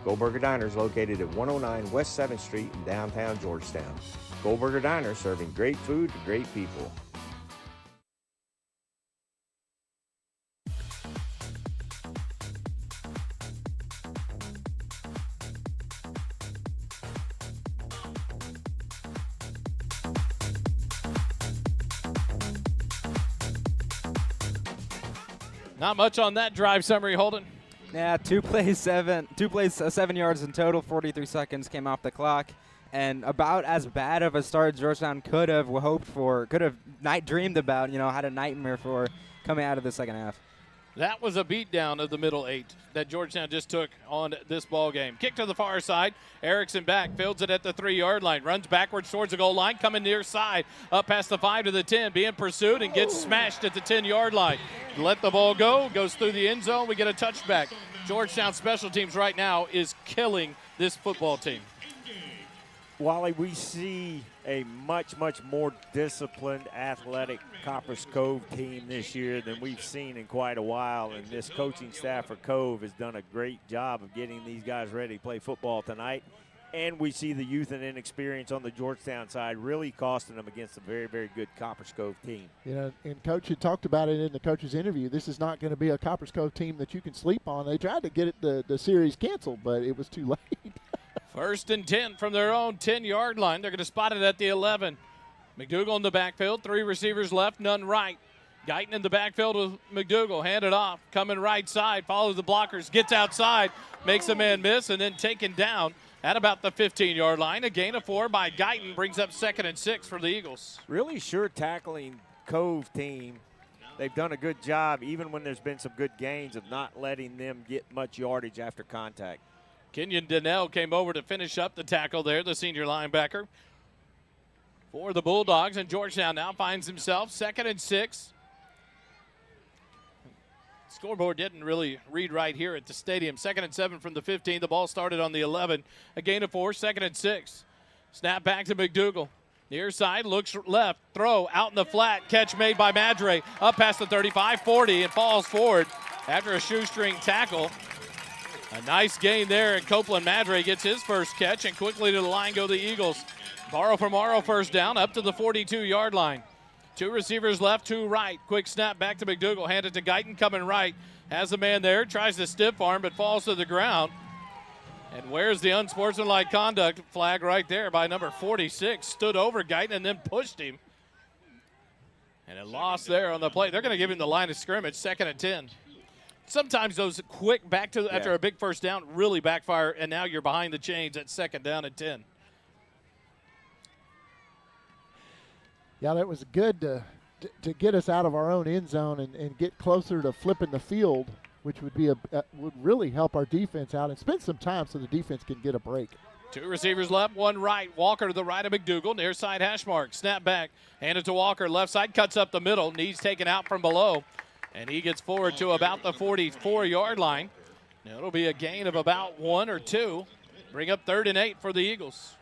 Goldberger Diner is located at 109 West 7th Street in downtown Georgetown. Goldberger Diner, serving great food to great people. Not much on that drive summary, Holden. Yeah, two plays, 7 yards in total, 43 seconds came off the clock. And about as bad of a start Georgetown could have hoped for, could have dreamed about, had a nightmare for coming out of the second half. That was a beatdown of the middle 8 that Georgetown just took on this ball game. Kick to the far side. Erickson back, fields it at the 3-yard line, runs backwards towards the goal line, coming near side, up past the 5 to the 10, being pursued and gets smashed at the 10-yard line. Let the ball go, goes through the end zone, we get a touchback. Georgetown special teams right now is killing this football team. Wally, we see a much, much more disciplined, athletic Copperas Cove team this year than we've seen in quite a while. And this coaching staff for Cove has done a great job of getting these guys ready to play football tonight. And we see the youth and inexperience on the Georgetown side really costing them against a very, very good Copperas Cove team. And Coach had talked about it in the coach's interview. This is not going to be a Copperas Cove team that you can sleep on. They tried to get the series canceled, but it was too late. 1st and 10 from their own 10-yard line. They're going to spot it at the 11. McDougal in the backfield, 3 receivers left, none right. Guyton in the backfield with McDougal, hand it off, coming right side, follows the blockers, gets outside, makes a man miss, and then taken down at about the 15-yard line. A gain of 4 by Guyton brings up 2nd and 6 for the Eagles. Really sure tackling Cove team. They've done a good job, even when there's been some good gains, of not letting them get much yardage after contact. Kenyon Donnell came over to finish up the tackle there, the senior linebacker for the Bulldogs. And Georgetown now finds himself 2nd and 6. Scoreboard didn't really read right here at the stadium. 2nd and 7 from the 15. The ball started on the 11. A gain of 4, 2nd and 6. Snap back to McDougal. Near side, looks left, throw out in the flat. Catch made by Madre. Up past the 35, 40, and falls forward after a shoestring tackle. A nice gain there, and Copeland Madre gets his first catch, and quickly to the line go the Eagles. Borrow from Morrow first down, up to the 42-yard line. 2 receivers left, 2 right. Quick snap back to McDougal, hand it to Guyton, coming right. Has a man there, tries to stiff arm, but falls to the ground. And where's the unsportsmanlike conduct flag right there by number 46. Stood over Guyton and then pushed him. And it lost there on the play. They're going to give him the line of scrimmage, 2nd and 10. Sometimes those quick after a big first down really backfire, and now you're behind the chains at 2nd down and 10. Yeah, that was good to get us out of our own end zone and get closer to flipping the field, which would be would really help our defense out and spend some time so the defense can get a break. Two receivers left, one right. Walker to the right of McDougal, near side hash mark. Snap back, hand it to Walker. Left side, cuts up the middle. Knees taken out from below. And he gets forward to about the 44-yard line. Now it'll be a gain of about 1 or 2. Bring up 3rd and 8 for the Eagles.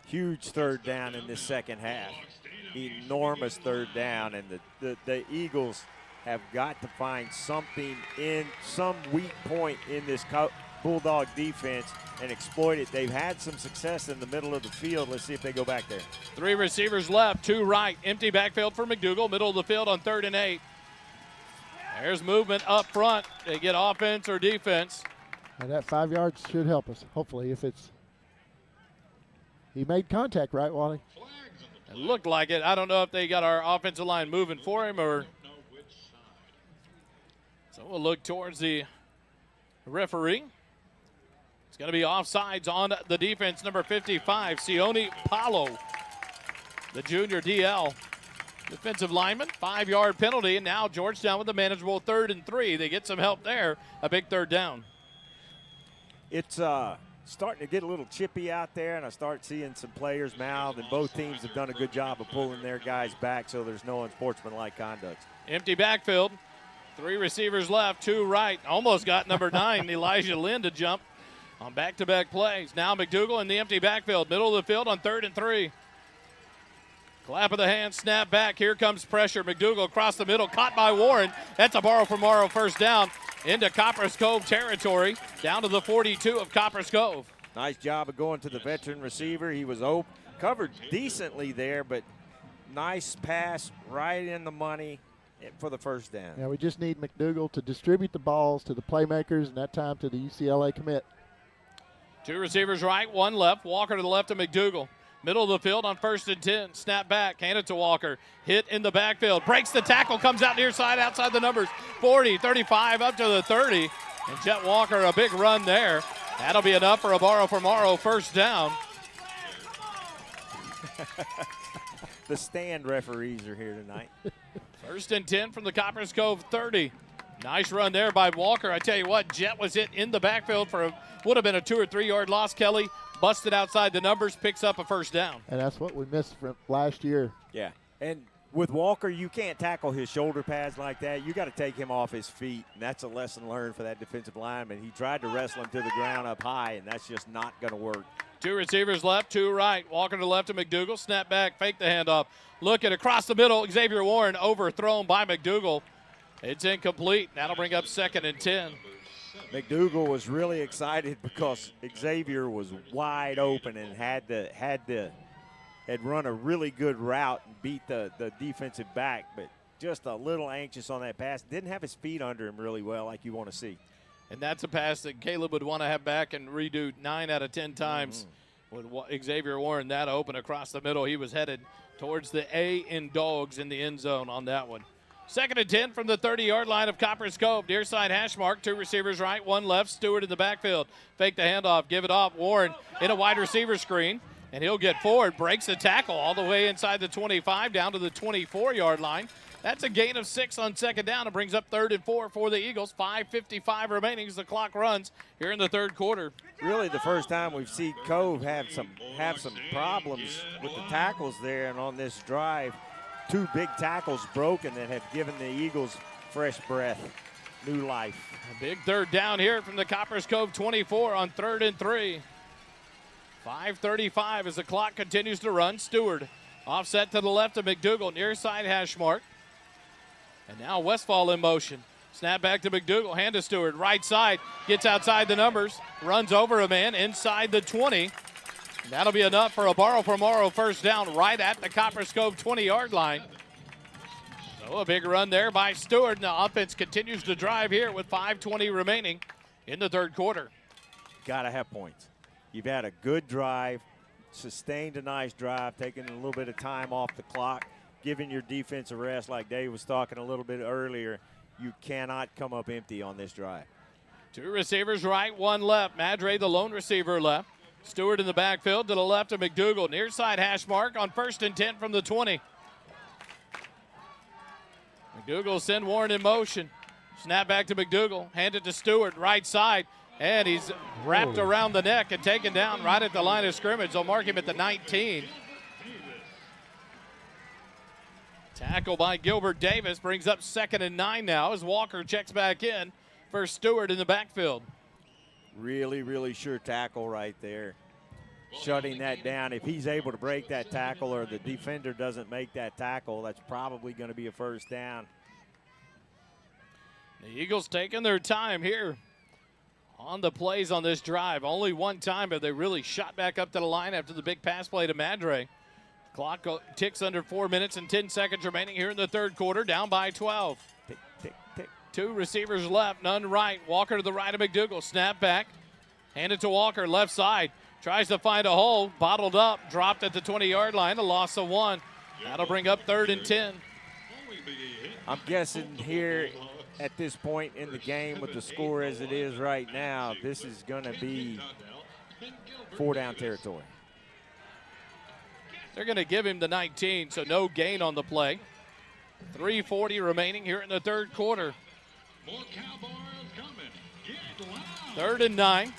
Huge third down in this second half. Enormous third down, and the Eagles have got to find something in some weak point in this Bulldog defense and exploit it. They've had some success in the middle of the field. Let's see if they go back there. 3 receivers left, 2 right. Empty backfield for McDougal, middle of the field on 3rd and 8. There's movement up front. They get offense or defense. And that 5 yards should help us, hopefully, if it's. He made contact, right, Wally? It looked like it. I don't know if they got our offensive line moving for him or. So we'll look towards the referee. It's going to be offsides on the defense, number 55, Sione Paulo, the junior DL. Defensive lineman, 5-yard penalty, and now Georgetown with a manageable 3rd and 3. They get some help there, a big third down. It's starting to get a little chippy out there, and I start seeing some players mouth, and both teams have done a good job of pulling their guys back so there's no unsportsmanlike conduct. Empty backfield, 3 receivers left, 2 right. Almost got number 9, Elijah Lynn, to jump on back-to-back plays. Now McDougal in the empty backfield, middle of the field on 3rd and 3. Clap of the hand, snap back. Here comes pressure. McDougal across the middle, caught by Warren. That's a borrow for Morrow first down into Copperas Cove territory, down to the 42 of Copperas Cove. Nice job of going to the veteran receiver. He was covered decently there, but nice pass right in the money for the first down. Yeah, we just need McDougal to distribute the balls to the playmakers, and that time to the UCLA commit. 2 receivers right, 1 left. Walker to the left of McDougal. Middle of the field on 1st and 10. Snap back, hand it to Walker. Hit in the backfield. Breaks the tackle, comes out near side, outside the numbers. 40, 35, up to the 30. And Jet Walker, a big run there. That'll be enough for a borrow for Morrow first down. The stand referees are here tonight. 1st and 10 from the Copperas Cove 30. Nice run there by Walker. I tell you what, Jet was hit in the backfield for would have been a 2 or 3 yard loss. Kelly busted outside the numbers, picks up a first down. And that's what we missed from last year. Yeah, and with Walker, you can't tackle his shoulder pads like that. You got to take him off his feet, and that's a lesson learned for that defensive lineman. He tried to wrestle him to the ground up high, and that's just not going to work. 2 receivers left, 2 right. Walker to the left of McDougal. Snap back, fake the handoff. Look at across the middle. Xavier Warren overthrown by McDougal. It's incomplete. That'll bring up 2nd and 10. McDougal was really excited because Xavier was wide open and had run a really good route and beat the defensive back, but just a little anxious on that pass. Didn't have his feet under him really well like you want to see. And that's a pass that Caleb would want to have back and redo 9 out of 10 times. With Xavier Warren that open across the middle, he was headed towards the A in Dogs in the end zone on that one. 2nd and 10 from the 30-yard line of Copperas Cove. Near side hash mark, 2 receivers right, 1 left. Stewart in the backfield. Fake the handoff, give it off. Warren in a wide receiver screen, and he'll get forward. Breaks the tackle all the way inside the 25 down to the 24-yard line. That's a gain of 6 on 2nd down. It brings up 3rd and 4 for the Eagles. 5:55 remaining as the clock runs here in the 3rd quarter. Really the first time we've seen Cove have some problems with the tackles there, and on this drive, 2 big tackles broken that have given the Eagles fresh breath, new life. A big third down here from the Copperas Cove 24 on 3rd and 3. 5:35 as the clock continues to run. Stewart offset to the left of McDougal, near side hash mark. And now Westfall in motion. Snap back to McDougal, hand to Stewart, right side, gets outside the numbers, runs over a man inside the 20. That'll be enough for a borrow for Morrow first down right at the Copperas Cove 20-yard line. So a big run there by Stewart. Now offense continues to drive here with 5:20 remaining in the 3rd quarter. Got to have points. You've had a good drive, sustained a nice drive, taking a little bit of time off the clock, giving your defense a rest like Dave was talking a little bit earlier. You cannot come up empty on this drive. 2 receivers right, 1 left. Madre, the lone receiver, left. Stewart in the backfield to the left of McDougal. Near side hash mark on 1st and 10 from the 20. McDougal send Warren in motion. Snap back to McDougal. Hand it to Stewart. Right side. And he's wrapped around the neck and taken down right at the line of scrimmage. They'll mark him at the 19. Tackle by Gilbert Davis brings up 2nd and 9 now as Walker checks back in for Stewart in the backfield. Really, really sure tackle right there. Shutting that down. If he's able to break that tackle or the defender doesn't make that tackle, that's probably going to be a first down. The Eagles taking their time here on the plays on this drive. Only one time have they really shot back up to the line after the big pass play to Madre. Clock ticks under 4 minutes and 10 seconds remaining here in the third quarter, down by 12. Tick, tick, tick. 2 receivers left, none right. Walker to the right of McDougal. Snap back, hand it to Walker, left side. Tries to find a hole, bottled up, dropped at the 20-yard line, a loss of 1. That'll bring up 3rd and 10. I'm guessing here at this point in the game with the score as it is right now, this is going to be 4-down territory. They're going to give him the 19, so no gain on the play. 3:40 remaining here in the third quarter. 3rd and 9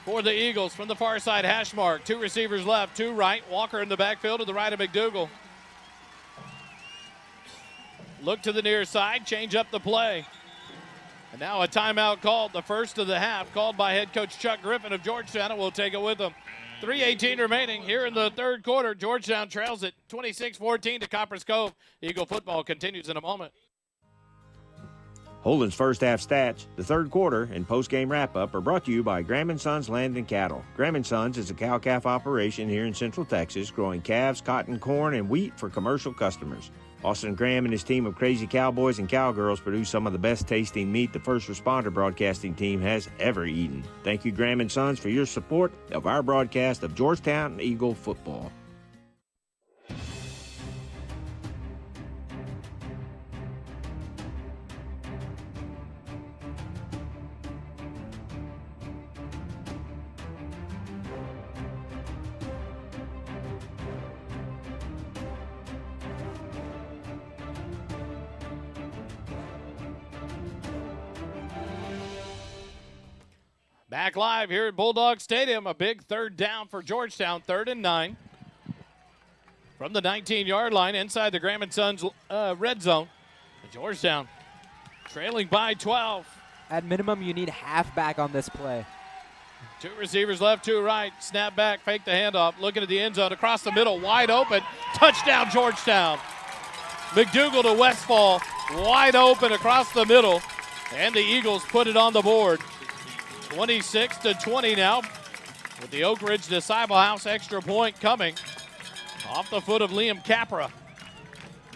for the Eagles from the far side hash mark. 2 receivers left, 2 right. Walker in the backfield to the right of McDougal. Look to the near side, change up the play. And now a timeout called, the first of the half, called by head coach Chuck Griffin of Georgetown, and we'll take it with him. 3:18 remaining here in the third quarter. Georgetown trails it 26-14 to Copperas Cove. Eagle football continues in a moment. Holden's first half stats, the third quarter, and post-game wrap-up are brought to you by Graham & Sons Land and Cattle. Graham & Sons is a cow-calf operation here in Central Texas, growing calves, cotton, corn, and wheat for commercial customers. Austin Graham and his team of crazy cowboys and cowgirls produce some of the best-tasting meat the first responder broadcasting team has ever eaten. Thank you, Graham & Sons, for your support of our broadcast of Georgetown Eagle football. Back live here at Bulldawg Stadium. A big third down for Georgetown, 3rd and 9. From the 19-yard line inside the Graham & Sons red zone. Georgetown trailing by 12. At minimum, you need halfback on this play. 2 receivers left, 2 right. Snap back, fake the handoff. Looking at the end zone, across the middle, wide open. Touchdown, Georgetown. McDougal to Westfall, wide open across the middle. And the Eagles put it on the board. 26-20 now, with the Oak Ridge Disciple House extra point coming off the foot of Liam Capra.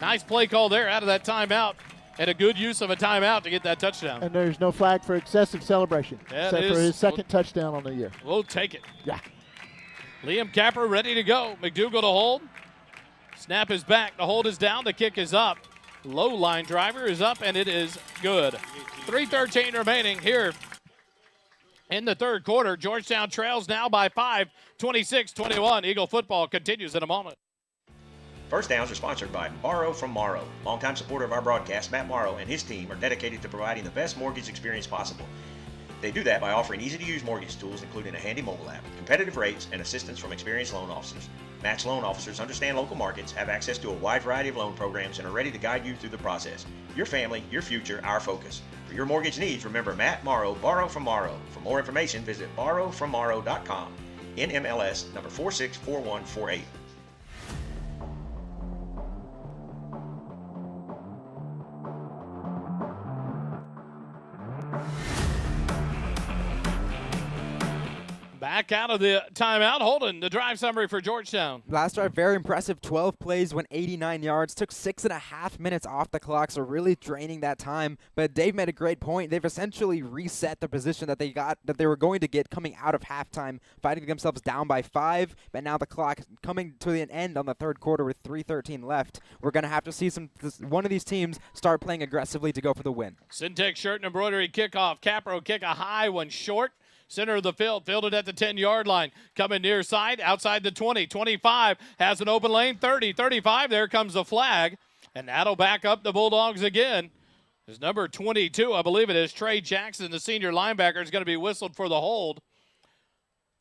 Nice play call there out of that timeout, and a good use of a timeout to get that touchdown. And there's no flag for excessive celebration, except for his second touchdown on the year. We'll take it. Yeah. Liam Capra ready to go. McDougal to hold. Snap is back. The hold is down. The kick is up. Low line driver is up, and it is good. 3:13 remaining here in the third quarter. Georgetown trails now by 5, 26-21. Eagle football continues in a moment. First Downs are sponsored by Morrow from Morrow. Longtime supporter of our broadcast, Matt Morrow and his team are dedicated to providing the best mortgage experience possible. They do that by offering easy-to-use mortgage tools, including a handy mobile app, competitive rates, and assistance from experienced loan officers. Matt's loan officers understand local markets, have access to a wide variety of loan programs, and are ready to guide you through the process. Your family, your future, our focus. For your mortgage needs, remember Matt Morrow, Borrow from Morrow. For more information, visit borrowfrommorrow.com. NMLS number 464148. Back out of the timeout. Holden, the drive summary for Georgetown. Last drive, very impressive. 12 plays, went 89 yards. Took 6.5 minutes off the clock, so really draining that time. But Dave made a great point. They've essentially reset the position that they were going to get coming out of halftime, fighting themselves down by 5. But now the clock coming to an end on the third quarter with 3:13 left. We're going to have to see one of these teams start playing aggressively to go for the win. Syntex shirt and embroidery kickoff. Capro kick a high one short. Center of the field, fielded at the 10-yard line. Coming near side, outside the 20, 25, has an open lane, 30, 35. There comes the flag, and that'll back up the Bulldogs again His number 22, I believe it is, Trey Jackson, the senior linebacker, is going to be whistled for the hold.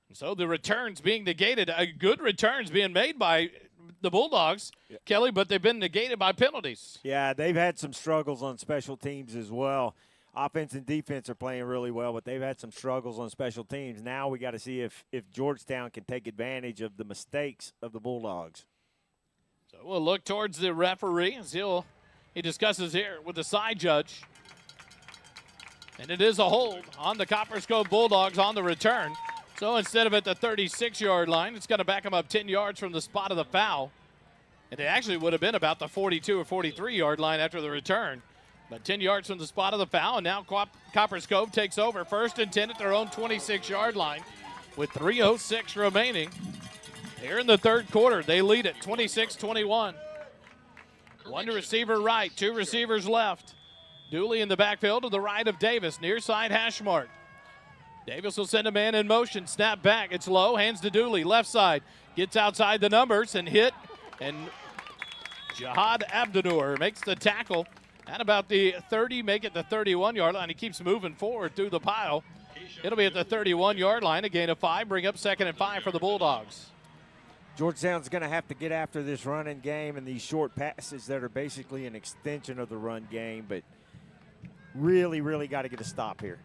And so the returns being negated, good returns being made by the Bulldogs, Kelly, but they've been negated by penalties. Yeah, they've had some struggles on special teams as well. Offense and defense are playing really well, but they've had some struggles on special teams. Now we got to see if Georgetown can take advantage of the mistakes of the Bulldogs. So we'll look towards the referee as he discusses here with the side judge. And it is a hold on the Copperas Cove Bulldogs on the return. So instead of at the 36-yard line, it's going to back them up 10 yards from the spot of the foul. And it actually would have been about the 42 or 43-yard line after the return. But 10 yards from the spot of the foul, and now Copperas Cove takes over. 1st and 10 at their own 26-yard line with 3:06 remaining. Here in the third quarter, they lead it 26-21. One receiver right, 2 receivers left. Dooley in the backfield to the right of Davis, near side hash mark. Davis will send a man in motion, snap back, it's low, hands to Dooley, left side. Gets outside the numbers and hit, and Jihad Abdunur makes the tackle at about the 30, make it the 31-yard line. He keeps moving forward through the pile. It'll be at the 31-yard line, a gain of 5, bring up 2nd and 5 for the Bulldogs. Georgetown's going to have to get after this running game and these short passes that are basically an extension of the run game, but really, really got to get a stop here.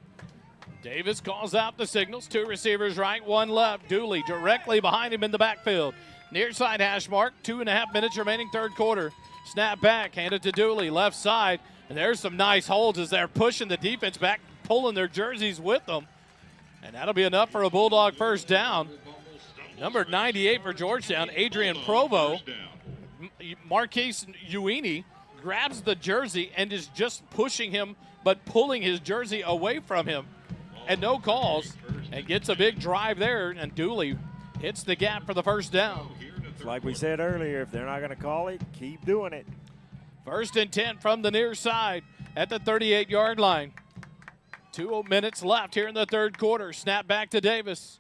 Davis calls out the signals. 2 receivers right, 1 left. Dooley directly behind him in the backfield. Near side hash mark, 2.5 minutes remaining third quarter. Snap back, handed to Dooley, left side. And there's some nice holds as they're pushing the defense back, pulling their jerseys with them. And that'll be enough for a Bulldog first down. Number 98 for Georgetown, Adrian Provo. Marquise Uini grabs the jersey and is just pushing him, but pulling his jersey away from him. And no calls, and gets a big drive there, and Dooley hits the gap for the first down. Like we said earlier, if they're not going to call it, keep doing it. 1st and 10 from the near side at the 38-yard line. 2 minutes left here in the third quarter. Snap back to Davis.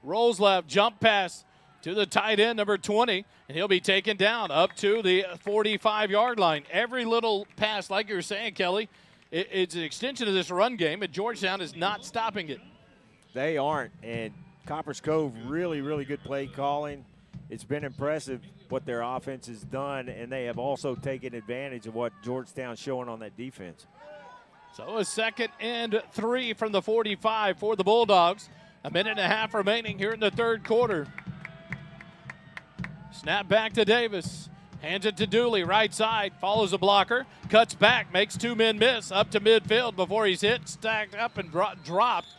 Rolls left, jump pass to the tight end, number 20, and he'll be taken down up to the 45-yard line. Every little pass, like you were saying, Kelly, it's an extension of this run game, and Georgetown is not stopping it. They aren't, and Copperas Cove really, really good play calling. It's been impressive what their offense has done, and they have also taken advantage of what Georgetown's showing on that defense. So a 2nd and 3 from the 45 for the Bulldogs. 1.5 minutes remaining here in the third quarter. Snap back to Davis. Hands it to Dooley, right side, follows a blocker, cuts back, makes 2 men miss, up to midfield before he's hit, stacked up and dropped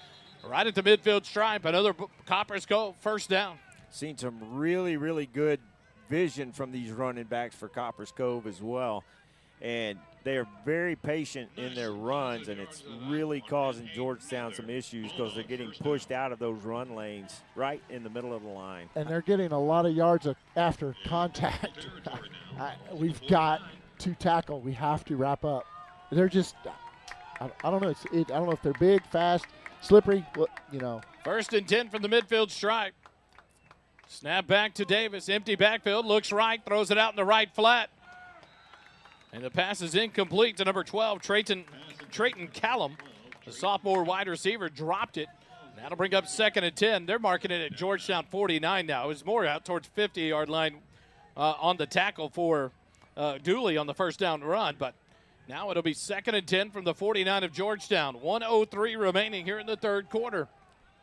right at the midfield stripe. Another Copperas Cove first down. Seen some really, really good vision from these running backs for Copperas Cove as well. And they are very patient in their runs, and it's really causing Georgetown some issues because they're getting pushed out of those run lanes right in the middle of the line. And they're getting a lot of yards after contact. We've got to tackle. We have to wrap up. They're just, I don't know. I don't know if they're big, fast, slippery, you know. 1st and 10 from the midfield stripe. Snap back to Davis, empty backfield, looks right, throws it out in the right flat. And the pass is incomplete to number 12, Trayton Callum. The sophomore wide receiver dropped it. That'll bring up 2nd and 10. They're marking it at Georgetown 49 now. It was more out towards 50-yard line on the tackle for Dooley on the first down run. But now it'll be 2nd and 10 from the 49 of Georgetown. 1:03 remaining here in the third quarter.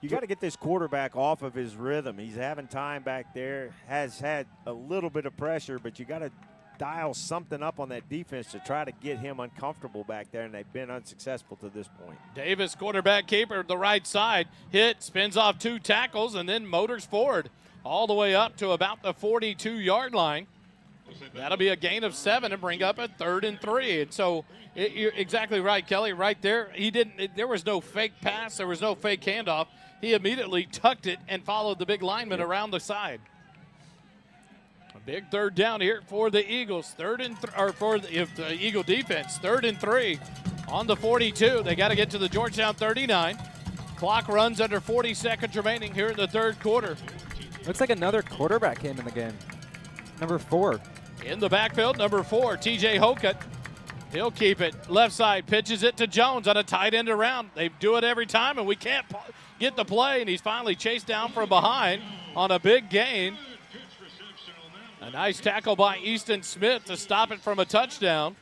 You got to get this quarterback off of his rhythm. He's having time back there, has had a little bit of pressure, but you got to dial something up on that defense to try to get him uncomfortable back there, and they've been unsuccessful to this point. Davis, quarterback keeper, the right side, hit, spins off 2 tackles, and then motors forward all the way up to about the 42-yard line. That'll be a gain of 7 and bring up a 3rd and 3. And so you're exactly right, Kelly, right there. There was no fake pass. There was no fake handoff. He immediately tucked it and followed the big lineman around the side. A big third down here for the Eagles. For the Eagle defense. 3rd and 3 on the 42. They got to get to the Georgetown 39. Clock runs under 40 seconds remaining here in the third quarter. Looks like another quarterback came in the game. Number 4. In the backfield, number 4, TJ Hokut. He'll keep it. Left side, pitches it to Jones on a tight end around. They do it every time, and we can't get the play, and he's finally chased down from behind on a big gain. A nice tackle by Easton Smith to stop it from a touchdown.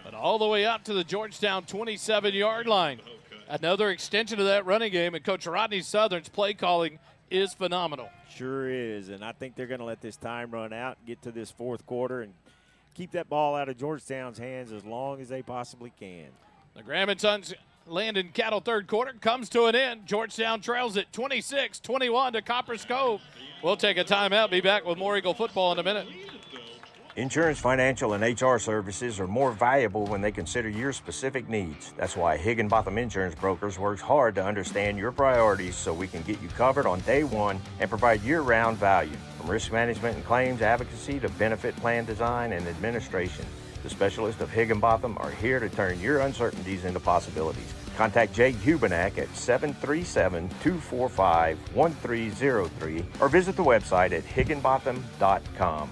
But all the way up to the Georgetown 27-yard line. Another extension of that running game, and Coach Rodney Southern's play calling is phenomenal. Sure is, and I think they're going to let this time run out, get to this fourth quarter, and keep that ball out of Georgetown's hands as long as they possibly can. The Graham & Sons Landon Cattle third quarter comes to an end. Georgetown trails it 26-21 to Copperas Cove. We'll take a timeout. Be back with more Eagle football in a minute. Insurance, financial, and HR services are more valuable when they consider your specific needs. That's why Higginbotham Insurance Brokers works hard to understand your priorities so we can get you covered on day one and provide year-round value. From risk management and claims advocacy to benefit plan design and administration, the specialists of Higginbotham are here to turn your uncertainties into possibilities. Contact Jake Hubenak at 737-245-1303 or visit the website at higginbotham.com.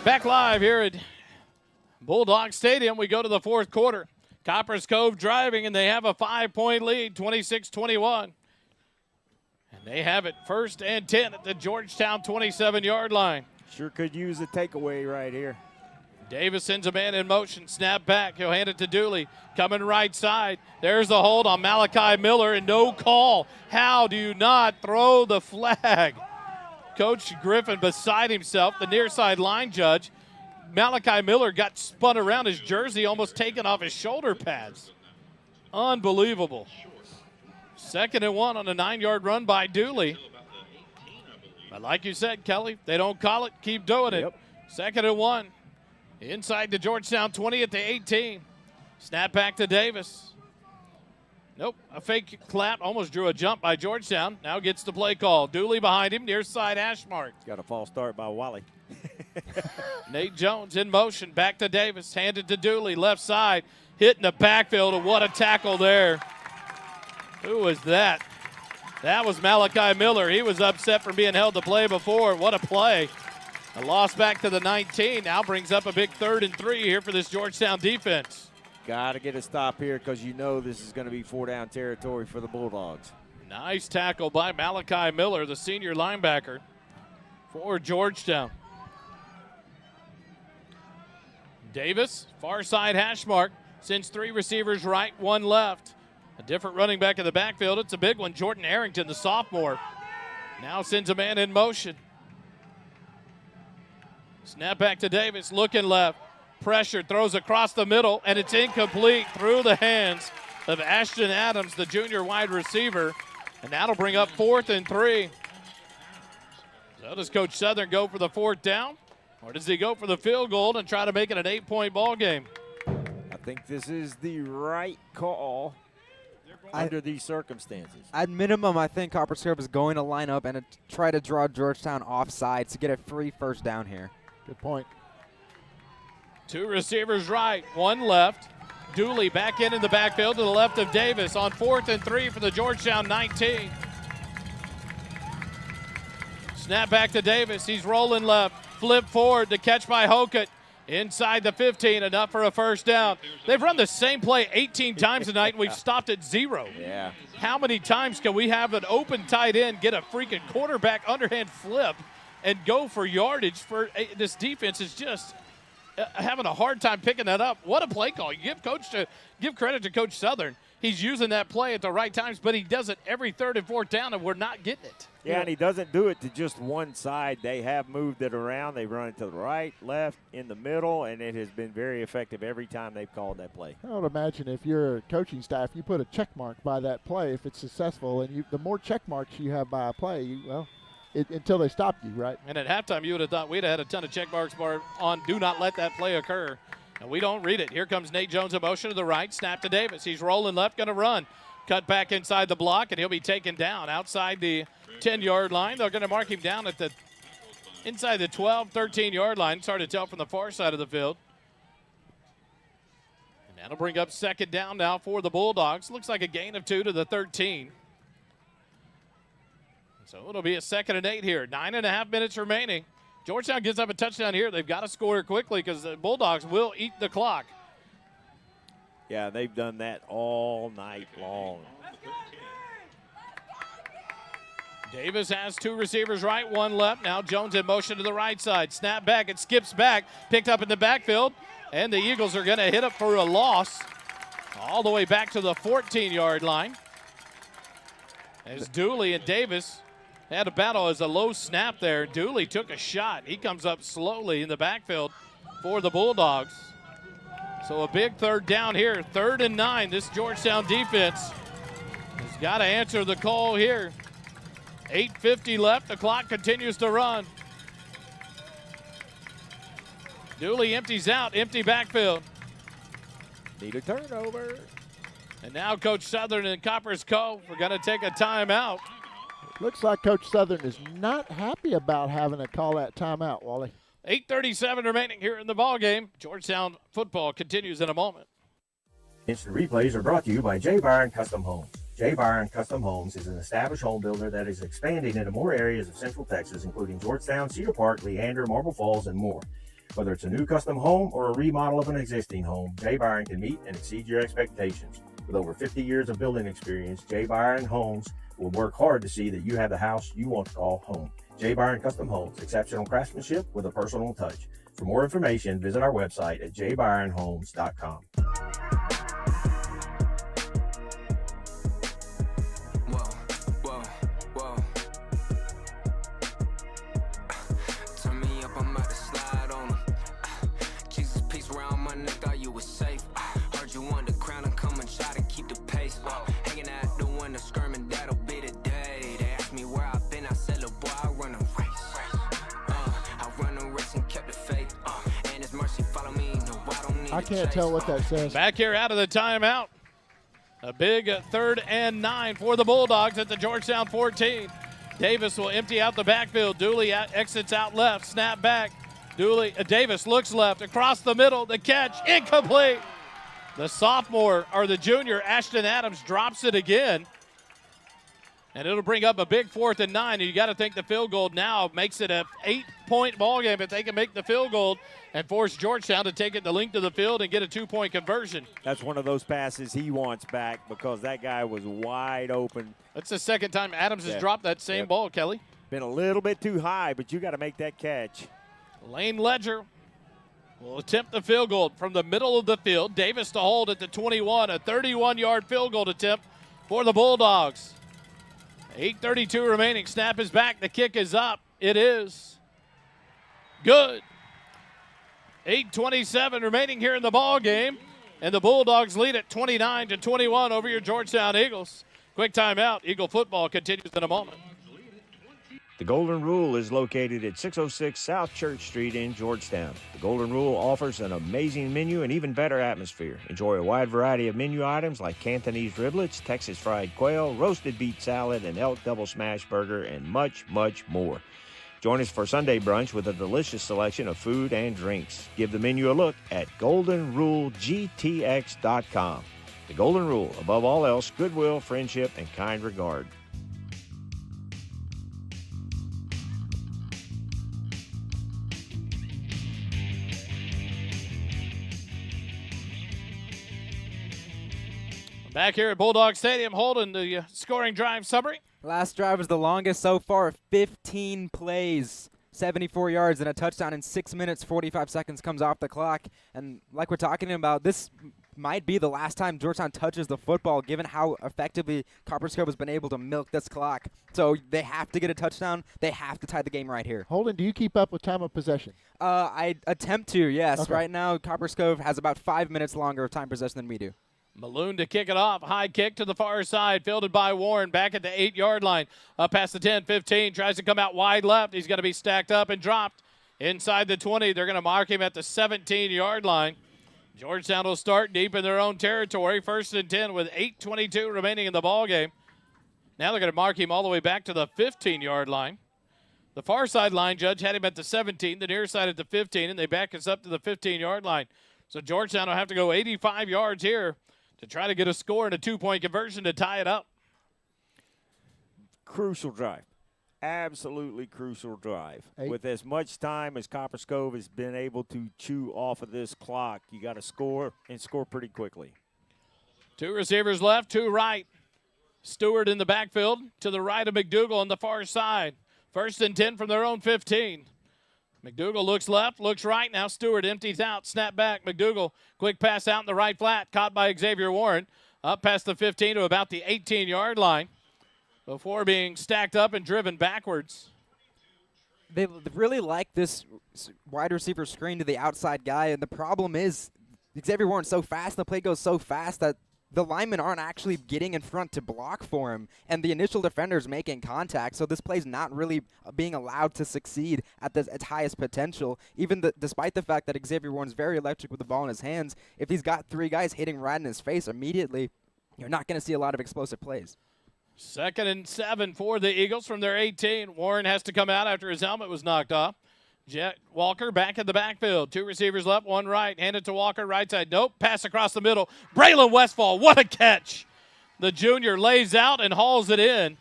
Back live here at Bulldawg Stadium. We go to the fourth quarter. Copperas Cove driving, and they have a 5-point lead, 26-21. And they have it first and 10 at the Georgetown 27-yard line. Sure could use a takeaway right here. Davis sends a man in motion. Snap back. He'll hand it to Dooley. Coming right side. There's the hold on Malachi Miller, and no call. How do you not throw the flag? Coach Griffin beside himself, the near side line judge. Malachi Miller got spun around, his jersey almost taken off his shoulder pads. Unbelievable. 2nd and 1 on a 9-yard run by Dooley. But like you said, Kelly, they don't call it, keep doing it. 2nd and 1. Inside the Georgetown 20 at the 18. Snap back to Davis. Nope, a fake clap, almost drew a jump by Georgetown. Now gets the play call. Dooley behind him, near side hash mark. Got a false start by Wally. Nate Jones in motion, back to Davis, handed to Dooley, left side, hitting the backfield, and what a tackle there. Who was that? That was Malachi Miller. He was upset for being held to play before. What a play. A loss back to the 19, now brings up a big 3rd and 3 here for this Georgetown defense. Got to get a stop here because you know this is going to be 4-down territory for the Bulldogs. Nice tackle by Malachi Miller, the senior linebacker for Georgetown. Davis, far side hash mark, sends 3 receivers right, 1 left. A different running back in the backfield. It's a big one. Jordan Arrington, the sophomore, now sends a man in motion. Snap back to Davis, looking left. Pressure, throws across the middle, and it's incomplete through the hands of Ashton Adams, the junior wide receiver. And that'll bring up 4th and 3. So does Coach Southern go for the 4th down? Or does he go for the field goal and try to make it an 8-point ball game? I think this is the right call under these circumstances. At minimum, I think Copperas Cove is going to line up and try to draw Georgetown offside to get a free 1st down here. Good point. 2 receivers right, 1 left. Dooley back in the backfield to the left of Davis on 4th and 3 for the Georgetown 19. Snap back to Davis. He's rolling left. Flip forward. The catch by Hokett. Inside the 15, enough for a 1st down. They've run the same play 18 times tonight, and we've stopped at 0. Yeah. How many times can we have an open tight end get a freaking quarterback underhand flip and go for yardage? For this defense is just having a hard time picking that up. What a play call. You give credit to Coach Southern. he's using that play at the right times, but he does it every third and fourth down, and we're not getting it. Yeah, and he doesn't do it to just one side. They have moved it around. They run it to the right, left, in the middle, and it has been very effective every time they've called that play. I would imagine if you're a coaching staff, you put a check mark by that play if it's successful, and the more check marks you have by a play, until they stop you, right? And at halftime, you would have thought we'd have had a ton of check marks on do not let that play occur. And we don't read it. Here comes Nate Jones in motion to the right. Snap to Davis. He's rolling left, going to run. Cut back inside the block, and he'll be taken down outside the 10-yard line. They're going to mark him down at inside the 12, 13-yard line. It's hard to tell from the far side of the field. And that'll bring up second down now for the Bulldogs. Looks like a gain of 2 to the 13. So it'll be a 2nd and 8 here. 9.5 minutes remaining. Georgetown gives up a touchdown here. They've got to score quickly because the Bulldogs will eat the clock. Yeah, they've done that all night long. Davis has 2 receivers right, 1 left. Now Jones in motion to the right side. Snap back, it skips back, picked up in the backfield, and the Eagles are going to hit it for a loss all the way back to the 14-yard line. As Dooley and Davis had a battle as a low snap there. Dooley took a shot. He comes up slowly in the backfield for the Bulldogs. So a big third down here, 3rd and 9. This Georgetown defense has got to answer the call here. 8:50 left. The clock continues to run. Dooley empties out, empty backfield. Need a turnover. And now Coach Southern and Copperas Cove are going to take a timeout. Looks like Coach Southern is not happy about having to call that timeout, Wally. 8:37 remaining here in the ballgame. Georgetown football continues in a moment. Instant replays are brought to you by J. Byron Custom Homes. J. Byron Custom Homes is an established home builder that is expanding into more areas of Central Texas, including Georgetown, Cedar Park, Leander, Marble Falls, and more. Whether it's a new custom home or a remodel of an existing home, J. Byron can meet and exceed your expectations. With over 50 years of building experience, J. Byron Homes will work hard to see that you have the house you want to call home. J. Byron Custom Homes, exceptional craftsmanship with a personal touch. For more information, visit our website at jbyronhomes.com. Turn me up, I'm about to slide on him. Jesus, peace around my neck, thought you was safe. Heard you want the crown and come and try to keep the pace. Hanging out the window, skirming, that'll be the day. They asked me where I've been, I said, look, boy, I run a race. I run a race and kept the faith. And his mercy follow me, no, I don't need I can't tell what that says. Back here out of the timeout. A big 3rd and 9 for the Bulldogs at the Georgetown 14. Davis will empty out the backfield. Dooley exits out left. Snap back. Davis looks left. Across the middle. The catch. Incomplete. The sophomore, or the junior, Ashton Adams, drops it again. And it'll bring up a big 4th and 9. And you got to think the field goal now makes it a 8-point ball game if they can make the field goal and force Georgetown to take it the length of the field and get a 2-point conversion. That's one of those passes he wants back because that guy was wide open. That's the second time Adams has dropped that same ball, Kelly. Been a little bit too high, but you got to make that catch. Lane Ledger will attempt the field goal from the middle of the field. Davis to hold at the 21, a 31-yard field goal attempt for the Bulldogs. 8:32 remaining. Snap is back. The kick is up. It is good. 8:27 remaining here in the ball game, and the Bulldogs lead at 29-21 over your Georgetown Eagles. Quick timeout. Eagle football continues in a moment. The Golden Rule is located at 606 South Church Street in Georgetown. The Golden Rule offers an amazing menu and even better atmosphere. Enjoy a wide variety of menu items like Cantonese riblets, Texas fried quail, roasted beet salad, and elk double smash burger, and much, much more. Join us for Sunday brunch with a delicious selection of food and drinks. Give the menu a look at goldenrulegtx.com. The Golden Rule, above all else, goodwill, friendship, and kind regard. Back here at Bulldawg Stadium, holding the scoring drive summary. Last drive was the longest so far, 15 plays, 74 yards, and a touchdown in 6 minutes, 45 seconds comes off the clock. And like we're talking about, this might be the last time Georgetown touches the football, given how effectively Copperas Cove has been able to milk this clock. So they have to get a touchdown. They have to tie the game right here. Holden, do you keep up with time of possession? I attempt to, yes. Okay. Right now, Copperas Cove has about 5 minutes longer of time possession than we do. Maloon to kick it off. High kick to the far side. Fielded by Warren. Back at the 8-yard line. Up past the 10, 15. Tries to come out wide left. He's going to be stacked up and dropped. Inside the 20. They're going to mark him at the 17-yard line. Georgetown will start deep in their own territory. 1st and 10 with 8:22 remaining in the ball game. Now they're going to mark him all the way back to the 15-yard line. The far side line judge had him at the 17, the near side at the 15, and they back us up to the 15-yard line. So Georgetown will have to go 85 yards here to try to get a score and a 2-point conversion to tie it up. Crucial drive. Absolutely crucial drive. 8. With as much time as Copperas Cove has been able to chew off of this clock, you got to score and score pretty quickly. 2 receivers left, 2 right. Stewart in the backfield to the right of McDougal on the far side. 1st and 10 from their own 15. McDougal looks left, looks right. Now Stewart empties out, snap back. McDougal, quick pass out in the right flat, caught by Xavier Warren. Up past the 15 to about the 18-yard line before being stacked up and driven backwards. They really like this wide receiver screen to the outside guy, and the problem is Xavier Warren's so fast, and the play goes so fast that the linemen aren't actually getting in front to block for him, and the initial defender's making contact, so this play's not really being allowed to succeed at its highest potential, despite the fact that Xavier Warren's very electric with the ball in his hands. If he's got 3 guys hitting right in his face immediately, you're not going to see a lot of explosive plays. 2nd and 7 for the Eagles from their 18. Warren has to come out after his helmet was knocked off. Jet Walker back in the backfield. 2 receivers left, 1 right. Hand it to Walker, right side. Nope. Pass across the middle. Braylon Westfall, what a catch. The junior lays out and hauls it in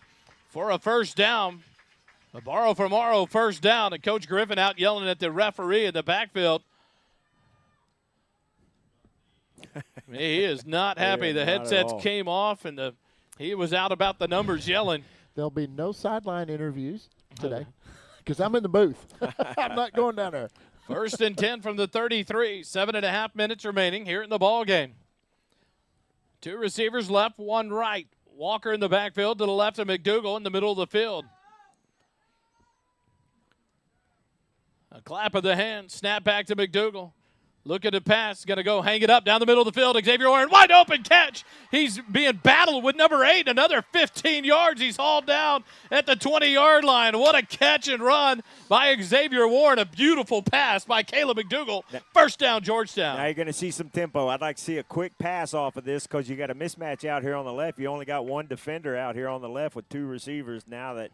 for a first down. A borrow from Morrow first down. And Coach Griffin out yelling at the referee in the backfield. He is not happy. The headsets came off, and he was out about the numbers yelling. There'll be no sideline interviews today because I'm in the booth. I'm not going down there. 1st and 10 from the 33. 7.5 minutes remaining here in the ball game. 2 receivers left, 1 right. Walker in the backfield to the left of McDougal in the middle of the field. A clap of the hand. Snap back to McDougal. Look at the pass. Going to go hang it up down the middle of the field. Xavier Warren, wide open catch. He's being battled with number 8. Another 15 yards. He's hauled down at the 20-yard line. What a catch and run by Xavier Warren. A beautiful pass by Caleb McDougal. First down, Georgetown. Now you're going to see some tempo. I'd like to see a quick pass off of this because you got a mismatch out here on the left. You only got 1 defender out here on the left with 2 receivers. Now that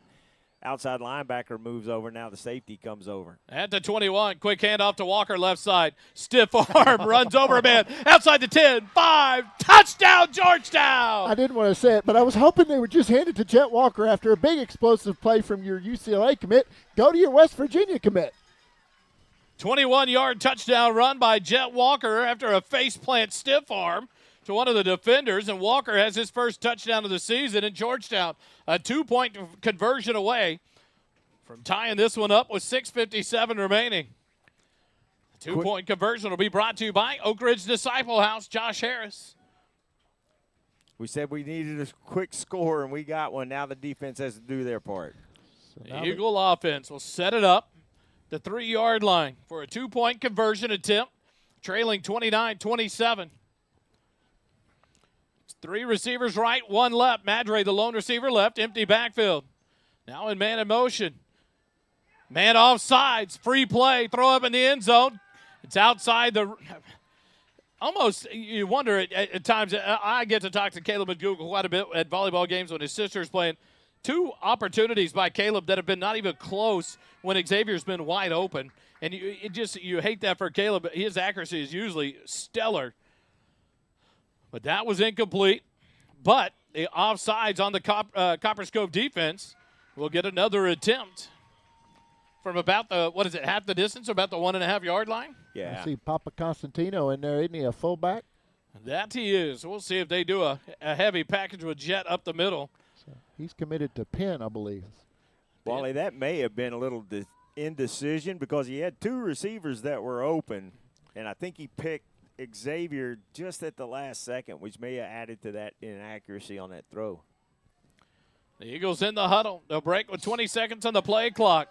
outside linebacker moves over. Now the safety comes over. At the 21, quick handoff to Walker, left side. Stiff arm, runs over a man. Outside the 10, 5, touchdown, Georgetown! I didn't want to say it, but I was hoping they would just hand it to Jet Walker after a big explosive play from your UCLA commit. Go to your West Virginia commit. 21-yard touchdown run by Jet Walker after a faceplant stiff arm to one of the defenders, and Walker has his first touchdown of the season in Georgetown. A 2-point conversion away from tying this one up with 6:57 remaining. The 2-point conversion will be brought to you by Oak Ridge Disciple House. Josh Harris. We said we needed a quick score, and we got one. Now the defense has to do their part. The Eagle offense will set it up the 3-yard line for a 2-point conversion attempt, trailing 29-27. 3 receivers right, 1 left. Madre, the lone receiver left, empty backfield. Now in man in motion. Man off sides, free play, throw up in the end zone. It's outside the – almost you wonder at times. I get to talk to Caleb McDougal quite a bit at volleyball games when his sister's playing. 2 opportunities by Caleb that have been not even close when Xavier's been wide open. And you hate that for Caleb. His accuracy is usually stellar. But that was incomplete. But the offsides on the Copperas Cove defense will get another attempt from about the, half the distance, about the 1.5-yard line? Yeah. I see Papa Constantino in there. Isn't he a fullback? That he is. We'll see if they do a heavy package with Jet up the middle. So he's committed to Penn, I believe. Wally, that may have been a little indecision because he had 2 receivers that were open, and I think he picked Xavier just at the last second, which may have added to that inaccuracy on that throw. The Eagles in the huddle. They'll break with 20 seconds on the play clock.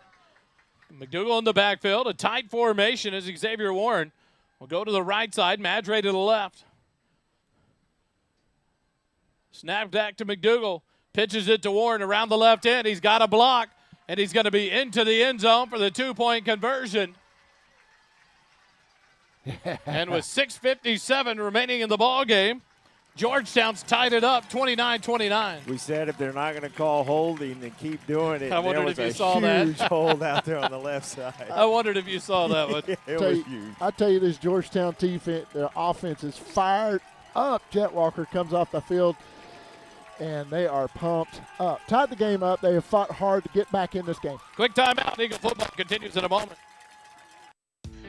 McDougal in the backfield. A tight formation as Xavier Warren will go to the right side. Madre to the left. Snap back to McDougal. Pitches it to Warren around the left end. He's got a block, and he's going to be into the end zone for the two-point conversion. And with 6:57 remaining in the ball game, Georgetown's tied it up 29-29. We said if they're not going to call holding, then keep doing it. I wondered if you saw that. that. Huge hold out there on the left side. I wondered if you saw that one. It was huge. I tell you, this Georgetown defense, their offense is fired up. Jet Walker comes off the field, and they are pumped up. Tied the game up. They have fought hard to get back in this game. Quick timeout. Eagle football continues in a moment.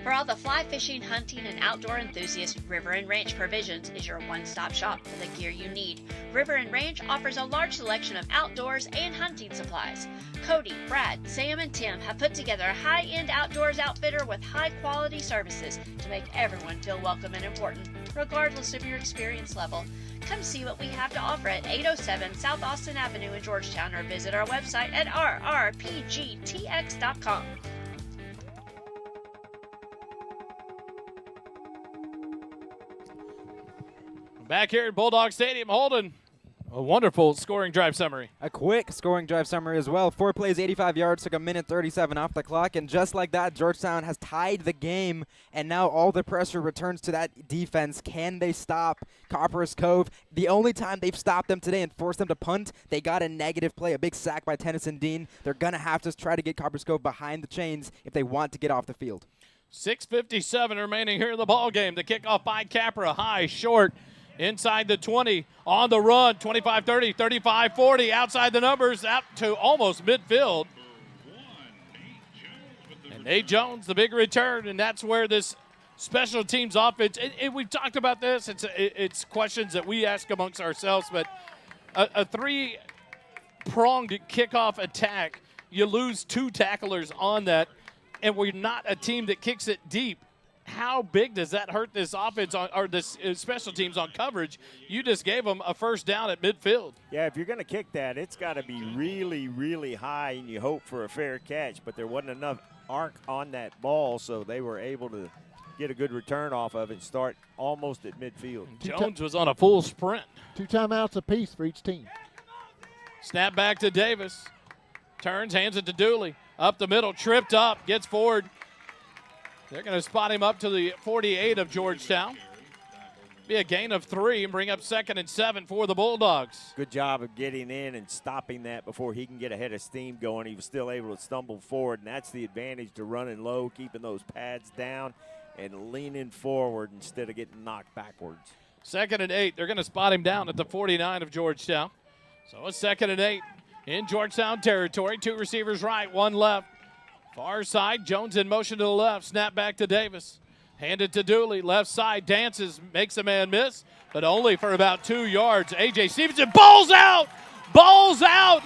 For all the fly fishing, hunting, and outdoor enthusiasts, River and Ranch Provisions is your one-stop shop for the gear you need. River and Ranch offers a large selection of outdoors and hunting supplies. Cody, Brad, Sam, and Tim have put together a high-end outdoors outfitter with high-quality services to make everyone feel welcome and important, regardless of your experience level. Come see what we have to offer at 807 South Austin Avenue in Georgetown, or visit our website at rrpgtx.com. Back here at Bulldawg Stadium, Holden, a wonderful scoring drive summary. A quick scoring drive summary as well. 4 plays, 85 yards, took 1:37 off the clock, and just like that, Georgetown has tied the game, and now all the pressure returns to that defense. Can they stop Copperas Cove? The only time they've stopped them today and forced them to punt, they got a negative play, a big sack by Tennyson Dean. They're going to have to try to get Copperas Cove behind the chains if they want to get off the field. 6:57 remaining here in the ball game. The kickoff by Capra, high, short, inside the 20, on the run, 25-30, 35-40, outside the numbers, out to almost midfield. And Nate Jones, the big return, and that's where this special teams offense, we've talked about this, it's questions that we ask amongst ourselves, but a three-pronged kickoff attack, you lose 2 tacklers on that, and we're not a team that kicks it deep. How big does that hurt this offense or this special teams on coverage? You just gave them a first down at midfield. Yeah, if you're going to kick that, it's got to be really, really high, and you hope for a fair catch. But there wasn't enough arc on that ball, so they were able to get a good return off of it and start almost at midfield. Jones was on a full sprint. 2 timeouts apiece for each team. Snap back to Davis. Turns, hands it to Dooley. Up the middle, tripped up, gets forward. They're going to spot him up to the 48 of Georgetown. Be a gain of 3 and bring up 2nd and 7 for the Bulldogs. Good job of getting in and stopping that before he can get a head of steam going. He was still able to stumble forward, and that's the advantage to running low, keeping those pads down, and leaning forward instead of getting knocked backwards. 2nd and 8. They're going to spot him down at the 49 of Georgetown. So it's 2nd and 8 in Georgetown territory. 2 receivers right, 1 left. Far side, Jones in motion to the left. Snap back to Davis. Handed to Dooley. Left side, dances, makes a man miss, but only for about 2 yards. A.J. Stevenson, balls out! Balls out!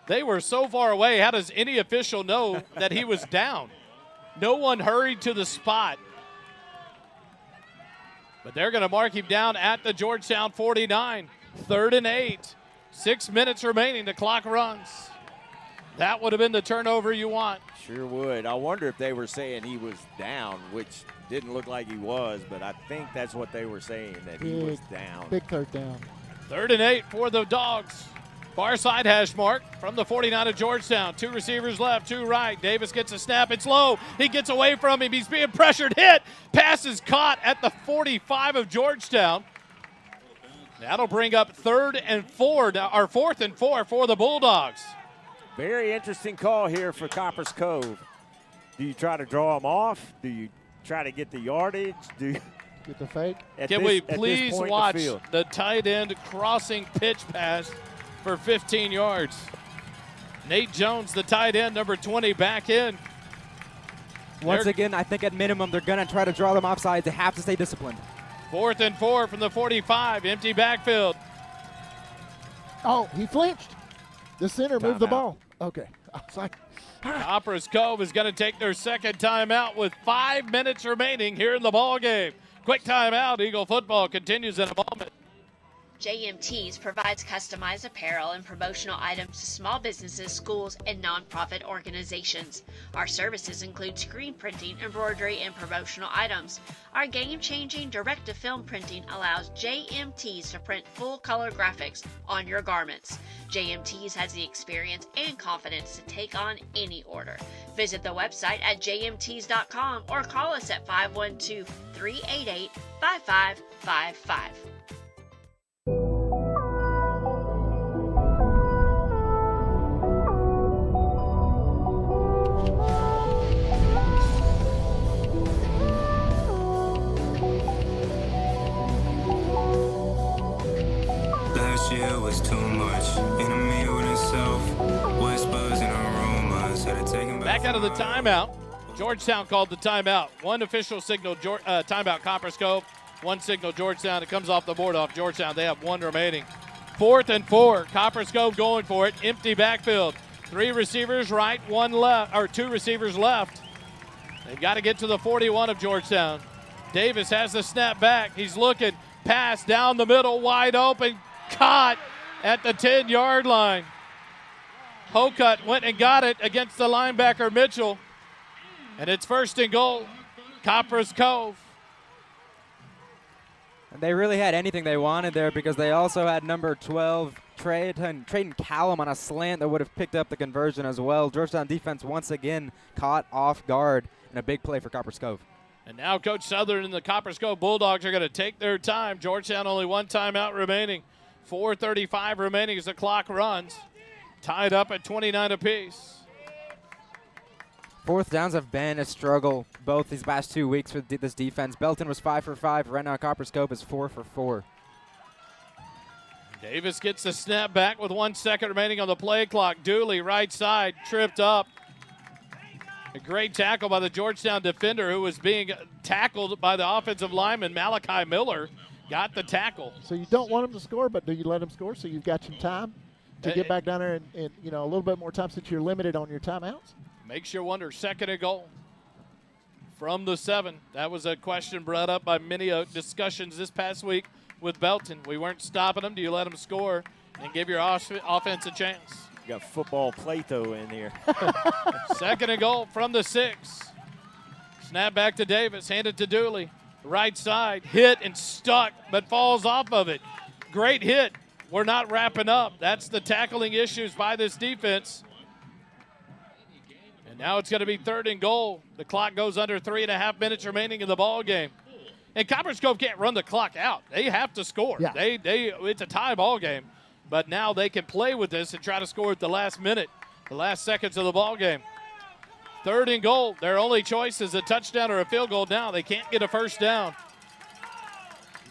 They were so far away. How does any official know that he was down? No one hurried to the spot. But they're going to mark him down at the Georgetown 49. 3rd and 8. 6 minutes remaining. The clock runs. That would have been the turnover you want. Sure would. I wonder if they were saying he was down, which didn't look like he was, but I think that's what they were saying, that he was down. Big 3rd down. 3rd and 8 for the Dogs. Far side hash mark from the 49 of Georgetown. 2 receivers left, 2 right. Davis gets a snap. It's low. He gets away from him. He's being pressured. Hit. Pass is caught at the 45 of Georgetown. That'll bring up 3rd and 4, or 4th and 4 for the Bulldogs. Very interesting call here for Copperas Cove. Do you try to draw him off? Do you try to get the yardage? Do you get the fake? Can we please watch the tight end crossing pitch pass for 15 yards? Nate Jones, the tight end, number 20, back in. Once again, I think at minimum they're going to try to draw them offside. They have to stay disciplined. 4th and 4 from the 45, empty backfield. Oh, he flinched. The center moved the ball. Okay. I was like, Copperas Cove is going to take their second timeout with 5 minutes remaining here in the ball game. Quick timeout. Eagle football continues in a moment. JMTs provides customized apparel and promotional items to small businesses, schools, and nonprofit organizations. Our services include screen printing, embroidery, and promotional items. Our game-changing direct-to-film printing allows JMTs to print full-color graphics on your garments. JMTs has the experience and confidence to take on any order. Visit the website at jmts.com or call us at 512-388-5555. Last year was too much. Enemy with himself. Whispers and aromas. Had to take him Back out of the timeout. Georgetown called the timeout. One official signal timeout Copperas Cove. One signal Georgetown. It comes off the board off Georgetown. They have one remaining. 4th and 4. Copperas Cove going for it. Empty backfield. 3 receivers right, 1 left, or 2 receivers left. They've got to get to the 41 of Georgetown. Davis has the snap back. He's looking. Pass down the middle, wide open. Caught at the 10-yard line. Hokut went and got it against the linebacker Mitchell. And it's 1st and goal. Copperas Cove. And they really had anything they wanted there because they also had number 12, Trayton Callum on a slant that would have picked up the conversion as well. Georgetown defense once again caught off guard and a big play for Copperas Cove. And now Coach Southern and the Copperas Cove Bulldogs are going to take their time. Georgetown only 1 timeout remaining. 4:35 remaining as the clock runs. Tied up at 29 apiece. 4th downs have been a struggle both these past 2 weeks for this defense. Belton was 5 for 5. Right now, Copperas Cove is 4 for 4. Davis gets the snap back with 1 second remaining on the play clock. Dooley, right side, tripped up. A great tackle by the Georgetown defender who was being tackled by the offensive lineman, Malachi Miller. Got the tackle. so you don't want them to score, but do you let them score so you've got some time to get back down there and a little bit more time since you're limited on your timeouts? Makes you wonder. 2nd and goal from the 7. That was a question brought up by many discussions this past week with Belton. We weren't stopping them. Do you let them score and give your offense a chance? You got football Plato in here. 2nd and goal from the 6. Snap back to Davis. Handed to Dooley. Right side. Hit and stuck, but falls off of it. Great hit. We're not wrapping up. That's the tackling issues by this defense. And now it's going to be 3rd and goal. The clock goes under 3.5 minutes remaining in the ball game. And Copperas Cove can't run the clock out. They have to score. Yeah. It's a tie ball game. But now they can play with this and try to score at the last minute, the last seconds of the ball game. 3rd and goal. Their only choice is a touchdown or a field goal now. They can't get a 1st down.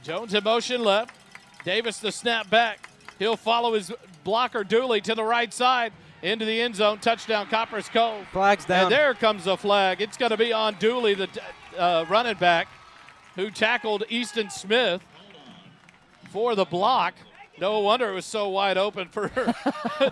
Jones in motion left. Davis the snap back. He'll follow his blocker Dooley to the right side into the end zone. Touchdown Copperas Cove. Flags down. And there comes the flag. It's going to be on Dooley, the running back, who tackled Easton Smith for the block. No wonder it was so wide open for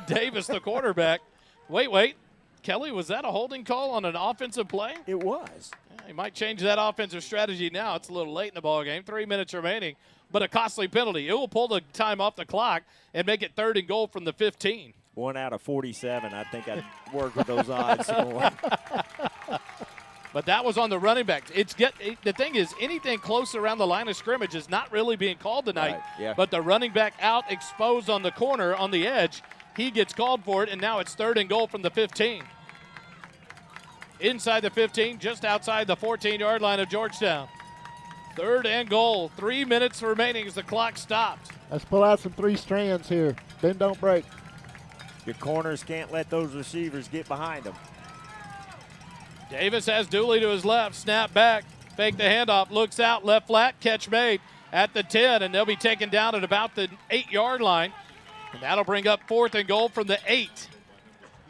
Davis, the quarterback. Wait. Kelly, was that a holding call on an offensive play? It was. Yeah, he might change that offensive strategy now. It's a little late in the ball game. 3 minutes remaining, but a costly penalty. It will pull the time off the clock and make it 3rd and goal from the 15. 1 out of 47. I think I'd work with those odds some more. But that was on the running back. The thing is, anything close around the line of scrimmage is not really being called tonight. Right, yeah. But the running back out exposed on the corner on the edge, he gets called for it, and now it's 3rd and goal from the 15. Inside the 15, just outside the 14-yard line of Georgetown. 3rd and goal. 3 minutes remaining as the clock stopped. Let's pull out some 3 strands here. Bend, don't break. Your corners can't let those receivers get behind them. Davis has Dooley to his left. Snap back. Fake the handoff. Looks out. Left flat. Catch made at the 10, and they'll be taken down at about the 8-yard line. And that'll bring up 4th and goal from the 8.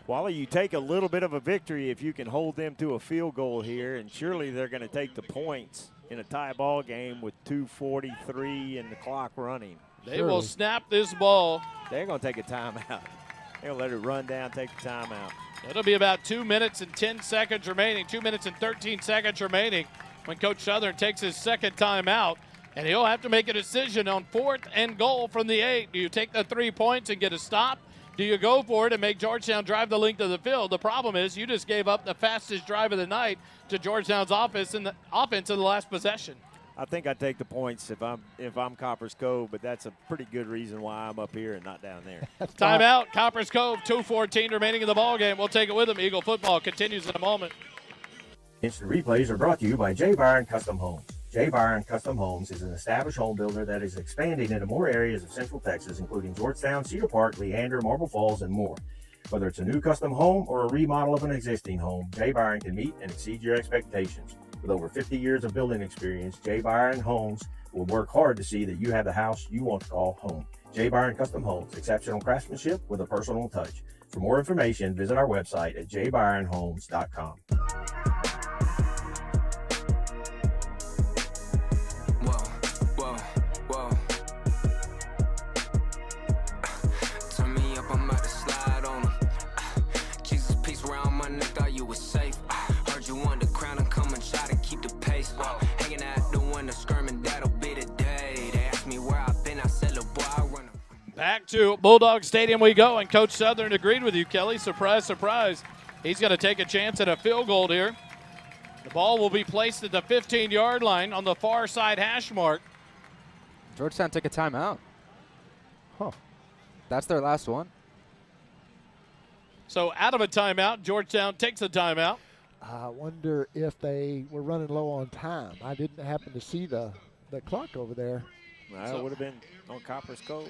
Wally, you take a little bit of a victory if you can hold them to a field goal here, and surely they're going to take the points in a tie ball game with 2:43 and the clock running. They will snap this ball. They're going to take a timeout. They'll let it run down, take the timeout. It'll be about 2 minutes and 10 seconds remaining, 2 minutes and 13 seconds remaining when Coach Southern takes his second timeout. And he'll have to make a decision on 4th and goal from the 8. Do you take the 3 points and get a stop? Do you go for it and make Georgetown drive the length of the field? The problem is you just gave up the fastest drive of the night to Georgetown's offense in the last possession. I think I take the points if I'm Copperas Cove, but that's a pretty good reason why I'm up here and not down there. Timeout, Copperas Cove, 2:14 remaining in the ball game. We'll take it with them. Eagle football continues in a moment. Instant replays are brought to you by J. Byron Custom Homes. J. Byron Custom Homes is an established home builder that is expanding into more areas of Central Texas, including Georgetown, Cedar Park, Leander, Marble Falls, and more. Whether it's a new custom home or a remodel of an existing home, J. Byron can meet and exceed your expectations. With over 50 years of building experience, J. Byron Homes will work hard to see that you have the house you want to call home. J. Byron Custom Homes, exceptional craftsmanship with a personal touch. For more information, visit our website at jbyronhomes.com. Back to Bulldawg Stadium we go, and Coach Southern agreed with you, Kelly. Surprise, surprise. He's going to take a chance at a field goal here. The ball will be placed at the 15-yard line on the far side hash mark. Georgetown took a timeout. Huh. That's their last one. So out of a timeout, Georgetown takes a timeout. I wonder if they were running low on time. I didn't happen to see the clock over there. Well, it would have been on Copperas Cove.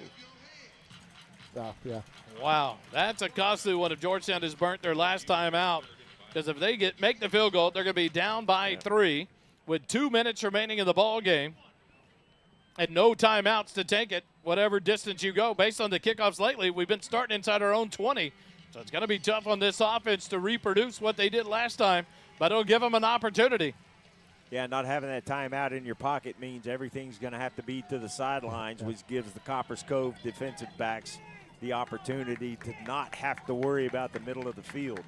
Yeah. Wow, that's a costly one if Georgetown has burnt their last time out. Because if they make the field goal, they're going to be down by 3 with 2 minutes remaining in the ball game and no timeouts to take it whatever distance you go. Based on the kickoffs lately, we've been starting inside our own 20. So it's going to be tough on this offense to reproduce what they did last time, but it'll give them an opportunity. Yeah, not having that timeout in your pocket means everything's going to have to be to the sidelines, which gives the Copperas Cove defensive backs the opportunity to not have to worry about the middle of the field.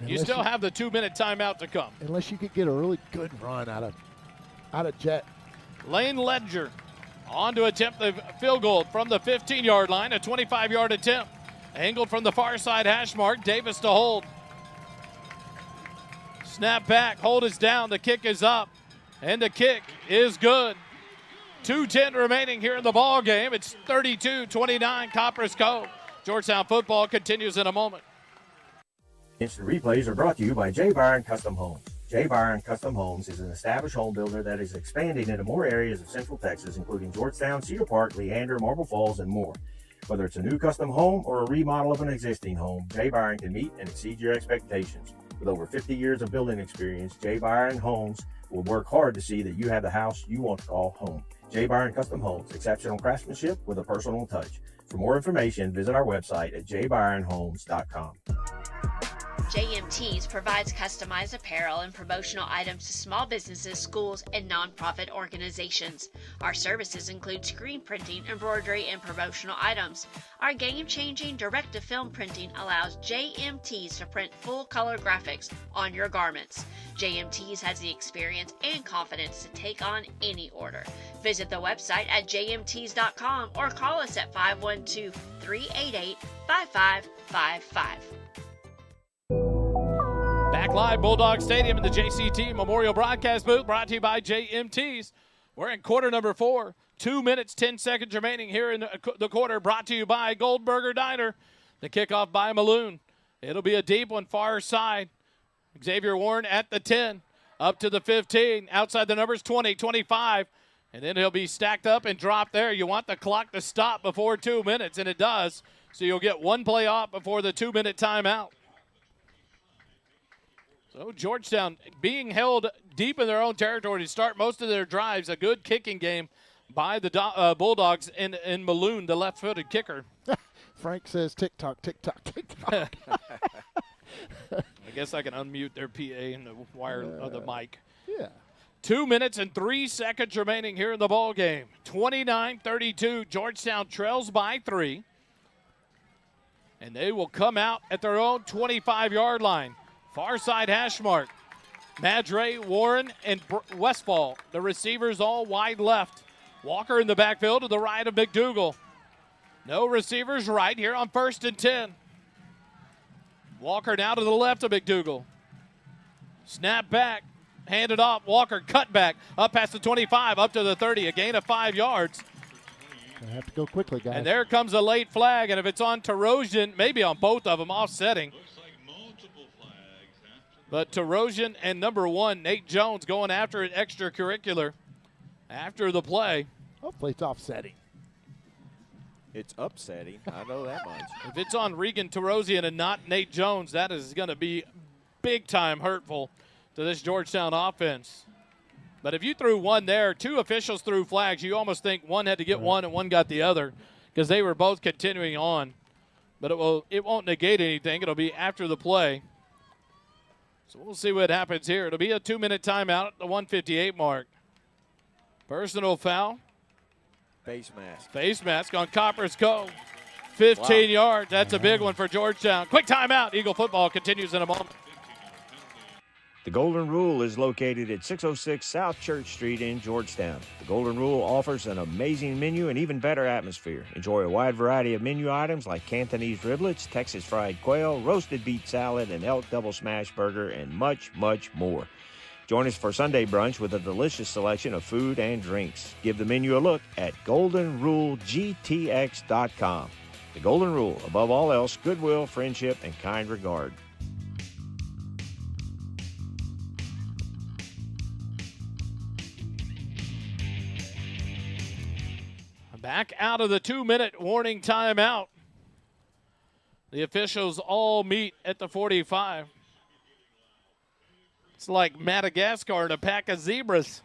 You still have the 2-minute timeout to come. Unless you could get a really good run out of Jet. Lane Ledger on to attempt the field goal from the 15-yard line, a 25-yard attempt. Angled from the far side hash mark, Davis to hold. Snap back, hold is down, the kick is up, and the kick is good. 2:10 remaining here in the ball game. It's 32-29 Copperas Cove. Georgetown football continues in a moment. Instant replays are brought to you by J. Byron Custom Homes. J. Byron Custom Homes is an established home builder that is expanding into more areas of Central Texas, including Georgetown, Cedar Park, Leander, Marble Falls, and more. Whether it's a new custom home or a remodel of an existing home, J. Byron can meet and exceed your expectations. With over 50 years of building experience, J. Byron Homes will work hard to see that you have the house you want to call home. J. Byron Custom Homes, exceptional craftsmanship with a personal touch. For more information, visit our website at jbyronhomes.com. JMTs provides customized apparel and promotional items to small businesses, schools, and nonprofit organizations. Our services include screen printing, embroidery, and promotional items. Our game-changing direct-to-film printing allows JMTs to print full-color graphics on your garments. JMTs has the experience and confidence to take on any order. Visit the website at jmts.com or call us at 512-388-5555. Back live, Bulldawg Stadium in the JCT Memorial Broadcast Booth, brought to you by JMTs. We're in quarter number 4. 2 minutes, 10 seconds remaining here in the quarter, brought to you by Goldberger Diner. The kickoff by Maloon. It'll be a deep one, far side. Xavier Warren at the 10, up to the 15, outside the numbers 20, 25, and then he'll be stacked up and dropped there. You want the clock to stop before 2 minutes, and it does. So you'll get one play off before the 2-minute timeout. So Georgetown being held deep in their own territory to start most of their drives. A good kicking game by the Bulldogs and Maloon, the left-footed kicker. Frank says tick-tock, tick-tock, tick-tock. I guess I can unmute their PA and the wire of the mic. Yeah. 2 minutes and 3 seconds remaining here in the ball game. 29-32, Georgetown trails by 3. And they will come out at their own 25-yard line. Far side hash mark. Madre, Warren, and Westfall. The receivers all wide left. Walker in the backfield to the right of McDougal. No receivers right here on 1st and 10. Walker now to the left of McDougal. Snap back. Handed off. Walker cut back. Up past the 25, up to the 30. A gain of 5 yards. I have to go quickly, guys. And there comes a late flag. And if it's on Tarosian, maybe on both of them, offsetting. But Tarosian and number 1, Nate Jones, going after it extracurricular after the play. Hopefully it's offsetting. It's upsetting. I know that much. If it's on Regan Tarosian and not Nate Jones, that is going to be big time hurtful to this Georgetown offense. But if you threw one there, 2 officials threw flags, you almost think one had to get one and one got the other because they were both continuing on. But it won't negate anything. It'll be after the play. So we'll see what happens here. It'll be a 2-minute timeout at the 1:58 mark. Personal foul. Face mask. Face mask on Copperas Cove. 15 yards. That's a big one for Georgetown. Quick timeout. Eagle football continues in a moment. The Golden Rule is located at 606 South Church Street in Georgetown. The Golden Rule offers an amazing menu and even better atmosphere. Enjoy a wide variety of menu items like Cantonese riblets, Texas fried quail, roasted beet salad, an elk double smash burger, and much, much more. Join us for Sunday brunch with a delicious selection of food and drinks. Give the menu a look at goldenrulegtx.com. The Golden Rule, above all else, goodwill, friendship, and kind regard. Back out of the 2-minute warning timeout. The officials all meet at the 45. It's like Madagascar and a pack of zebras.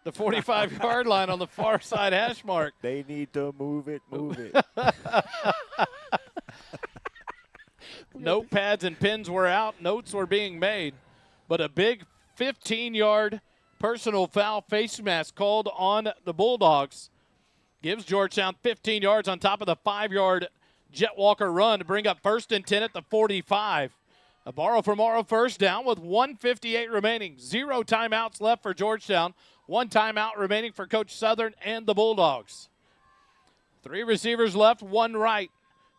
The 45-yard line on the far side hash mark. They need to move it. Notepads and pens were out. Notes were being made. But a big 15-yard personal foul face mask called on the Bulldogs. Gives Georgetown 15 yards on top of the 5-yard Jet Walker run to bring up 1st and 10 at the 45. A borrow for Morrow first down with 1:58 remaining. 0 timeouts left for Georgetown. 1 timeout remaining for Coach Southern and the Bulldogs. 3 receivers left, 1 right.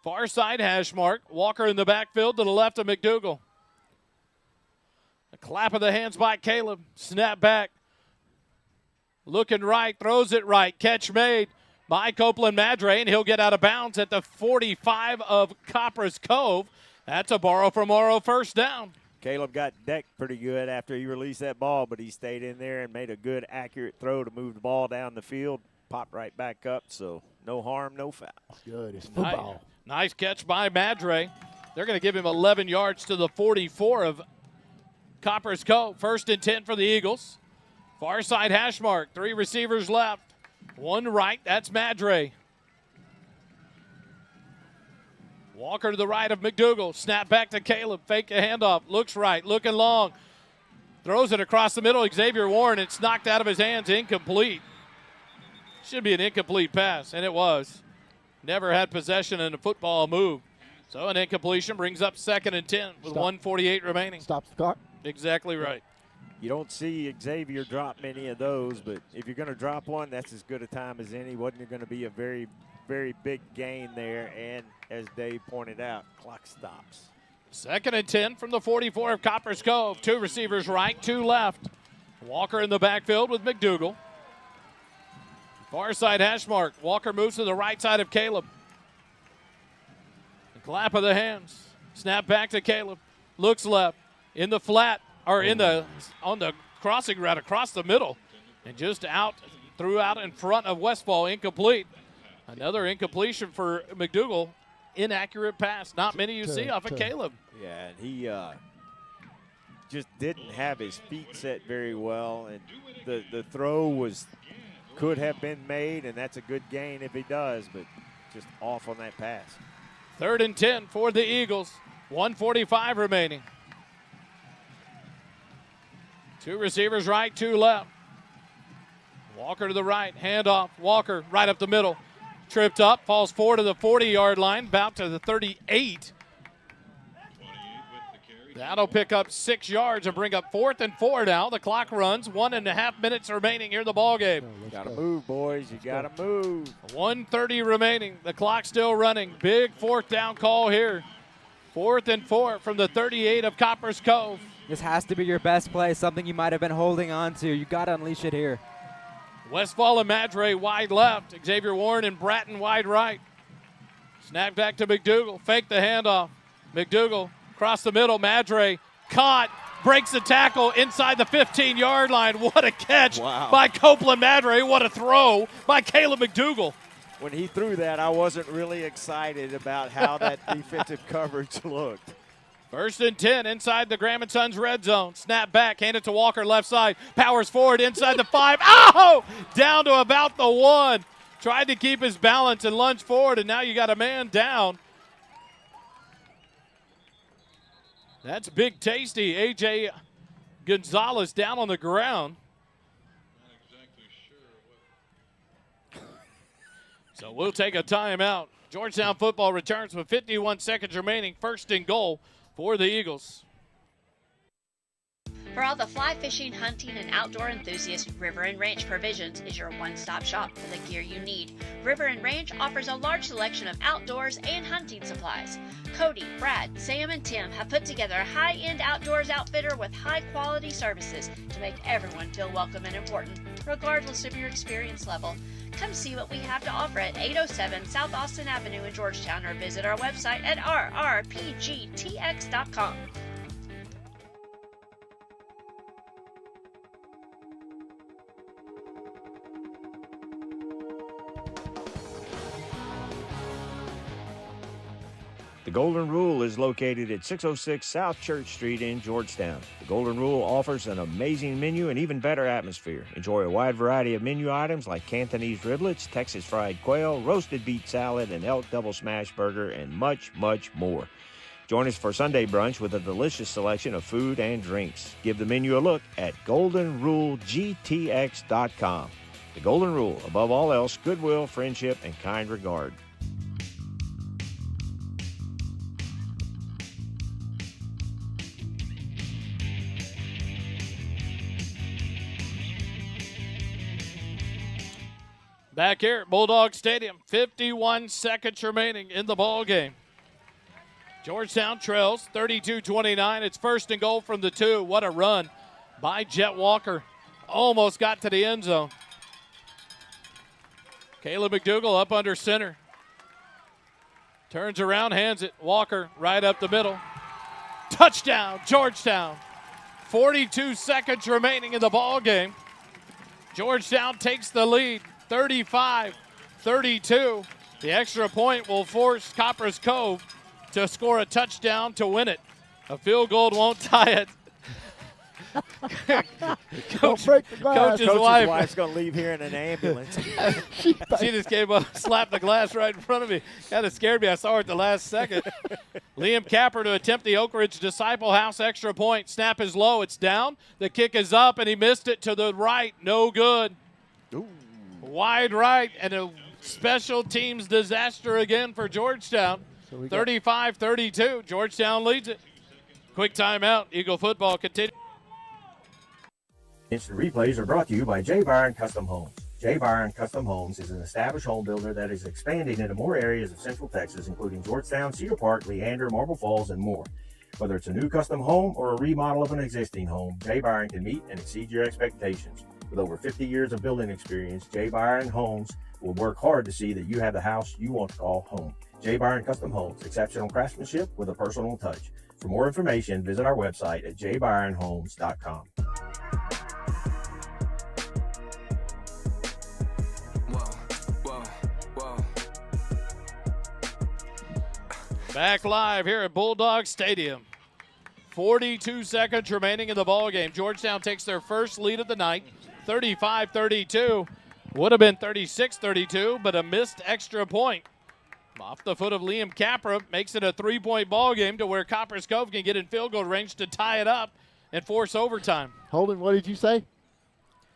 Far side hash mark. Walker in the backfield to the left of McDougal. A clap of the hands by Caleb. Snap back. Looking right, throws it right. Catch made by Copeland Madre, and he'll get out of bounds at the 45 of Copperas Cove. That's a borrow for Morrow first down. Caleb got decked pretty good after he released that ball, but he stayed in there and made a good, accurate throw to move the ball down the field. Popped right back up, so no harm, no foul. Good. It's football. Nice catch by Madre. They're going to give him 11 yards to the 44 of Copperas Cove. 1st and 10 for the Eagles. Far side hash mark. 3 receivers left. 1 right. That's Madre. Walker to the right of McDougal. Snap back to Caleb. Fake a handoff. Looks right. Looking long. Throws it across the middle. Xavier Warren. It's knocked out of his hands. Incomplete. Should be an incomplete pass, and it was. Never had possession in a football move. So an incompletion brings up 2nd and 10 with 1:48 remaining. Stops the clock. Exactly right. You don't see Xavier drop many of those, but if you're going to drop one, that's as good a time as any. Wasn't going to be a very, very big gain there, and as Dave pointed out, clock stops. 2nd and 10 from the 44 of Copperas Cove. 2 receivers right, 2 left. Walker in the backfield with McDougal. Far side hash mark. Walker moves to the right side of Caleb. The clap of the hands. Snap back to Caleb. Looks left. In the flat, or on the crossing route across the middle. And just threw out in front of Westfall. Incomplete. Another incompletion for McDougal. Inaccurate pass. Not many you see off of Caleb. Yeah, and he just didn't have his feet set very well. And the throw could have been made, and that's a good gain if he does, but just off on that pass. 3rd and 10 for the Eagles. 1:45 remaining. 2 receivers right, 2 left. Walker to the right, handoff. Walker right up the middle. tripped up, falls forward to the 40-yard line, about to the 38. That'll pick up 6 yards and bring up 4th and 4 now. The clock runs, 1.5 minutes remaining here in the ball game. Got to move, boys. You got to move. 1:30 remaining. The clock still running. Big 4th down call here. 4th and 4 from the 38 of Copperas Cove. This has to be your best play, something you might have been holding on to. You got to unleash it here. Westfall and Madre wide left. Xavier Warren and Bratton wide right. Snap back to McDougal. Fake the handoff. McDougal across the middle. Madre caught. Breaks the tackle inside the 15-yard line. What a catch by Copeland Madre. What a throw by Caleb McDougal. When he threw that, I wasn't really excited about how that defensive coverage looked. 1st and 10 inside the Graham & Sons red zone. Snap back, hand it to Walker left side. Powers forward inside the 5. Oh! Down to about the 1. Tried to keep his balance and lunge forward, and now you got a man down. That's Big Tasty. A.J. Gonzalez down on the ground. So we'll take a timeout. Georgetown football returns with 51 seconds remaining. 1st and goal for the Eagles. For all the fly fishing, hunting, and outdoor enthusiasts, River & Ranch Provisions is your one-stop shop for the gear you need. River & Ranch offers a large selection of outdoors and hunting supplies. Cody, Brad, Sam, and Tim have put together a high-end outdoors outfitter with high-quality services to make everyone feel welcome and important, regardless of your experience level. Come see what we have to offer at 807 South Austin Avenue in Georgetown or visit our website at rrpgtx.com. The Golden Rule is located at 606 South Church Street in Georgetown. The Golden Rule offers an amazing menu and even better atmosphere. Enjoy a wide variety of menu items like Cantonese riblets, Texas fried quail, roasted beet salad, an elk double smash burger, and much, much more. Join us for Sunday brunch with a delicious selection of food and drinks. Give the menu a look at goldenrulegtx.com. The Golden Rule, above all else, goodwill, friendship, and kind regard. Back here at Bulldawg Stadium, 51 seconds remaining in the ball game. Georgetown trails 32-29. It's 1st and goal from the 2. What a run by Jet Walker. Almost got to the end zone. Caleb McDougal up under center. Turns around, hands it. Walker right up the middle. Touchdown, Georgetown. 42 seconds remaining in the ball game. Georgetown takes the lead. 35-32. The extra point will force Copperas Cove to score a touchdown to win it. A field goal won't tie it. Don't break the glass. Coach's wife's going to leave here in an ambulance. She just came up, slapped the glass right in front of me. Kind of scared me. I saw her at the last second. Liam Capper to attempt the Oak Ridge Disciple House extra point. Snap is low. It's down. The kick is up, and he missed it to the right. No good. Ooh. Wide right, and a special teams disaster again for Georgetown. So 35-32. Georgetown leads it. Quick timeout. Eagle football continues. Instant replays are brought to you by J. Byron Custom Homes. J. Byron Custom Homes is an established home builder that is expanding into more areas of Central Texas, including Georgetown, Cedar Park, Leander, Marble Falls, and more. Whether it's a new custom home or a remodel of an existing home, J. Byron can meet and exceed your expectations. With over 50 years of building experience, J. Byron Homes will work hard to see that you have the house you want to call home. J. Byron Custom Homes, exceptional craftsmanship with a personal touch. For more information, visit our website at jbyronhomes.com. Back live here at Bulldawg Stadium. 42 seconds remaining in the ball game. Georgetown takes their first lead of the night, 35-32. Would have been 36-32, but a missed extra point. Off the foot of Liam Capra, makes it a 3-point ball game to where Copperas Cove can get in field goal range to tie it up and force overtime. Holden, what did you say?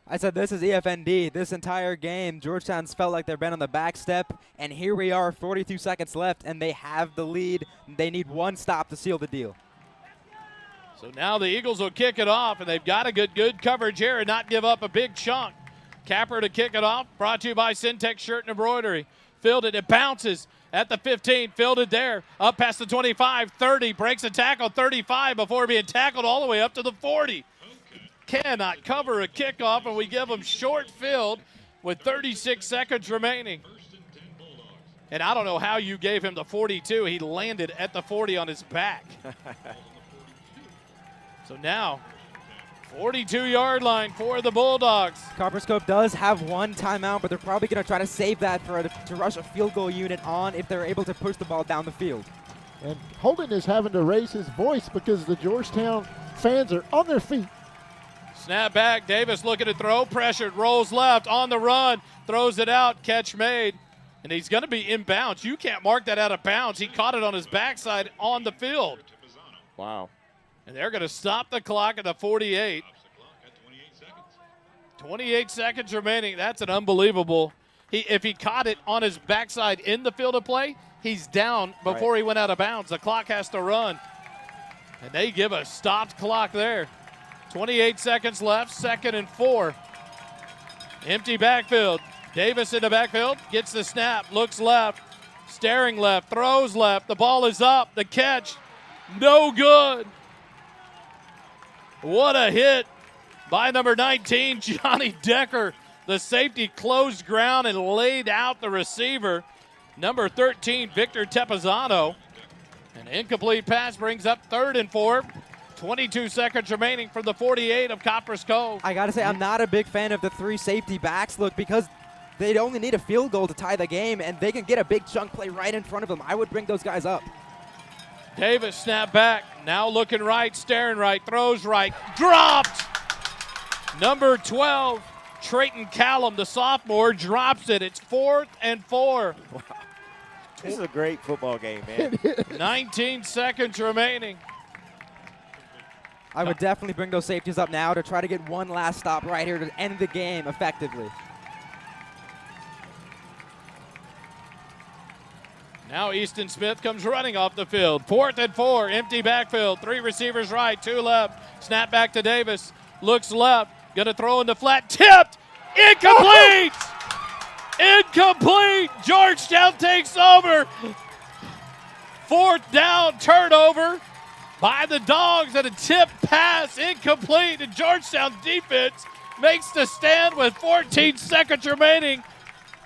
I said this is EFND. This entire game, Georgetown's felt like they've been on the back step, and here we are, 42 seconds left, and they have the lead. They need one stop to seal the deal. So now the Eagles will kick it off, and they've got to get good coverage here and not give up a big chunk. Capper to kick it off, brought to you by Syntex Shirt and Embroidery. Fielded, it bounces at the 15, fielded there, up past the 25, 30, breaks a tackle, 35 before being tackled all the way up to the 40. Cannot cover a kickoff, and we give them short field with 36 seconds remaining. And I don't know how you gave him the 42. He landed at the 40 on his back. So now, 42-yard line for the Bulldogs. Copperas Cove does have one timeout, but they're probably going to try to save that to rush a field goal unit on if they're able to push the ball down the field. And Holden is having to raise his voice because the Georgetown fans are on their feet. Snap back, Davis looking to throw, pressured, rolls left, on the run, throws it out, catch made. And he's going to be inbounds. You can't mark that out of bounds. He caught it on his backside on the field. Wow. And they're going to stop the clock at the 48. 28 seconds remaining. That's an unbelievable. If he caught it on his backside in the field of play, he's down before he went out of bounds. The clock has to run. And they give a stopped clock there. 28 seconds left, 2nd and 4. Empty backfield. Davis in the backfield, gets the snap, looks left, staring left, throws left. The ball is up. The catch, no good. What a hit by number 19, Johnny Decker. The safety closed ground and laid out the receiver. Number 13, Victor Tepazano. An incomplete pass brings up 3rd and 4. 22 seconds remaining from the 48 of Copperas Cove. I got to say, I'm not a big fan of the 3 safety backs look because they only need a field goal to tie the game, and they can get a big chunk play right in front of them. I would bring those guys up. Davis snap back, now looking right, staring right, throws right, dropped! Number 12, Trayton Callum, the sophomore, drops it. It's 4th and 4. Wow. This is a great football game, man. 19 seconds remaining. I would definitely bring those safeties up now to try to get one last stop right here to end the game effectively. Now Easton Smith comes running off the field. 4th and 4, empty backfield. 3 receivers right, 2 left. Snap back to Davis. Looks left. Gonna throw in the flat. Tipped. Incomplete. Incomplete. Georgetown takes over. 4th down turnover by the Dogs, and a tip pass incomplete. And Georgetown defense makes the stand with 14 seconds remaining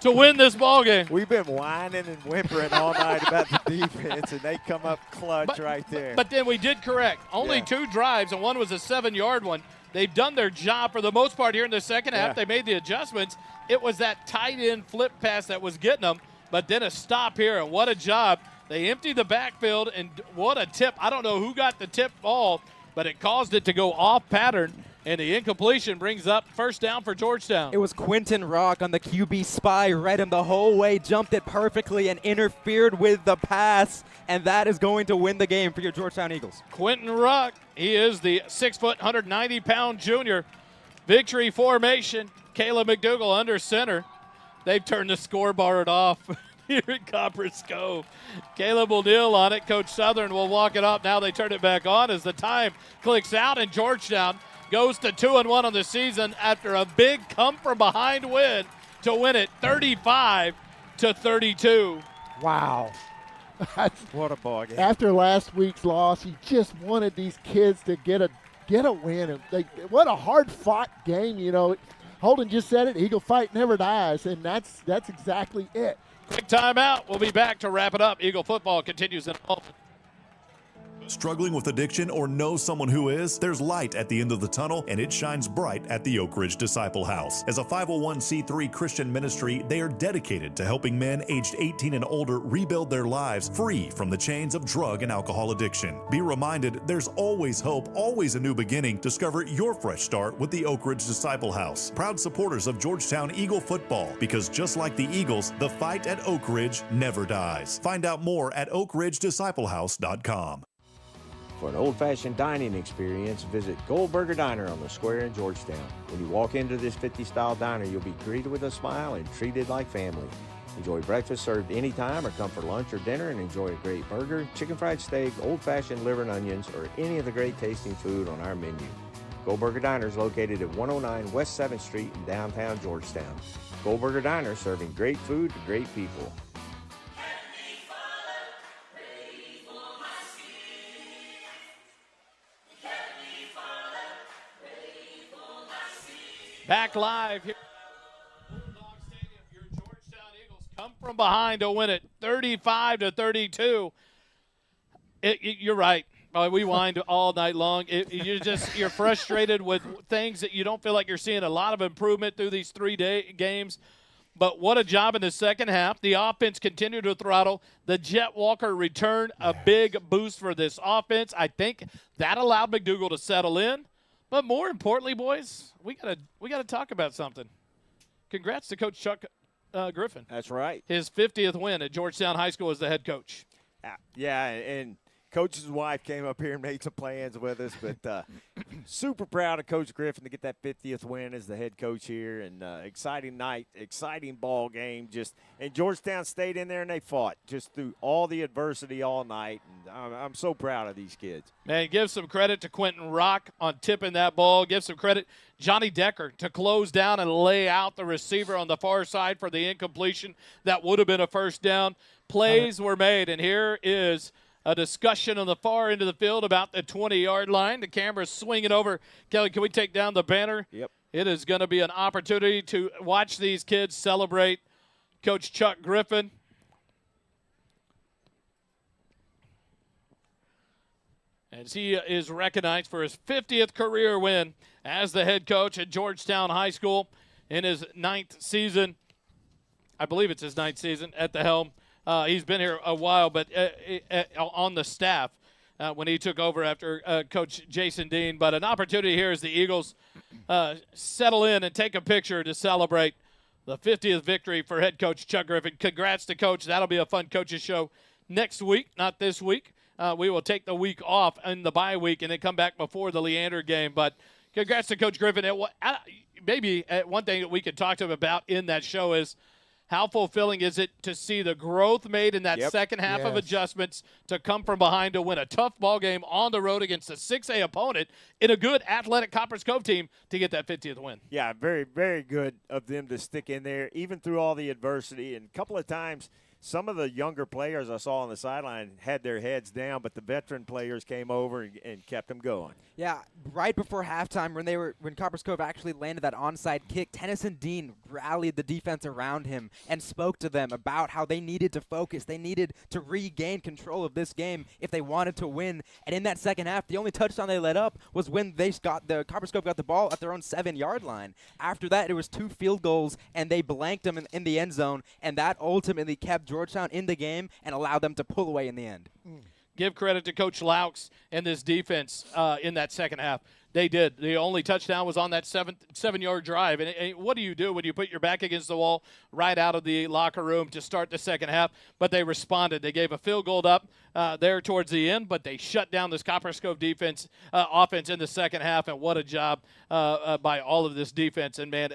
to win this ball game. We've been whining and whimpering all night about the defense, and they come up clutch right there. But then we did correct. Only 2 drives, and one was a 7-yard one. They've done their job for the most part here in the second half. They made the adjustments. It was that tight end flip pass that was getting them, but then a stop here, and what a job. They emptied the backfield, and what a tip. I don't know who got the tip ball, but it caused it to go off pattern, and the incompletion brings up 1st down for Georgetown. It was Quentin Rock on the QB spy, read him the whole way, jumped it perfectly, and interfered with the pass, and that is going to win the game for your Georgetown Eagles. Quentin Rock, he is the 6-foot, 190-pound junior. Victory formation. Caleb McDougall under center. They've turned the scoreboard off here at Copperas Cove. Caleb will kneel on it. Coach Southern will walk it up. Now they turn it back on as the time clicks out, and Georgetown goes to 2-1 on the season after a big come-from-behind win to win it 35-32. Wow. What a ball game. After last week's loss, he just wanted these kids to get a win. And what a hard-fought game, you know. Holden just said it, Eagle fight never dies, and that's exactly it. Quick timeout. We'll be back to wrap it up. Eagle football continues in a moment. Struggling with addiction or know someone who is? There's light at the end of the tunnel, and it shines bright at the Oak Ridge Disciple House. As a 501c3 Christian ministry, they are dedicated to helping men aged 18 and older rebuild their lives free from the chains of drug and alcohol addiction. Be reminded, there's always hope, always a new beginning. Discover your fresh start with the Oak Ridge Disciple House. Proud supporters of Georgetown Eagle Football, because just like the Eagles, the fight at Oak Ridge never dies. Find out more at oakridgedisciplehouse.com. For an old-fashioned dining experience, visit Goldberger Diner on the square in Georgetown. When you walk into this 50-style diner, you'll be greeted with a smile and treated like family. Enjoy breakfast served anytime or come for lunch or dinner and enjoy a great burger, chicken fried steak, old-fashioned liver and onions, or any of the great tasting food on our menu. Goldberger Diner is located at 109 West 7th Street in downtown Georgetown. Goldberger Diner, serving great food to great people. Back live here at Bulldawg Stadium. Your Georgetown Eagles come from behind to win it 35-32. You're right. We wind all night long. You're frustrated with things that you don't feel like you're seeing a lot of improvement through these 3-day games. But what a job in the second half. The offense continued to throttle. The Jet Walker return, a big boost for this offense. I think that allowed McDougal to settle in. But more importantly, boys, we gotta talk about something. Congrats to Coach Chuck Griffin. That's right. His 50th win at Georgetown High School as the head coach. Yeah, and Coach's wife came up here and made some plans with us, but super proud of Coach Griffin to get that 50th win as the head coach here. And exciting night, exciting ball game. And Georgetown stayed in there and they fought just through all the adversity all night. And I'm so proud of these kids. Man, give some credit to Quentin Rock on tipping that ball. Give some credit Johnny Decker to close down and lay out the receiver on the far side for the incompletion. That would have been a first down. Plays were made, and here is a discussion on the far end of the field about the 20-yard line. The camera's swinging over. Kelly, can we take down the banner? Yep. It is going to be an opportunity to watch these kids celebrate Coach Chuck Griffin. As he is recognized for his 50th career win as the head coach at Georgetown High School in his 9th season. I believe it's his 9th season at the helm. He's been here a while, but on the staff when he took over after Coach Jason Dean. But an opportunity here as the Eagles settle in and take a picture to celebrate the 50th victory for head coach Chuck Griffin. Congrats to Coach. That'll be a fun coaches show next week, not this week. We will take the week off in the bye week and then come back before the Leander game. But congrats to Coach Griffin. Maybe one thing that we could talk to him about in that show is how fulfilling is it to see the growth made in that second half of adjustments to come from behind to win a tough ball game on the road against a 6A opponent in a good athletic Copperas Cove team to get that 50th win. Yeah, very, very good of them to stick in there, even through all the adversity. And a couple of times, some of the younger players I saw on the sideline had their heads down, but the veteran players came over and kept them going. Yeah, right before halftime when Copperas Cove actually landed that onside kick, Tennyson Dean rallied the defense around him and spoke to them about how they needed to focus. They needed to regain control of this game if they wanted to win. And in that second half, the only touchdown they let up was when Copperas Cove got the ball at their own 7-yard line. After that, it was 2 field goals, and they blanked them in the end zone, and that ultimately kept Georgetown in the game and allowed them to pull away in the end. Give credit to Coach Laux and this defense in that second half. They did. The only touchdown was on that 7-yard drive. And what do you do when you put your back against the wall right out of the locker room to start the second half? But they responded. They gave a field goal up there towards the end, but they shut down this Copperas Cove defense offense in the second half. And what a job by all of this defense. And, man,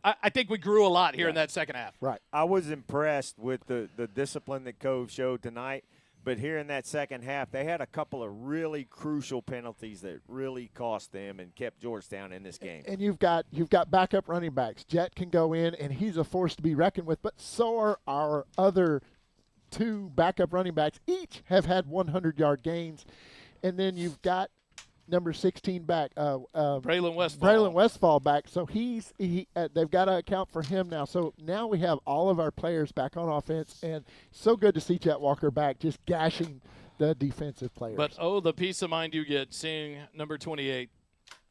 I think we grew a lot here in that second half. Right. I was impressed with the discipline that Cove showed tonight. But here in that second half, they had a couple of really crucial penalties that really cost them and kept Georgetown in this game. And you've got backup running backs. Jet can go in, and he's a force to be reckoned with, but so are our other 2 backup running backs. Each have had 100-yard gains. And then you've got number 16 back, Braylon Westfall back. So they've got to account for him now. So now we have all of our players back on offense, and so good to see Jet Walker back, just gashing the defensive players. But the peace of mind you get seeing number 28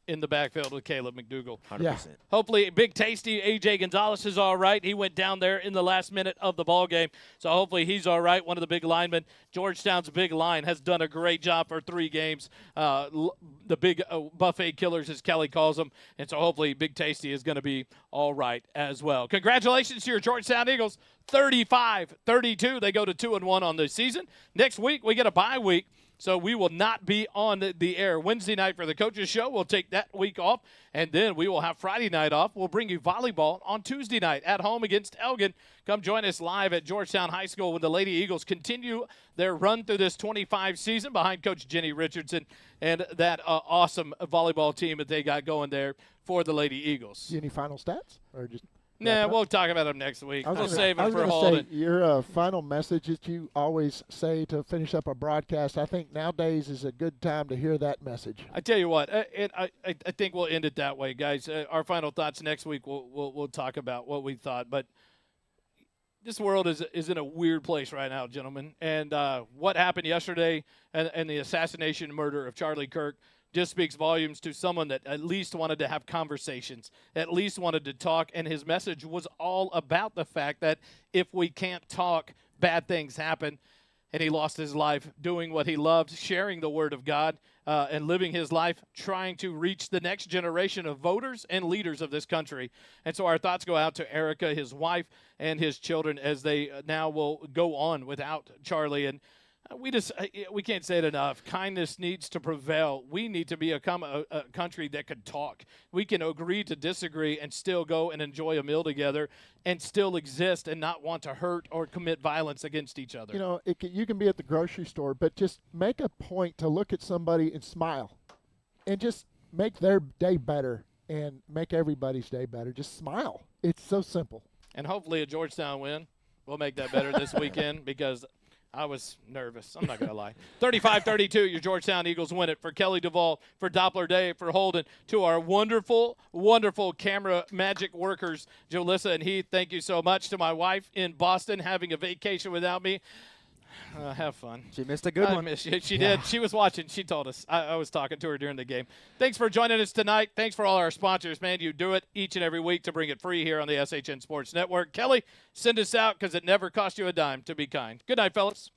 in the backfield with Caleb McDougal. 100%. Yeah. Hopefully, big tasty A.J. Gonzalez is all right. He went down there in the last minute of the ball game, so hopefully he's all right. One of the big linemen. Georgetown's big line has done a great job for 3 games. The big buffet killers, as Kelly calls them, and so hopefully Big Tasty is going to be all right as well. Congratulations to your Georgetown Eagles, 35-32. They go to 2-1 on the season. Next week we get a bye week. So we will not be on the air Wednesday night for the coaches show. We'll take that week off, and then we will have Friday night off. We'll bring you volleyball on Tuesday night at home against Elgin. Come join us live at Georgetown High School when the Lady Eagles continue their run through this 25 season behind Coach Jenny Richardson and that awesome volleyball team that they got going there for the Lady Eagles. Any final stats? Or just Nah, we'll talk about them next week. We'll save it for say, Holden. your final message that you always say to finish up a broadcast, I think nowadays is a good time to hear that message. I tell you what, I think we'll end it that way, guys. Our final thoughts next week. We'll talk about what we thought, but this world is in a weird place right now, gentlemen. And what happened yesterday and the assassination and murder of Charlie Kirk just speaks volumes to someone that at least wanted to have conversations, at least wanted to talk, and his message was all about the fact that if we can't talk, bad things happen. And he lost his life doing what he loved, sharing the word of God, and living his life trying to reach the next generation of voters and leaders of this country. And so our thoughts go out to Erica, his wife, and his children as they now will go on without Charlie. And we can't say it enough. Kindness needs to prevail. We need to become a country that can talk. We can agree to disagree and still go and enjoy a meal together and still exist and not want to hurt or commit violence against each other. You know, you can be at the grocery store, but just make a point to look at somebody and smile and just make their day better and make everybody's day better. Just smile. It's so simple. And hopefully a Georgetown win will make that better this weekend because I was nervous. I'm not going to lie. 35-32, your Georgetown Eagles win it. For Kelly Duvall, for Doppler Day, for Holden, to our wonderful, wonderful camera magic workers, Julissa and Heath, thank you so much. To my wife in Boston having a vacation without me. Have fun. She missed a good one. Missed you. She did. She was watching. She told us. I was talking to her during the game. Thanks for joining us tonight. Thanks for all our sponsors, man. You do it each and every week to bring it free here on the SHN Sports Network. Kelly, send us out because it never cost you a dime to be kind. Good night, fellas.